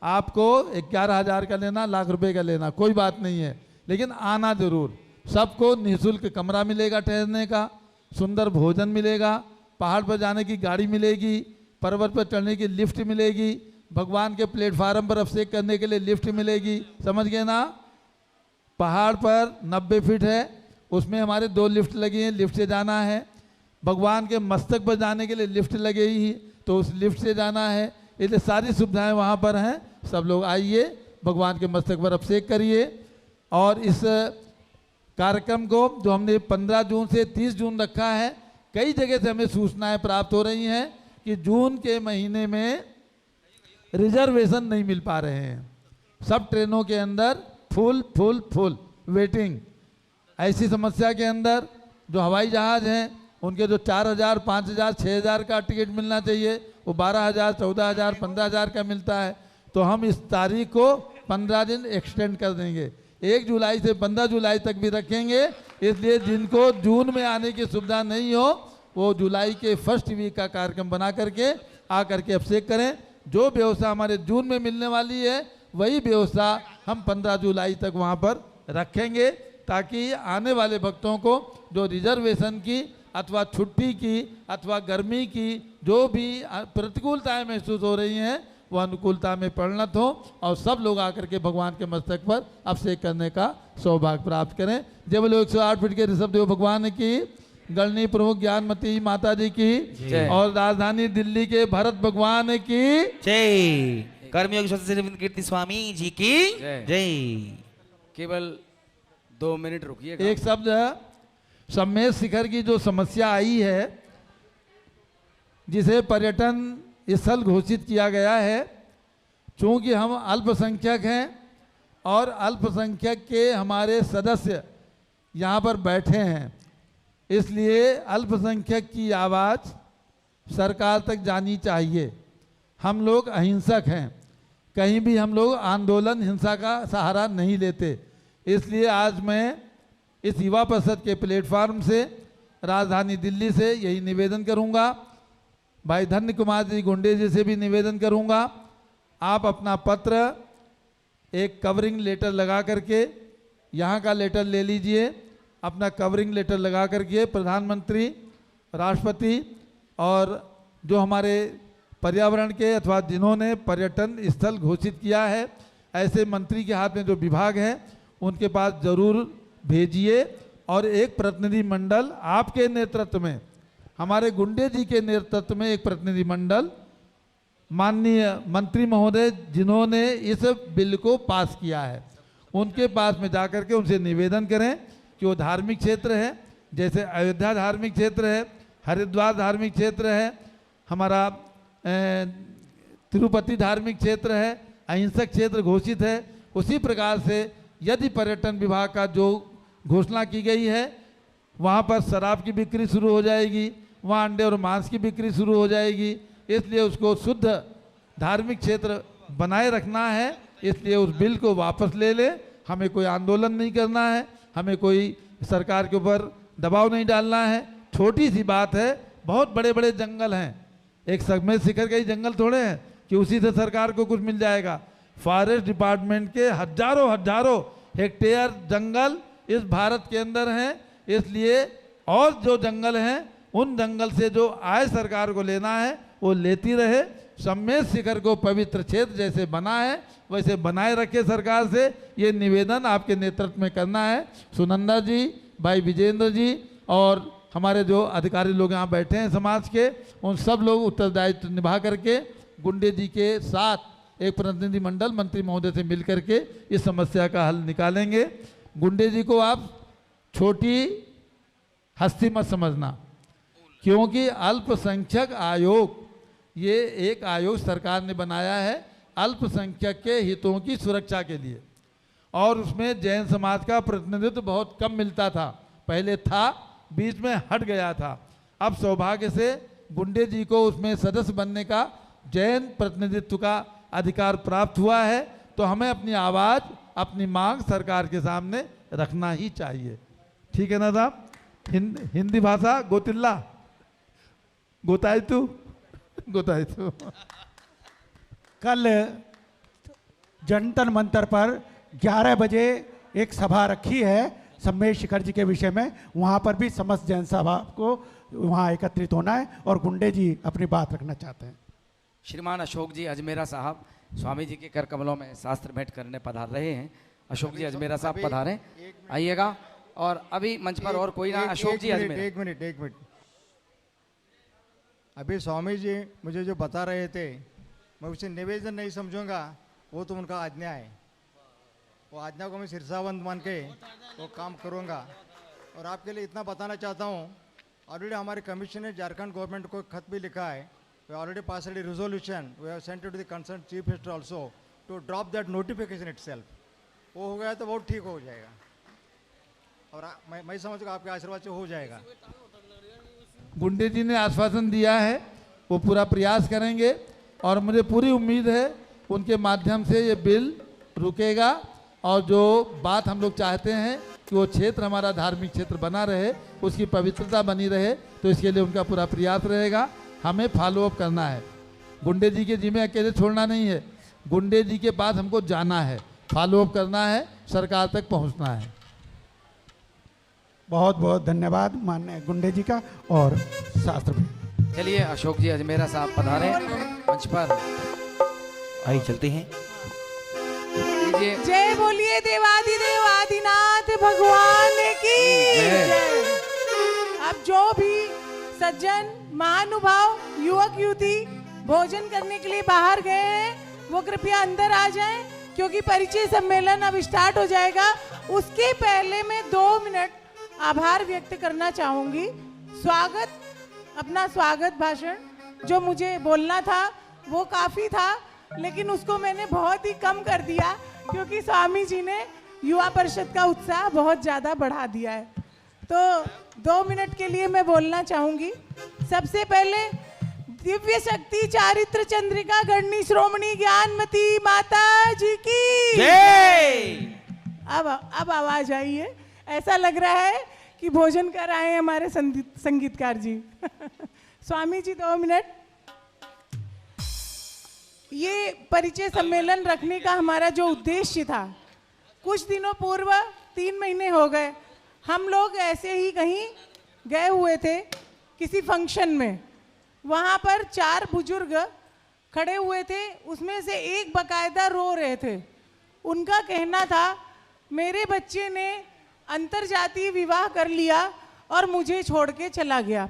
आपको 11,000 का लेना, लाख रुपए का लेना, कोई बात नहीं है, लेकिन आना जरूर। सबको निःशुल्क कमरा मिलेगा ठहरने का, सुंदर भोजन मिलेगा, पहाड़ पर जाने की गाड़ी मिलेगी, पर्वत पर चढ़ने की लिफ्ट मिलेगी, भगवान के प्लेटफार्म पर अभिषेक करने के लिए लिफ्ट मिलेगी, समझ गए ना। पहाड़ पर 90 फीट है, उसमें हमारे 2 लिफ्ट लगी हैं, लिफ्ट से जाना है। भगवान के मस्तक पर जाने के लिए लिफ्ट लगेगी, तो उस लिफ्ट से जाना है। इसलिए सारी सुविधाएं वहाँ पर हैं। सब लोग आइए, भगवान के मस्तक पर अभिषेक करिए। और इस कार्यक्रम को जो हमने 15 जून से 30 जून रखा है, कई जगह से हमें सूचनाएं प्राप्त हो रही हैं कि जून के महीने में रिजर्वेशन नहीं मिल पा रहे हैं, सब ट्रेनों के अंदर फुल वेटिंग। ऐसी समस्या के अंदर जो हवाई जहाज़ हैं, उनके जो 4,000, 5,000, 6,000 का टिकट मिलना चाहिए, वो 12,000, 14,000, 15,000 का मिलता है। तो हम इस तारीख को 15 दिन एक्सटेंड कर देंगे, 1 जुलाई से 15 जुलाई तक भी रखेंगे। इसलिए जिनको जून में आने की सुविधा नहीं हो, वो जुलाई के फर्स्ट वीक का कार्यक्रम बना करके आकर के अभिषेक करें। जो व्यवस्था हमारे जून में मिलने वाली है, वही व्यवस्था हम 15 जुलाई तक वहाँ पर रखेंगे, ताकि आने वाले भक्तों को जो रिजर्वेशन की अथवा छुट्टी की अथवा गर्मी की जो भी प्रतिकूलताएं महसूस हो रही हैं, वो अनुकूलता में परिणत हो और सब लोग आकर के भगवान के मस्तक पर अभिषेक करने का सौभाग्य प्राप्त करें। जय बोलो 108 फीट के ऋषभदेव भगवान की, गणनीय प्रमुख ज्ञानमती माता जी की, और राजधानी दिल्ली के भरत भगवान की जय। कर्मयोगी स्वस्ति श्री रविंद्र कीर्ति स्वामी जी की जय। केवल 2 मिनट रुकिए। एक शब्द, सम्मेद शिखर की जो समस्या आई है, जिसे पर्यटन स्थल घोषित किया गया है, चूंकि हम अल्पसंख्यक हैं और अल्पसंख्यक के हमारे सदस्य यहाँ पर बैठे हैं, इसलिए अल्पसंख्यक की आवाज़ सरकार तक जानी चाहिए। हम लोग अहिंसक हैं, कहीं भी हम लोग आंदोलन हिंसा का सहारा नहीं लेते। इसलिए आज मैं इस युवा परिषद के प्लेटफार्म से राजधानी दिल्ली से यही निवेदन करूंगा, भाई धन्य कुमार जी गुंडे जी से भी निवेदन करूंगा, आप अपना पत्र एक कवरिंग लेटर लगा करके, यहाँ का लेटर ले लीजिए, अपना कवरिंग लेटर लगा करके प्रधानमंत्री, राष्ट्रपति और जो हमारे पर्यावरण के अथवा जिन्होंने पर्यटन स्थल घोषित किया है, ऐसे मंत्री के हाथ में जो विभाग है उनके पास जरूर भेजिए। और एक प्रतिनिधि मंडल आपके नेतृत्व में, हमारे गुंडे जी के नेतृत्व में एक प्रतिनिधि मंडल, माननीय मंत्री महोदय जिन्होंने इस बिल को पास किया है, उनके पास में जाकर के उनसे निवेदन करें कि वो धार्मिक क्षेत्र है, जैसे अयोध्या धार्मिक क्षेत्र है, हरिद्वार धार्मिक क्षेत्र है, हमारा तिरुपति धार्मिक क्षेत्र है, अहिंसक क्षेत्र घोषित है, उसी प्रकार से यदि पर्यटन विभाग का जो घोषणा की गई है, वहाँ पर शराब की बिक्री शुरू हो जाएगी, वहाँ अंडे और मांस की बिक्री शुरू हो जाएगी, इसलिए उसको शुद्ध धार्मिक क्षेत्र बनाए रखना है। इसलिए उस बिल को वापस ले ले, हमें कोई आंदोलन नहीं करना है, हमें कोई सरकार के ऊपर दबाव नहीं डालना है। छोटी सी बात है, बहुत बड़े बड़े जंगल हैं, एक सम्मेद शिखर का ही जंगल थोड़े हैं कि उसी से सरकार को कुछ मिल जाएगा। फॉरेस्ट डिपार्टमेंट के हजारों हजारों हेक्टेयर जंगल इस भारत के अंदर हैं, इसलिए और जो जंगल हैं उन जंगल से जो आय सरकार को लेना है वो लेती रहे। सम्मेद शिखर को पवित्र क्षेत्र जैसे बना है वैसे बनाए रखे सरकार से, ये निवेदन आपके नेतृत्व में करना है। सुनंदा जी, भाई विजेंद्र जी और हमारे जो अधिकारी लोग यहाँ बैठे हैं समाज के, उन सब लोग उत्तरदायित्व निभा करके गुंडे जी के साथ एक प्रतिनिधि मंडल मंत्री महोदय से मिल करके इस समस्या का हल निकालेंगे। गुंडे जी को आप छोटी हस्ती मत समझना, क्योंकि अल्पसंख्यक आयोग, ये एक आयोग सरकार ने बनाया है अल्पसंख्यक के हितों की सुरक्षा के लिए, और उसमें जैन समाज का प्रतिनिधित्व बहुत कम मिलता था, पहले था, बीच में हट गया था। अब सौभाग्य से गुंडे जी को उसमें सदस्य बनने का, जैन प्रतिनिधित्व का अधिकार प्राप्त हुआ है, तो हमें अपनी आवाज़, अपनी मांग सरकार के सामने रखना ही चाहिए। ठीक है ना साहब? हिंदी भाषा गोतिल्ला गोतायतु गोतायतु। कल जंतर मंतर पर 11 बजे एक सभा रखी है सम्मेद शिखर जी के विषय में, वहाँ पर भी समस्त जैन सभा को वहाँ एकत्रित होना है और गुंडे जी अपनी बात रखना चाहते हैं। श्रीमान अशोक जी अजमेरा साहब स्वामी जी के कर कमलों में शास्त्र भेंट करने पधार रहे हैं। अशोक जी अजमेरा साहब पधारें, आइएगा। और अभी मंच पर और कोई ना, अशोक जी अजमेरा। एक मिनट। अभी स्वामी जी मुझे जो बता रहे थे, मैं उसे निवेदन नहीं समझूंगा, वो तो उनका आज्ञा है, वो आज्ञा को मैं शीर्षावंत मान के वो काम करूंगा। और आपके लिए इतना बताना चाहता हूँ, ऑलरेडी हमारे कमीशन ने झारखंड गवर्नमेंट को खत भी लिखा है, we already pass a resolution, we have sent it to the concern chief minister also to drop that notification itself. वो हो गया तो बहुत ठीक हो जाएगा, और मैं समझूंगा आपके आशीर्वाद से हो जाएगा। गुंडे जी ने आश्वासन दिया है, वो पूरा प्रयास करेंगे, और मुझे पूरी उम्मीद है उनके माध्यम से ये बिल रुकेगा। और जो बात हम लोग चाहते हैं कि वो क्षेत्र हमारा धार्मिक क्षेत्र बना रहे, उसकी पवित्रता बनी रहे, तो इसके लिए उनका पूरा प्रयास रहेगा। हमें फॉलोअप करना है, गुंडे जी के जिम्मे अकेले छोड़ना नहीं है, गुंडे जी के पास हमको जाना है, फॉलोअप करना है, सरकार तक पहुंचना है। बहुत बहुत धन्यवाद माननीय गुंडे जी का और शास्त्र। चलिए अशोक जी अजमेरा साहब पधारें मंच पर। आइए चलते हैं। जय बोलिए देवाधिदेव आदिनाथ भगवान की जय। अब जो भी सज्जन महानुभाव युवक युवती भोजन करने के लिए बाहर गए हैं वो कृपया अंदर आ जाएं, क्योंकि परिचय सम्मेलन अब स्टार्ट हो जाएगा। उसके पहले मैं 2 मिनट आभार व्यक्त करना चाहूंगी। अपना स्वागत भाषण जो मुझे बोलना था वो काफी था, लेकिन उसको मैंने बहुत ही कम कर दिया, क्योंकि स्वामी जी ने युवा परिषद का उत्साह बहुत ज्यादा बढ़ा दिया है। तो 2 मिनट के लिए मैं बोलना चाहूंगी। सबसे पहले दिव्य शक्ति चारित्र चंद्रिका गणनी श्रोमणी ज्ञानमती माता जी की जय। अब आवाज आई है, ऐसा लग रहा है कि भोजन कर आए हैं हमारे संगीतकार जी। स्वामी जी 2 मिनट। ये परिचय सम्मेलन रखने का हमारा जो उद्देश्य था, कुछ दिनों पूर्व 3 महीने हो गए, हम लोग ऐसे ही कहीं गए हुए थे किसी फंक्शन में। वहाँ पर 4 बुजुर्ग खड़े हुए थे, उसमें से एक बकायदा रो रहे थे। उनका कहना था मेरे बच्चे ने अंतरजातीय विवाह कर लिया और मुझे छोड़ के चला गया।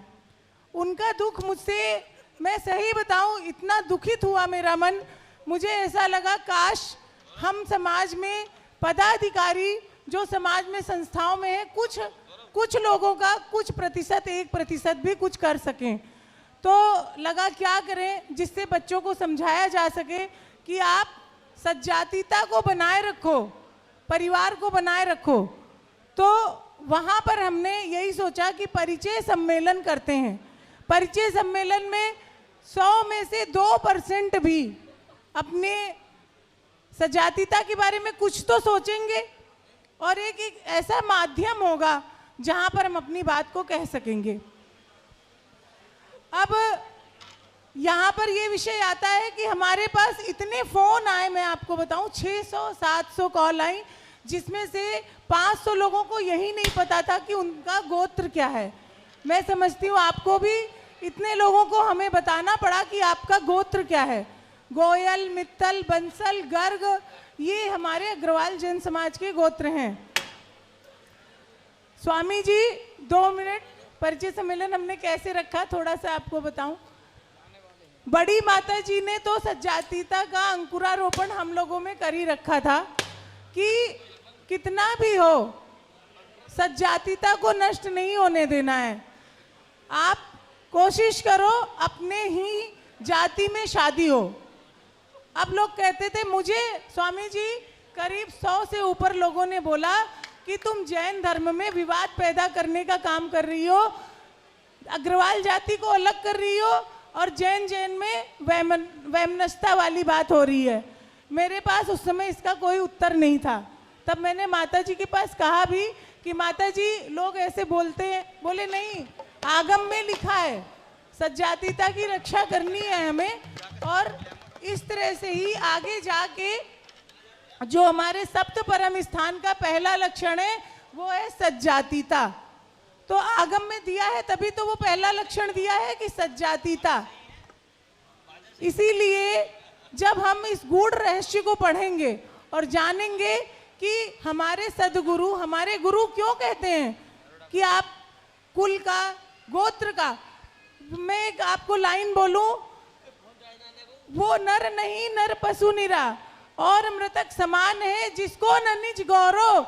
उनका दुख मुझसे, मैं सही बताऊं, इतना दुखित हुआ मेरा मन। मुझे ऐसा लगा काश हम समाज में पदाधिकारी जो समाज में संस्थाओं में है, कुछ लोगों का कुछ प्रतिशत 1% भी कुछ कर सकें। तो लगा क्या करें जिससे बच्चों को समझाया जा सके कि आप सज्जातीयता को बनाए रखो, परिवार को बनाए रखो। तो वहाँ पर हमने यही सोचा कि परिचय सम्मेलन करते हैं। परिचय सम्मेलन में 100 में से 2% भी अपने सजातीयता के बारे में कुछ तो सोचेंगे, और एक ऐसा माध्यम होगा जहां पर हम अपनी बात को कह सकेंगे। अब यहाँ पर ये विषय आता है कि हमारे पास इतने फोन आए, मैं आपको बताऊं 600-700 कॉल आई, जिसमें से 500 लोगों को यही नहीं पता था कि उनका गोत्र क्या है। मैं समझती हूँ आपको भी इतने लोगों को हमें बताना पड़ा कि आपका गोत्र क्या है। गोयल, मित्तल, बंसल, गर्ग, ये हमारे अग्रवाल जैन समाज के गोत्र हैं। स्वामी जी 2 मिनट। परिचय सम्मेलन हमने कैसे रखा थोड़ा सा आपको बताऊं। बड़ी माता जी ने तो सज्जातीयता का अंकुरारोपण हम लोगों में कर ही रखा था कि कितना भी हो सज्जातीयता को नष्ट नहीं होने देना है। आप कोशिश करो अपने ही जाति में शादी हो। अब लोग कहते थे मुझे, स्वामी जी करीब 100 से ऊपर लोगों ने बोला कि तुम जैन धर्म में विवाद पैदा करने का काम कर रही हो, अग्रवाल जाति को अलग कर रही हो, और जैन में वैमनस्यता वाली बात हो रही है। मेरे पास उस समय इसका कोई उत्तर नहीं था। तब मैंने माता जी के पास कहा भी कि माता जी लोग ऐसे बोलते हैं। बोले नहीं, आगम में लिखा है सज्जातीयता की रक्षा करनी है हमें, और इस तरह से ही आगे जाके जो हमारे सप्त परम स्थान का पहला लक्षण है वो है सज्जातीयता। तो आगम में दिया है तभी तो वो पहला लक्षण दिया है कि सज्जातीयता। इसीलिए जब हम इस गूढ़ रहस्य को पढ़ेंगे और जानेंगे कि हमारे सदगुरु, हमारे गुरु क्यों कहते हैं कि आप कुल का, गोत्र का, मैं एक आपको लाइन बोलूं, वो नर नहीं नर पशु निरा और मृतक समान है, जिसको न निज गौरव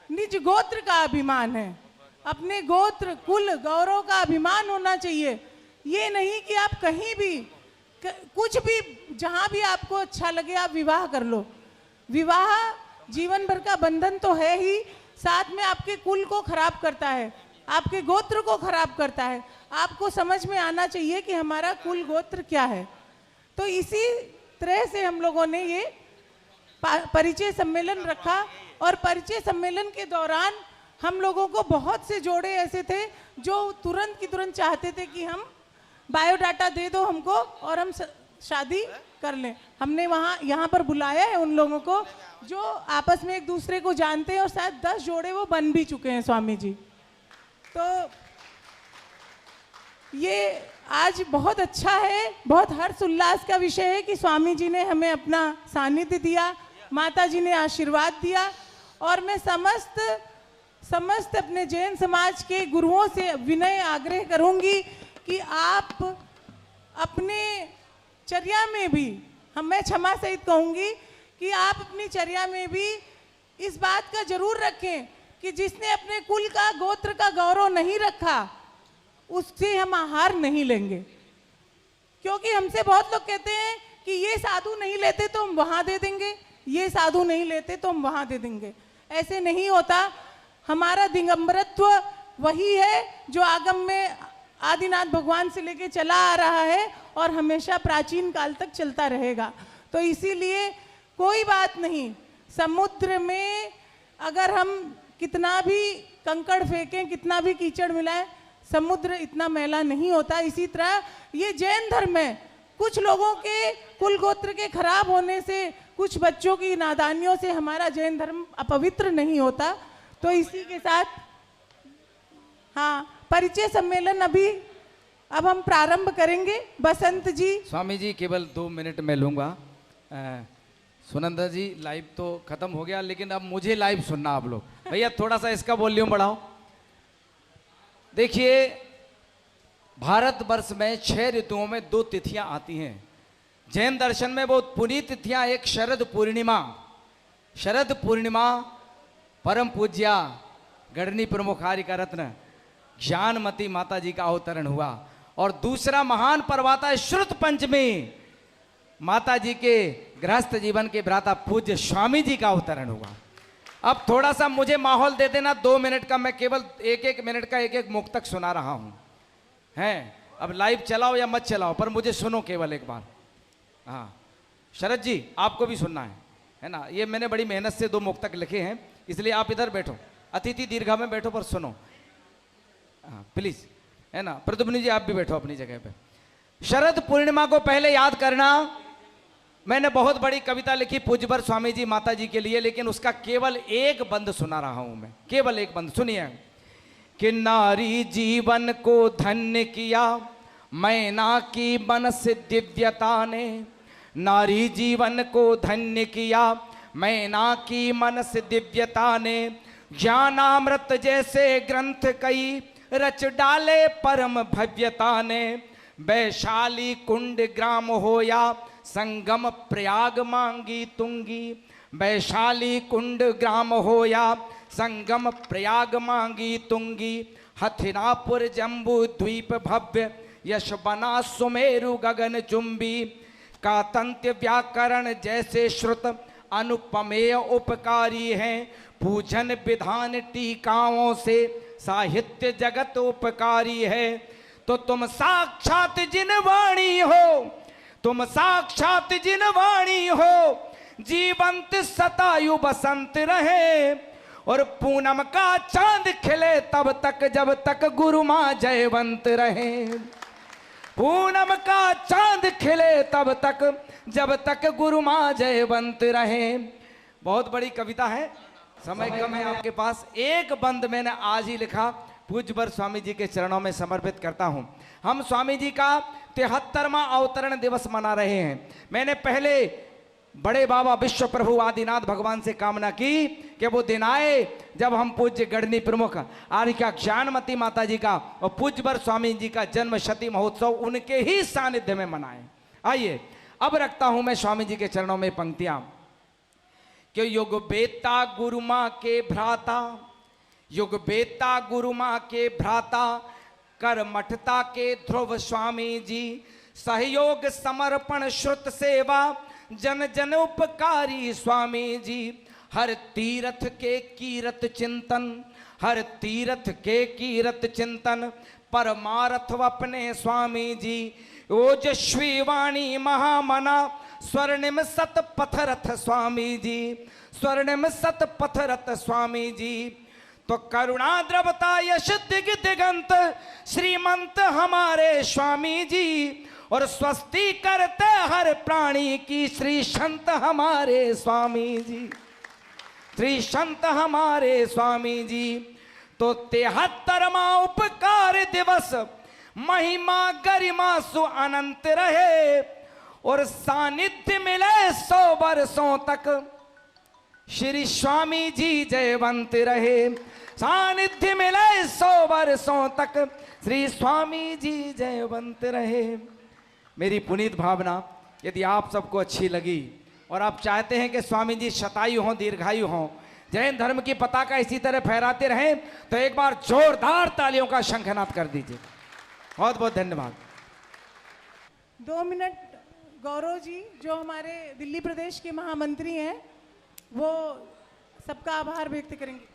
निज गोत्र का अभिमान है। अपने गोत्र, कुल, गौरव का अभिमान होना चाहिए। ये नहीं कि आप कहीं भी कुछ भी, जहां भी आपको अच्छा लगे आप विवाह कर लो। विवाह जीवन भर का बंधन तो है ही, साथ में आपके कुल को खराब करता है, आपके गोत्र को खराब करता है। आपको समझ में आना चाहिए कि हमारा कुल गोत्र क्या है। तो इसी तरह से हम लोगों ने ये परिचय सम्मेलन रखा, और परिचय सम्मेलन के दौरान हम लोगों को बहुत से जोड़े ऐसे थे जो तुरंत की तुरंत चाहते थे कि हम बायोडाटा दे दो हमको और हम शादी कर लें। हमने यहाँ पर बुलाया है उन लोगों को जो आपस में एक दूसरे को जानते हैं, और शायद 10 जोड़े वो बन भी चुके हैं स्वामी जी। तो ये आज बहुत अच्छा है, बहुत हर्ष उल्लास का विषय है कि स्वामी जी ने हमें अपना सानिध्य दिया, माता जी ने आशीर्वाद दिया। और मैं समस्त अपने जैन समाज के गुरुओं से विनय आग्रह करूंगी कि आप अपने चर्या में भी, मैं क्षमा सहित कहूंगी कि आप अपनी चर्या में भी इस बात का जरूर रखें कि जिसने अपने कुल का, गोत्र का गौरव नहीं रखा, उससे हम आहार नहीं लेंगे। क्योंकि हमसे बहुत लोग कहते हैं कि ये साधु नहीं लेते तो हम वहां दे देंगे, ये साधु नहीं लेते तो हम वहां दे देंगे। ऐसे नहीं होता। हमारा दिगंबरत्व वही है जो आगम में आदिनाथ भगवान से लेके चला आ रहा है और हमेशा प्राचीन काल तक चलता रहेगा। तो इसीलिए कोई बात नहीं, समुद्र में अगर हम कितना भी कंकड़ फेंकें, कितना भी कीचड़ मिलाएं, समुद्र इतना मैला नहीं होता। इसी तरह ये जैन धर्म है, कुछ लोगों के कुल गोत्र के खराब होने से, कुछ बच्चों की नादानियों से हमारा जैन धर्म अपवित्र नहीं होता। तो इसी के साथ हाँ, परिचय सम्मेलन अब हम प्रारंभ करेंगे। बसंत जी। स्वामी जी केवल 2 मिनट में लूंगा। सुनंदा जी लाइव तो खत्म हो गया, लेकिन अब मुझे लाइव सुनना आप लोग। भैया थोड़ा सा इसका वॉल्यूम बढ़ाओ। देखिए, भारतवर्ष में 6 ऋतुओं में 2 तिथियां आती हैं। जैन दर्शन में वो पुनीत तिथियां, एक शरद पूर्णिमा, शरद पूर्णिमा परम पूज्या गढ़नी प्रमुख आर्य का रत्न ज्ञानमती माता जी का अवतरण हुआ, और दूसरा महान पर्व आता है श्रुत पंचमी, माता जी के गृहस्थ जीवन के भ्राता पूज्य स्वामी जी का अवतरण हुआ। अब थोड़ा सा मुझे माहौल दे देना, 2 मिनट का, मैं केवल 1-1 मिनट का एक मुक्तक सुना रहा हूं। हैं, अब लाइव चलाओ या मत चलाओ, पर मुझे सुनो केवल एक बार। हाँ शरद जी, आपको भी सुनना है ना। ये मैंने बड़ी मेहनत से 2 मुक्तक लिखे हैं, इसलिए आप इधर बैठो, अतिथि दीर्घा में बैठो, पर सुनो। हाँ प्लीज, है ना। प्रद्युम्न जी आप भी बैठो अपनी जगह पे। शरद पूर्णिमा को पहले याद करना। मैंने बहुत बड़ी कविता लिखी पूज्यवर स्वामी जी माता जी के लिए, लेकिन उसका केवल एक बंद सुना रहा हूं मैं, केवल एक बंद सुनिए। कि नारी जीवन को धन्य किया मैना की मनस दिव्यता ने, नारी जीवन को धन्य किया मैना की मनस दिव्यता ने, ज्ञानामृत जैसे ग्रंथ कई रच डाले परम भव्यता ने, वैशाली कुंड ग्राम होया संगम प्रयाग मांगी तुंगी, वैशाली कुंड ग्राम होया संगम प्रयाग मांगी तुंगी, हथिनापुर जम्बू द्वीप भव्य यश बना सुमेरु गगन चुंबी, कातंत्य व्याकरण जैसे श्रुत अनुपमेय उपकारी हैं, पूजन विधान टीकाओं से साहित्य जगत उपकारी है। तो तुम साक्षात जिन वाणी हो, तुम साक्षात जिन वाणी हो, जीवंत सतायु बसंत रहे, और पूनम का चांद खिले तब तक जब तक गुरु मां जयवंत रहे, पूनम का चांद खिले तब तक जब तक गुरु मां जयवंत रहे। बहुत बड़ी कविता है, समय कम है आपके पास। एक बंद मैंने आज ही लिखा, पूज्यवर स्वामी जी के चरणों में समर्पित करता हूं। हम स्वामी जी का 73वां अवतरण दिवस मना रहे हैं। मैंने पहले बड़े बाबा विश्व प्रभु आदिनाथ भगवान से कामना की कि वो दिन आए जब हम पूज्य गढ़नी प्रमुख आर्य ज्ञानमती माता जी का और पूज्यवर स्वामी जी का जन्म शती महोत्सव उनके ही सानिध्य में मनाएं। आइए अब रखता हूं मैं स्वामी जी के चरणों में पंक्तियां कि युग बेता गुरु मां के भ्राता, युग बेता गुरु मां के भ्राता, कर मठता के ध्रुव स्वामी जी, सहयोग समर्पण श्रुत सेवा जन जन उपकारी स्वामी जी, हर तीर्थ के कीरत चिंतन, हर तीर्थ के कीरत चिंतन, परमार्थ अपने स्वामी जी, ओजस्वी वाणी महामना, स्वर्णिम सत पथरथ स्वामी जी, स्वर्णिम सत पथरथ स्वामी जी। तो करुणा द्रवता यश दिग दिगंत श्रीमंत हमारे स्वामी जी, और स्वस्ति करते हर प्राणी की श्री संत हमारे स्वामी जी, श्री संत हमारे स्वामी जी। तो 73वां उपकार दिवस महिमा गरिमा सु अनंत रहे और सानिध्य मिले 100 वर्षों तक। श्री स्वामी जी जयवंत रहे, सानिध्य मिले 100 वर्षों तक। श्री स्वामी जी जयवंत रहे। मेरी पुनीत भावना यदि आप सबको अच्छी लगी और आप चाहते हैं कि स्वामी जी शतायु हों, दीर्घायु हों, जैन धर्म की पताका इसी तरह फहराते रहें, तो एक बार जोरदार तालियों का शंखनाद कर दीजिए। बहुत बहुत धन्यवाद। 2 मिनट गौरव जी जो हमारे दिल्ली प्रदेश के महामंत्री हैं वो सबका आभार व्यक्त करेंगे।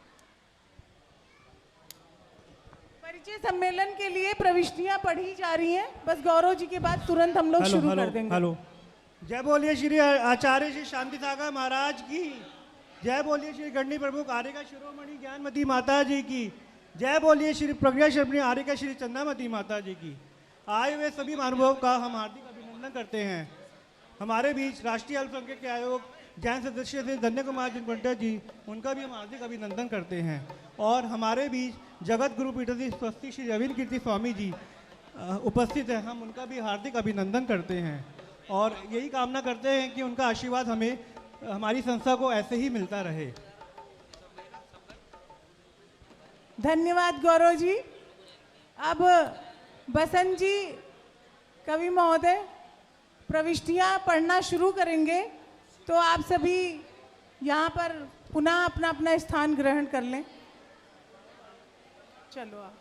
परिचय सम्मेलन के लिए प्रविष्टियां पढ़ी जा रही हैं, बस गौरव जी के बाद तुरंत हम लोग शुरू कर देंगे। हेलो, जय बोलिए श्री आचार्य श्री शांति सागर महाराज की जय। बोलिए श्री गणनी प्रमुख आर्यका शिरोमणि ज्ञानमती माता जी की जय। बोलिए श्री प्रज्ञा शर्मणी आर्यका श्री चंदामती माता जी की। आए हुए सभी महानुभावों का हम हार्दिक अभिनंदन करते हैं। हमारे बीच राष्ट्रीय अल्पसंख्यक के आयोग जैन सदस्य श्री धन्य कुमार पंडित जी, उनका भी हम हार्दिक अभिनंदन करते हैं। और हमारे बीच जगत गुरु पीठाधीश स्वस्ति श्री रविंद्र कीर्ति स्वामी जी उपस्थित हैं, हम उनका भी हार्दिक अभिनंदन करते हैं और यही कामना करते हैं कि उनका आशीर्वाद हमें, हमारी संस्था को ऐसे ही मिलता रहे। धन्यवाद गौरव जी। अब बसंत जी कवि महोदय प्रविष्टियां पढ़ना शुरू करेंगे, तो आप सभी यहाँ पर पुनः अपना अपना स्थान ग्रहण कर लें। चलो आप।